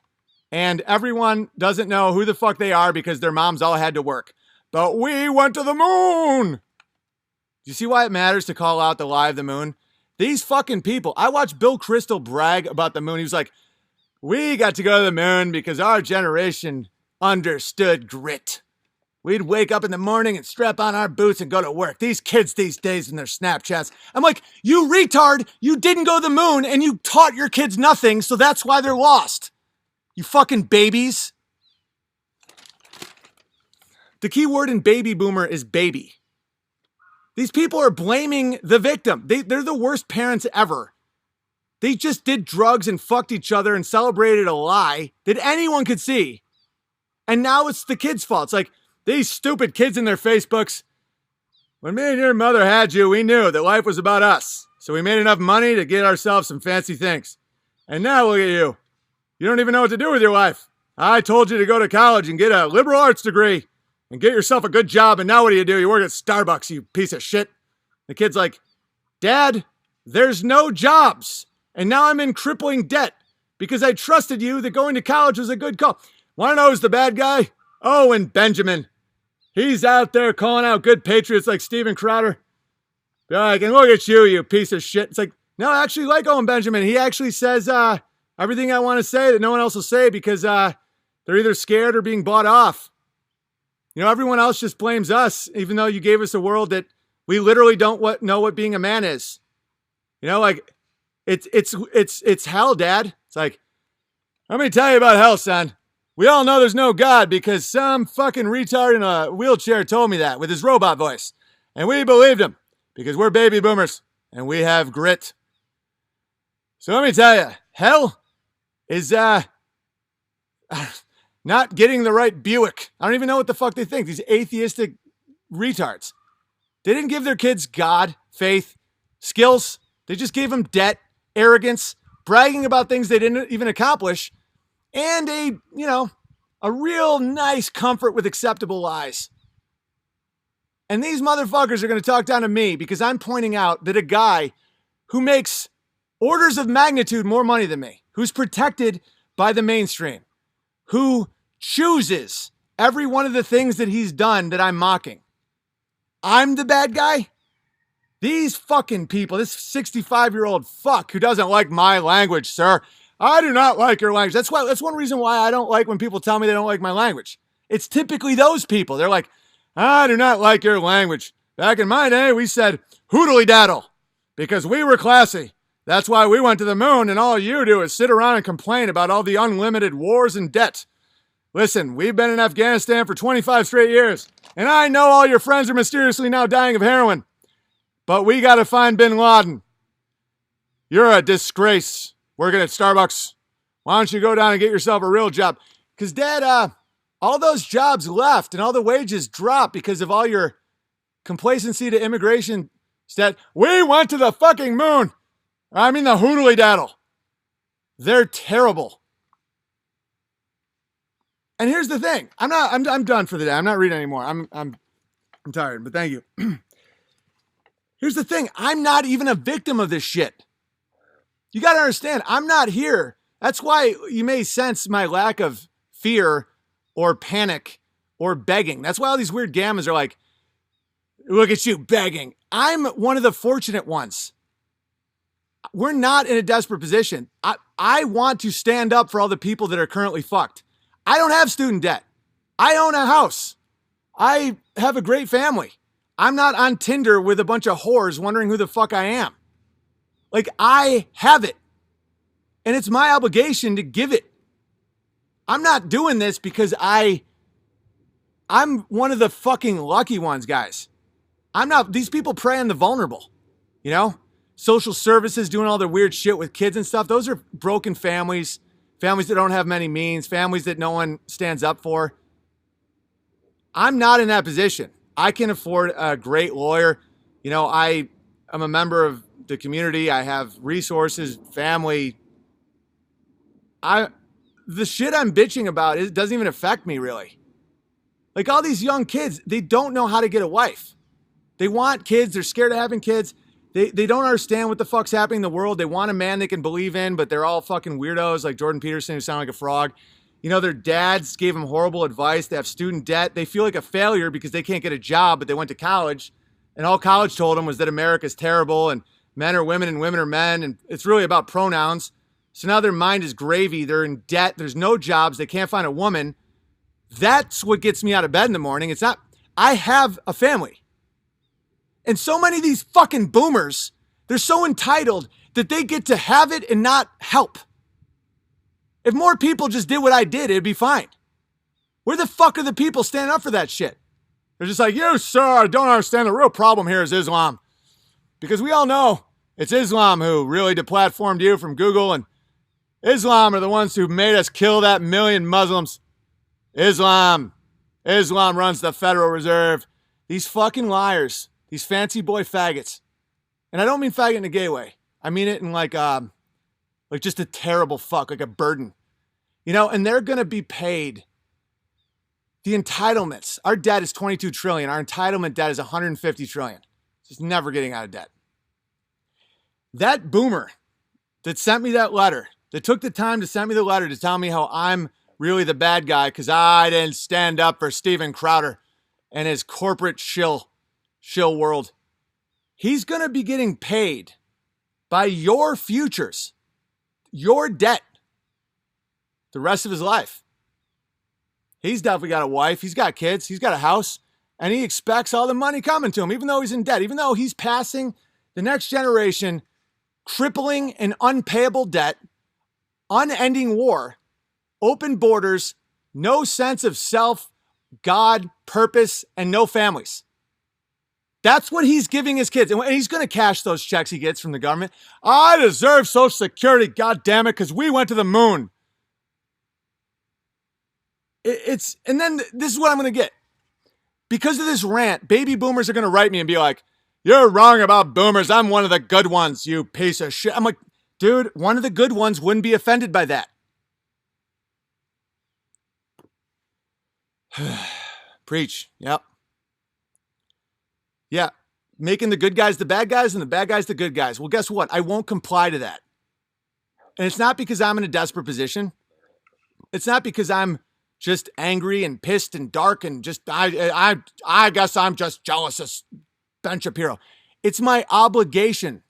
and everyone doesn't know who the fuck they are because their moms all had to work. But we went to the moon. Do you see why it matters to call out the lie of the moon? These fucking people. I watched Bill Crystal brag about the moon. He was like, we got to go to the moon because our generation understood grit. We'd wake up in the morning and strap on our boots and go to work. These kids these days in their Snapchats. I'm like, you retard, you didn't go to the moon and you taught your kids nothing, so that's why they're lost. You fucking babies. The key word in baby boomer is baby. These people are blaming the victim. They're the worst parents ever. They just did drugs and fucked each other and celebrated a lie that anyone could see. And now it's the kids' fault. It's like, these stupid kids in their Facebooks. When me and your mother had you, we knew that life was about us. So we made enough money to get ourselves some fancy things. And now look at you. You don't even know what to do with your life. I told you to go to college and get a liberal arts degree and get yourself a good job. And now what do? You work at Starbucks, you piece of shit. The kid's like, Dad, there's no jobs. And now I'm in crippling debt because I trusted you that going to college was a good call. Want to know who's the bad guy? OwenBenjamin. He's out there calling out good patriots like Steven Crowder. Be like, and look at you, you piece of shit. It's like, no, I actually like OwenBenjamin. He actually says everything I want to say that no one else will say because they're either scared or being bought off. You know, everyone else just blames us, even though you gave us a world that we literally don't know what being a man is. You know, like, it's hell, Dad. It's like, let me tell you about hell, son. We all know there's no God because some fucking retard in a wheelchair told me that with his robot voice. And we believed him because we're baby boomers and we have grit. So let me tell you, hell is not getting the right Buick. I don't even know what the fuck they think. These atheistic retards. They didn't give their kids God, faith, skills. They just gave them debt, arrogance, bragging about things they didn't even accomplish, and a real nice comfort with acceptable lies. And these motherfuckers are going to talk down to me because I'm pointing out that a guy who makes orders of magnitude more money than me, who's protected by the mainstream, who chooses every one of the things that he's done that I'm mocking. I'm the bad guy? These fucking people, this 65-year-old fuck who doesn't like my language, sir. I do not like your language. That's one reason why I don't like when people tell me they don't like my language. It's typically those people. They're like, I do not like your language. Back in my day, we said hoodly daddle because we were classy. That's why we went to the moon, and all you do is sit around and complain about all the unlimited wars and debt. Listen, we've been in Afghanistan for 25 straight years, and I know all your friends are mysteriously now dying of heroin. But we got to find bin Laden. You're a disgrace working at Starbucks. Why don't you go down and get yourself a real job? Because, Dad, all those jobs left and all the wages dropped because of all your complacency to immigration. We went to the fucking moon. I mean the hoodly daddle. They're terrible. And here's the thing. I'm done for the day. I'm not reading anymore. I'm tired, but thank you. Here's the thing. I'm not even a victim of this shit. You got to understand, I'm not here. That's why you may sense my lack of fear or panic or begging. That's why all these weird gammas are like, look at you begging. I'm one of the fortunate ones. We're not in a desperate position. I want to stand up for all the people that are currently fucked. I don't have student debt. I own a house. I have a great family. I'm not on Tinder with a bunch of whores wondering who the fuck I am. Like, I have it. And it's my obligation to give it. I'm not doing this because I'm one of the fucking lucky ones, guys. These people prey on the vulnerable. You know? Social services doing all their weird shit with kids and stuff. Those are broken families. Families that don't have many means. Families that no one stands up for. I'm not in that position. I can afford a great lawyer. You know, I'm a member of the community. I have resources, family. The shit I'm bitching about, it doesn't even affect me really. Like all these young kids, they don't know how to get a wife. They want kids. They're scared of having kids. They don't understand what the fuck's happening in the world. They want a man they can believe in, but they're all fucking weirdos like Jordan Peterson who sound like a frog. You know, their dads gave them horrible advice. They have student debt. They feel like a failure because they can't get a job, but they went to college. And all college told them was that America's terrible and men are women and women are men. And it's really about pronouns. So now their mind is gravy. They're in debt. There's no jobs. They can't find a woman. That's what gets me out of bed in the morning. It's not, I have a family. And so many of these fucking boomers, they're so entitled that they get to have it and not help. If more people just did what I did, it'd be fine. Where the fuck are the people standing up for that shit? They're just like, you, sir, I don't understand. The real problem here is Islam. Because we all know it's Islam who really deplatformed you from Google, and Islam are the ones who made us kill that million Muslims. Islam runs the Federal Reserve. These fucking liars, these fancy boy faggots. And I don't mean faggot in a gay way. I mean it in like just a terrible fuck, like a burden. You know, and they're going to be paid. The entitlements. Our debt is 22 trillion. Our entitlement debt is 150 trillion. Just never getting out of debt. That boomer that sent me that letter, that took the time to send me the letter to tell me how I'm really the bad guy because I didn't stand up for Steven Crowder and his corporate shill world. He's going to be getting paid by your futures, your debt, the rest of his life. He's definitely got a wife. He's got kids. He's got a house. And he expects all the money coming to him, even though he's in debt, even though he's passing the next generation crippling and unpayable debt, unending war, open borders, no sense of self, God, purpose, and no families. That's what he's giving his kids. And he's going to cash those checks he gets from the government. I deserve Social Security, God damn it, because we went to the moon. And then this is what I'm going to get. Because of this rant, baby boomers are going to write me and be like, you're wrong about boomers. I'm one of the good ones, you piece of shit. I'm like, dude, one of the good ones wouldn't be offended by that. Preach. Yep. Yeah. Making the good guys the bad guys and the bad guys the good guys. Well, guess what? I won't comply to that. And it's not because I'm in a desperate position. It's not because I'm just angry and pissed and dark and just, I guess I'm just jealous of Ben Shapiro. It's my obligation.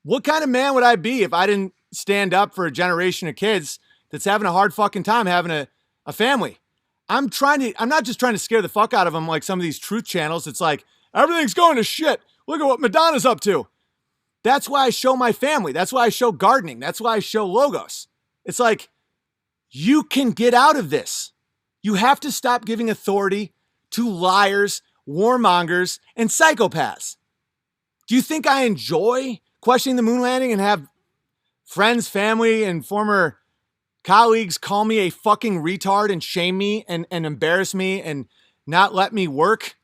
What kind of man would I be if I didn't stand up for a generation of kids that's having a hard fucking time having a family? I'm not just trying to scare the fuck out of them like some of these truth channels. It's like, everything's going to shit. Look at what Madonna's up to. That's why I show my family. That's why I show gardening. That's why I show logos. It's like, you can get out of this. You have to stop giving authority to liars, warmongers, and psychopaths. Do you think I enjoy questioning the moon landing and have friends, family, and former colleagues call me a fucking retard and shame me and embarrass me and not let me work?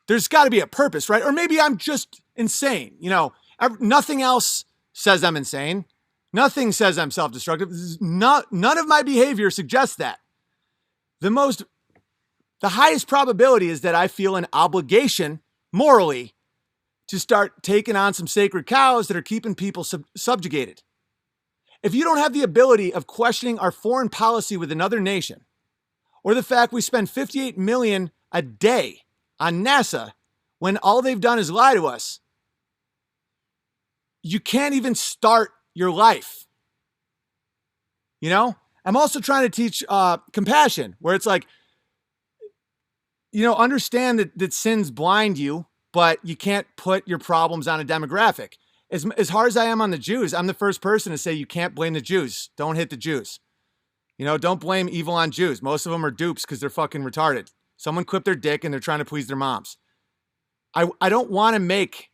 There's got to be a purpose, right? Or maybe I'm just insane. You know, nothing else says I'm insane. Nothing says I'm self-destructive. None of my behavior suggests that. The highest probability is that I feel an obligation morally to start taking on some sacred cows that are keeping people subjugated. If you don't have the ability of questioning our foreign policy with another nation, or the fact we spend $58 million a day on NASA when all they've done is lie to us, you can't even start your life. You know, I'm also trying to teach compassion, where it's like, you know, understand that sins blind you, but you can't put your problems on a demographic. As hard as I am on the Jews, I'm the first person to say you can't blame the Jews. Don't hit the Jews. You know, don't blame evil on Jews. Most of them are dupes because they're fucking retarded. Someone clipped their dick and they're trying to please their moms. I don't want to make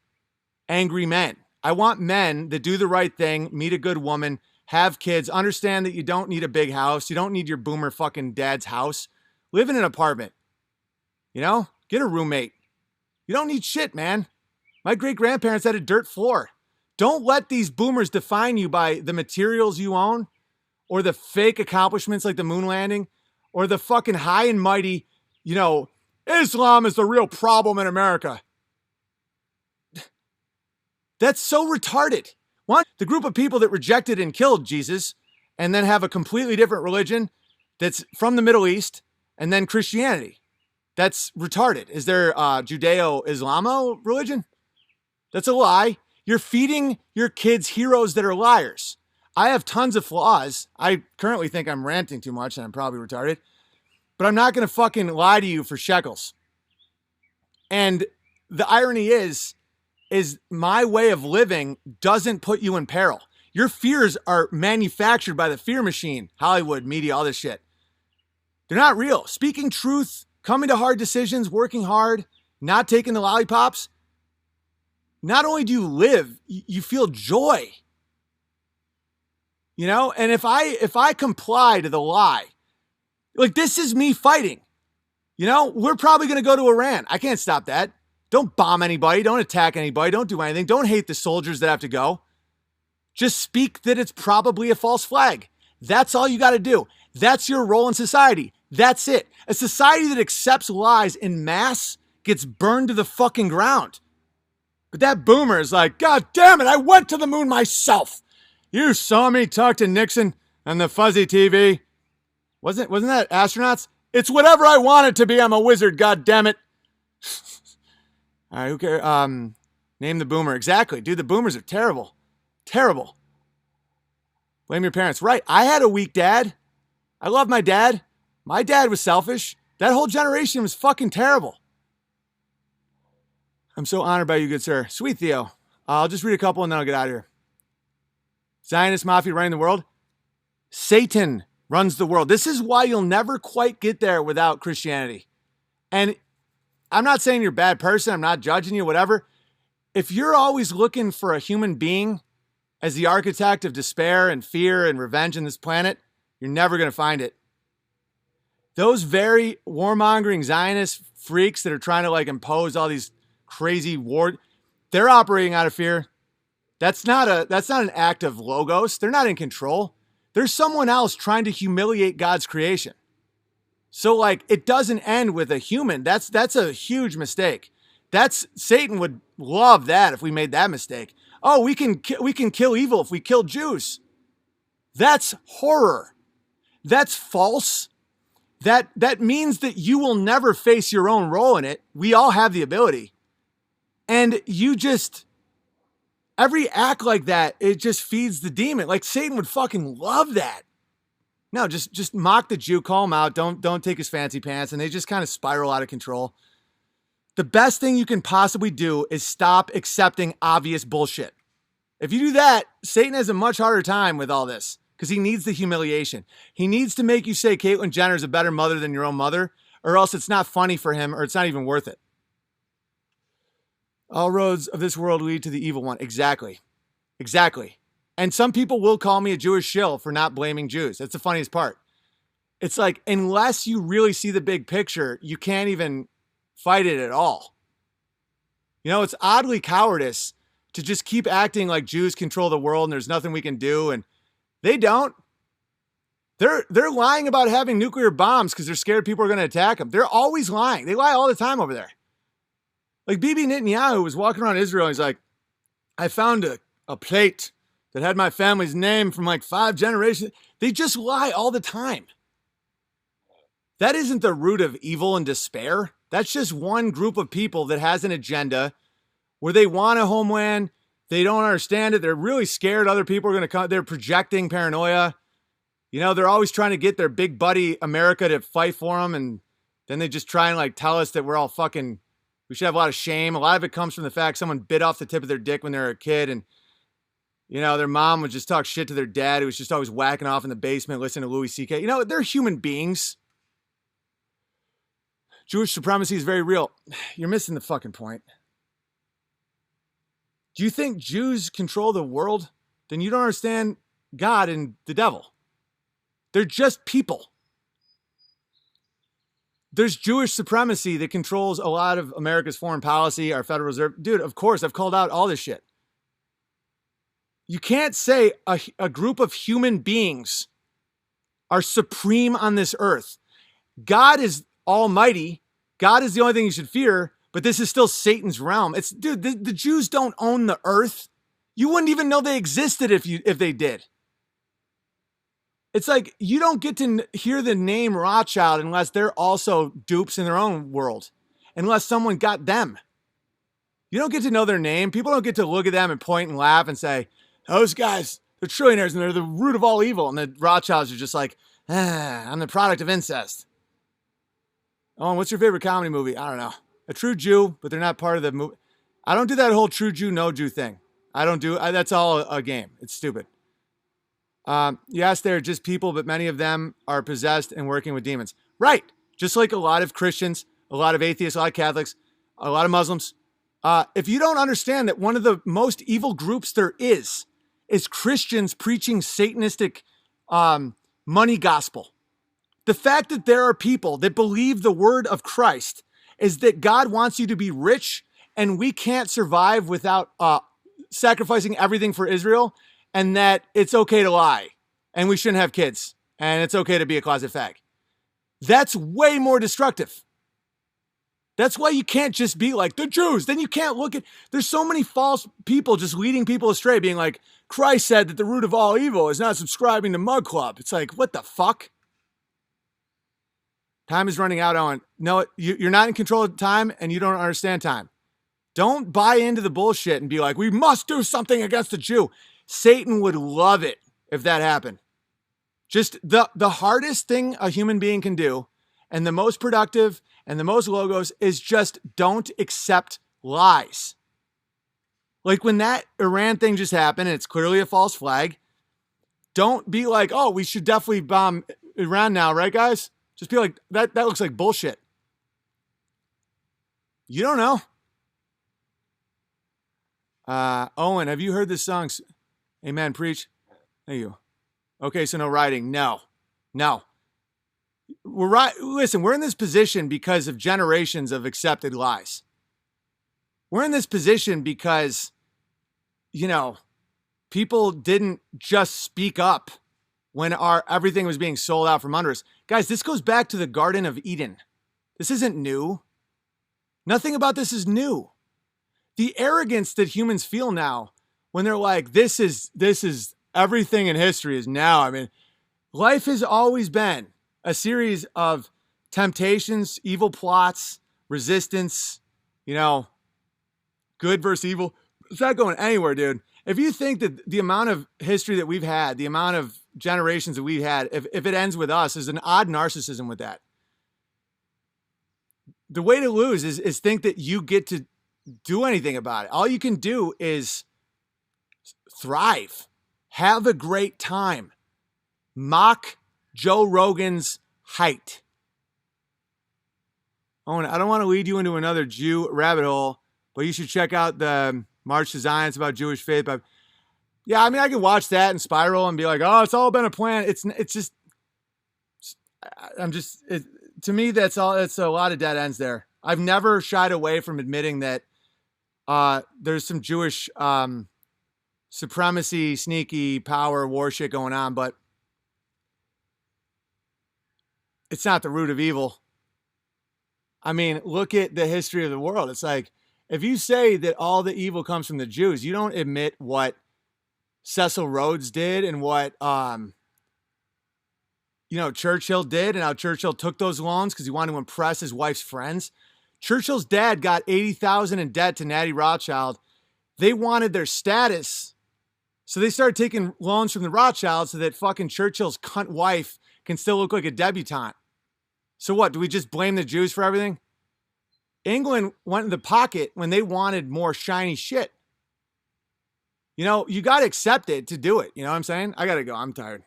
angry men. I want men that do the right thing, meet a good woman, have kids, understand that you don't need a big house. You don't need your boomer fucking dad's house. Live in an apartment. You know, get a roommate. You don't need shit, man. My great-grandparents had a dirt floor. Don't let these boomers define you by the materials you own or the fake accomplishments like the moon landing or the fucking high and mighty, you know, Islam is the real problem in America. That's so retarded. One, the group of people that rejected and killed Jesus and then have a completely different religion that's from the Middle East and then Christianity. That's retarded. Is there Judeo-Islamo religion? That's a lie. You're feeding your kids heroes that are liars. I have tons of flaws. I currently think I'm ranting too much and I'm probably retarded. But I'm not going to fucking lie to you for shekels. And the irony is my way of living doesn't put you in peril. Your fears are manufactured by the fear machine, Hollywood, media, all this shit. They're not real. Speaking truth, coming to hard decisions, working hard, not taking the lollipops. Not only do you live, you feel joy. You know, and if I comply to the lie, like this is me fighting. You know, we're probably going to go to Iran. I can't stop that. Don't bomb anybody. Don't attack anybody. Don't do anything. Don't hate the soldiers that have to go. Just speak that it's probably a false flag. That's all you got to do. That's your role in society. That's it. A society that accepts lies in mass gets burned to the fucking ground. But that boomer is like, God damn it, I went to the moon myself. You saw me talk to Nixon on the fuzzy TV. Wasn't that astronauts? It's whatever I want it to be. I'm a wizard, God damn it. All right, who cares? Name the boomer. Exactly. Dude, the boomers are terrible. Terrible. Blame your parents. Right. I had a weak dad. I love my dad. My dad was selfish. That whole generation was fucking terrible. I'm so honored by you, good sir. Sweet Theo. I'll just read a couple and then I'll get out of here. Zionist mafia running the world. Satan runs the world. This is why you'll never quite get there without Christianity. And I'm not saying you're a bad person. I'm not judging you, whatever. If you're always looking for a human being as the architect of despair and fear and revenge in this planet, you're never going to find it. Those very warmongering Zionist freaks that are trying to like impose all these crazy war, they're operating out of fear. That's not an act of logos. They're not in control. There's someone else trying to humiliate God's creation. So like it doesn't end with a human. That's a huge mistake. Satan would love that if we made that mistake. Oh, we can kill evil if we kill Jews. That's horror. That's false. That means that you will never face your own role in it. We all have the ability. And every act like that, it just feeds the demon. Like Satan would fucking love that. No, just mock the Jew, call him out. Don't take his fancy pants. And they just kind of spiral out of control. The best thing you can possibly do is stop accepting obvious bullshit. If you do that, Satan has a much harder time with all this because he needs the humiliation. He needs to make you say Caitlyn Jenner is a better mother than your own mother, or else it's not funny for him or it's not even worth it. All roads of this world lead to the evil one. Exactly. Exactly. And some people will call me a Jewish shill for not blaming Jews. That's the funniest part. It's like, unless you really see the big picture, you can't even fight it at all. You know, it's oddly cowardice to just keep acting like Jews control the world and there's nothing we can do. And they don't. They're lying about having nuclear bombs because they're scared people are going to attack them. They're always lying. They lie all the time over there. Like Bibi Netanyahu was walking around Israel and he's like, I found a plate that had my family's name from like 5 generations. They just lie all the time. That isn't the root of evil and despair. That's just one group of people that has an agenda where they want a homeland. They don't understand it. They're really scared other people are going to come. They're projecting paranoia. You know, they're always trying to get their big buddy America to fight for them. And then they just try and like tell us that we're all fucking, we should have a lot of shame. A lot of it comes from the fact someone bit off the tip of their dick when they were a kid. And, you know, their mom would just talk shit to their dad who was just always whacking off in the basement, listening to Louis C.K. You know, they're human beings. Jewish supremacy is very real. You're missing the fucking point. Do you think Jews control the world? Then you don't understand God and the devil. They're just people. There's Jewish supremacy that controls a lot of America's foreign policy, our Federal Reserve. Dude, of course, I've called out all this shit. You can't say a group of human beings are supreme on this earth. God is almighty. God is the only thing you should fear, but this is still Satan's realm. Dude, the Jews don't own the earth. You wouldn't even know they existed if they did. It's like you don't get to hear the name Rothschild unless they're also dupes in their own world, unless someone got them. You don't get to know their name. People don't get to look at them and point and laugh and say, those guys, they're trillionaires and they're the root of all evil. And the Rothschilds are just like, I'm the product of incest. Oh, and what's your favorite comedy movie? I don't know. A true Jew, but they're not part of the movie. I don't do that whole true Jew, no Jew thing. That's all a game. It's stupid. Yes, they're just people, but many of them are possessed and working with demons. Right. Just like a lot of Christians, a lot of atheists, a lot of Catholics, a lot of Muslims. If you don't understand that one of the most evil groups there is Christians preaching Satanistic money gospel. The fact that there are people that believe the word of Christ is that God wants you to be rich and we can't survive without sacrificing everything for Israel, and that it's okay to lie and we shouldn't have kids and it's okay to be a closet fag. That's way more destructive. That's why you can't just be like the Jews. Then you can't look at, there's so many false people just leading people astray, being like, Christ said that the root of all evil is not subscribing to Mug Club. It's like, what the fuck? Time is running out, Owen. No, you're not in control of time and you don't understand time. Don't buy into the bullshit and be like, we must do something against the Jew. Satan would love it if that happened. Just the hardest thing a human being can do, and the most productive and the most logos, is just don't accept lies. Like when that Iran thing just happened and it's clearly a false flag, don't be like, oh, we should definitely bomb Iran now, right, guys? Just be like, that looks like bullshit. You don't know. Owen, have you heard this song? Amen, preach. Thank you. Okay, so no writing. No. We're right. Listen, we're in this position because of generations of accepted lies. We're in this position because, people didn't just speak up when everything was being sold out from under us. Guys, this goes back to the Garden of Eden. This isn't new. Nothing about this is new. The arrogance that humans feel now when they're like, this is everything in history is now. I mean, life has always been a series of temptations, evil plots, resistance, good versus evil. It's not going anywhere, dude. If you think that the amount of history that we've had, the amount of generations that we've had, if it ends with us, is an odd narcissism with that. The way to lose is think that you get to do anything about it. All you can do is thrive. Have a great time. Mock Joe Rogan's height. Oh, and I don't want to lead you into another Jew rabbit hole, but you should check out the March to Zion. It's about Jewish faith. But yeah, I mean, I can watch that and spiral and be like, oh, it's all been a plan. To me, that's all. It's a lot of dead ends there. I've never shied away from admitting that there's some Jewish supremacy, sneaky power, war shit going on, but it's not the root of evil. I mean, look at the history of the world. It's like, if you say that all the evil comes from the Jews, you don't admit what Cecil Rhodes did and what, Churchill did, and how Churchill took those loans because he wanted to impress his wife's friends. Churchill's dad got $80,000 in debt to Natty Rothschild. They wanted their status, so they started taking loans from the Rothschilds so that fucking Churchill's cunt wife can still look like a debutante. So what, do we just blame the Jews for everything? England went in the pocket when they wanted more shiny shit. You got to accept it to do it. You know what I'm saying? I got to go. I'm tired.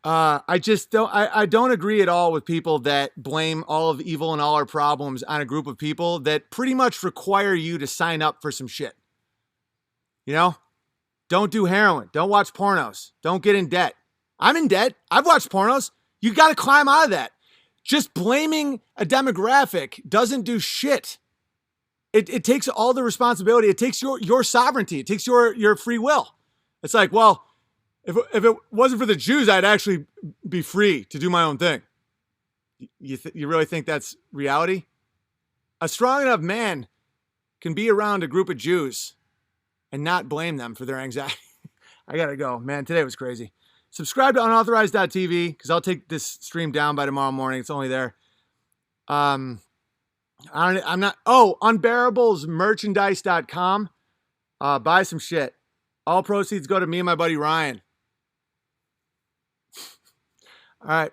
I don't agree at all with people that blame all of evil and all our problems on a group of people that pretty much require you to sign up for some shit. Don't do heroin. Don't watch pornos. Don't get in debt. I'm in debt. I've watched pornos. You got to climb out of that. Just blaming a demographic doesn't do shit. It takes all the responsibility. It takes your sovereignty. It takes your free will. It's like, well, if it wasn't for the Jews, I'd actually be free to do my own thing. You really think that's reality? A strong enough man can be around a group of Jews and not blame them for their anxiety. I got to go. Man, today was crazy. Subscribe to unauthorized.tv because I'll take this stream down by tomorrow morning. It's only there. Unbearablesmerchandise.com. Buy some shit. All proceeds go to me and my buddy Ryan. All right.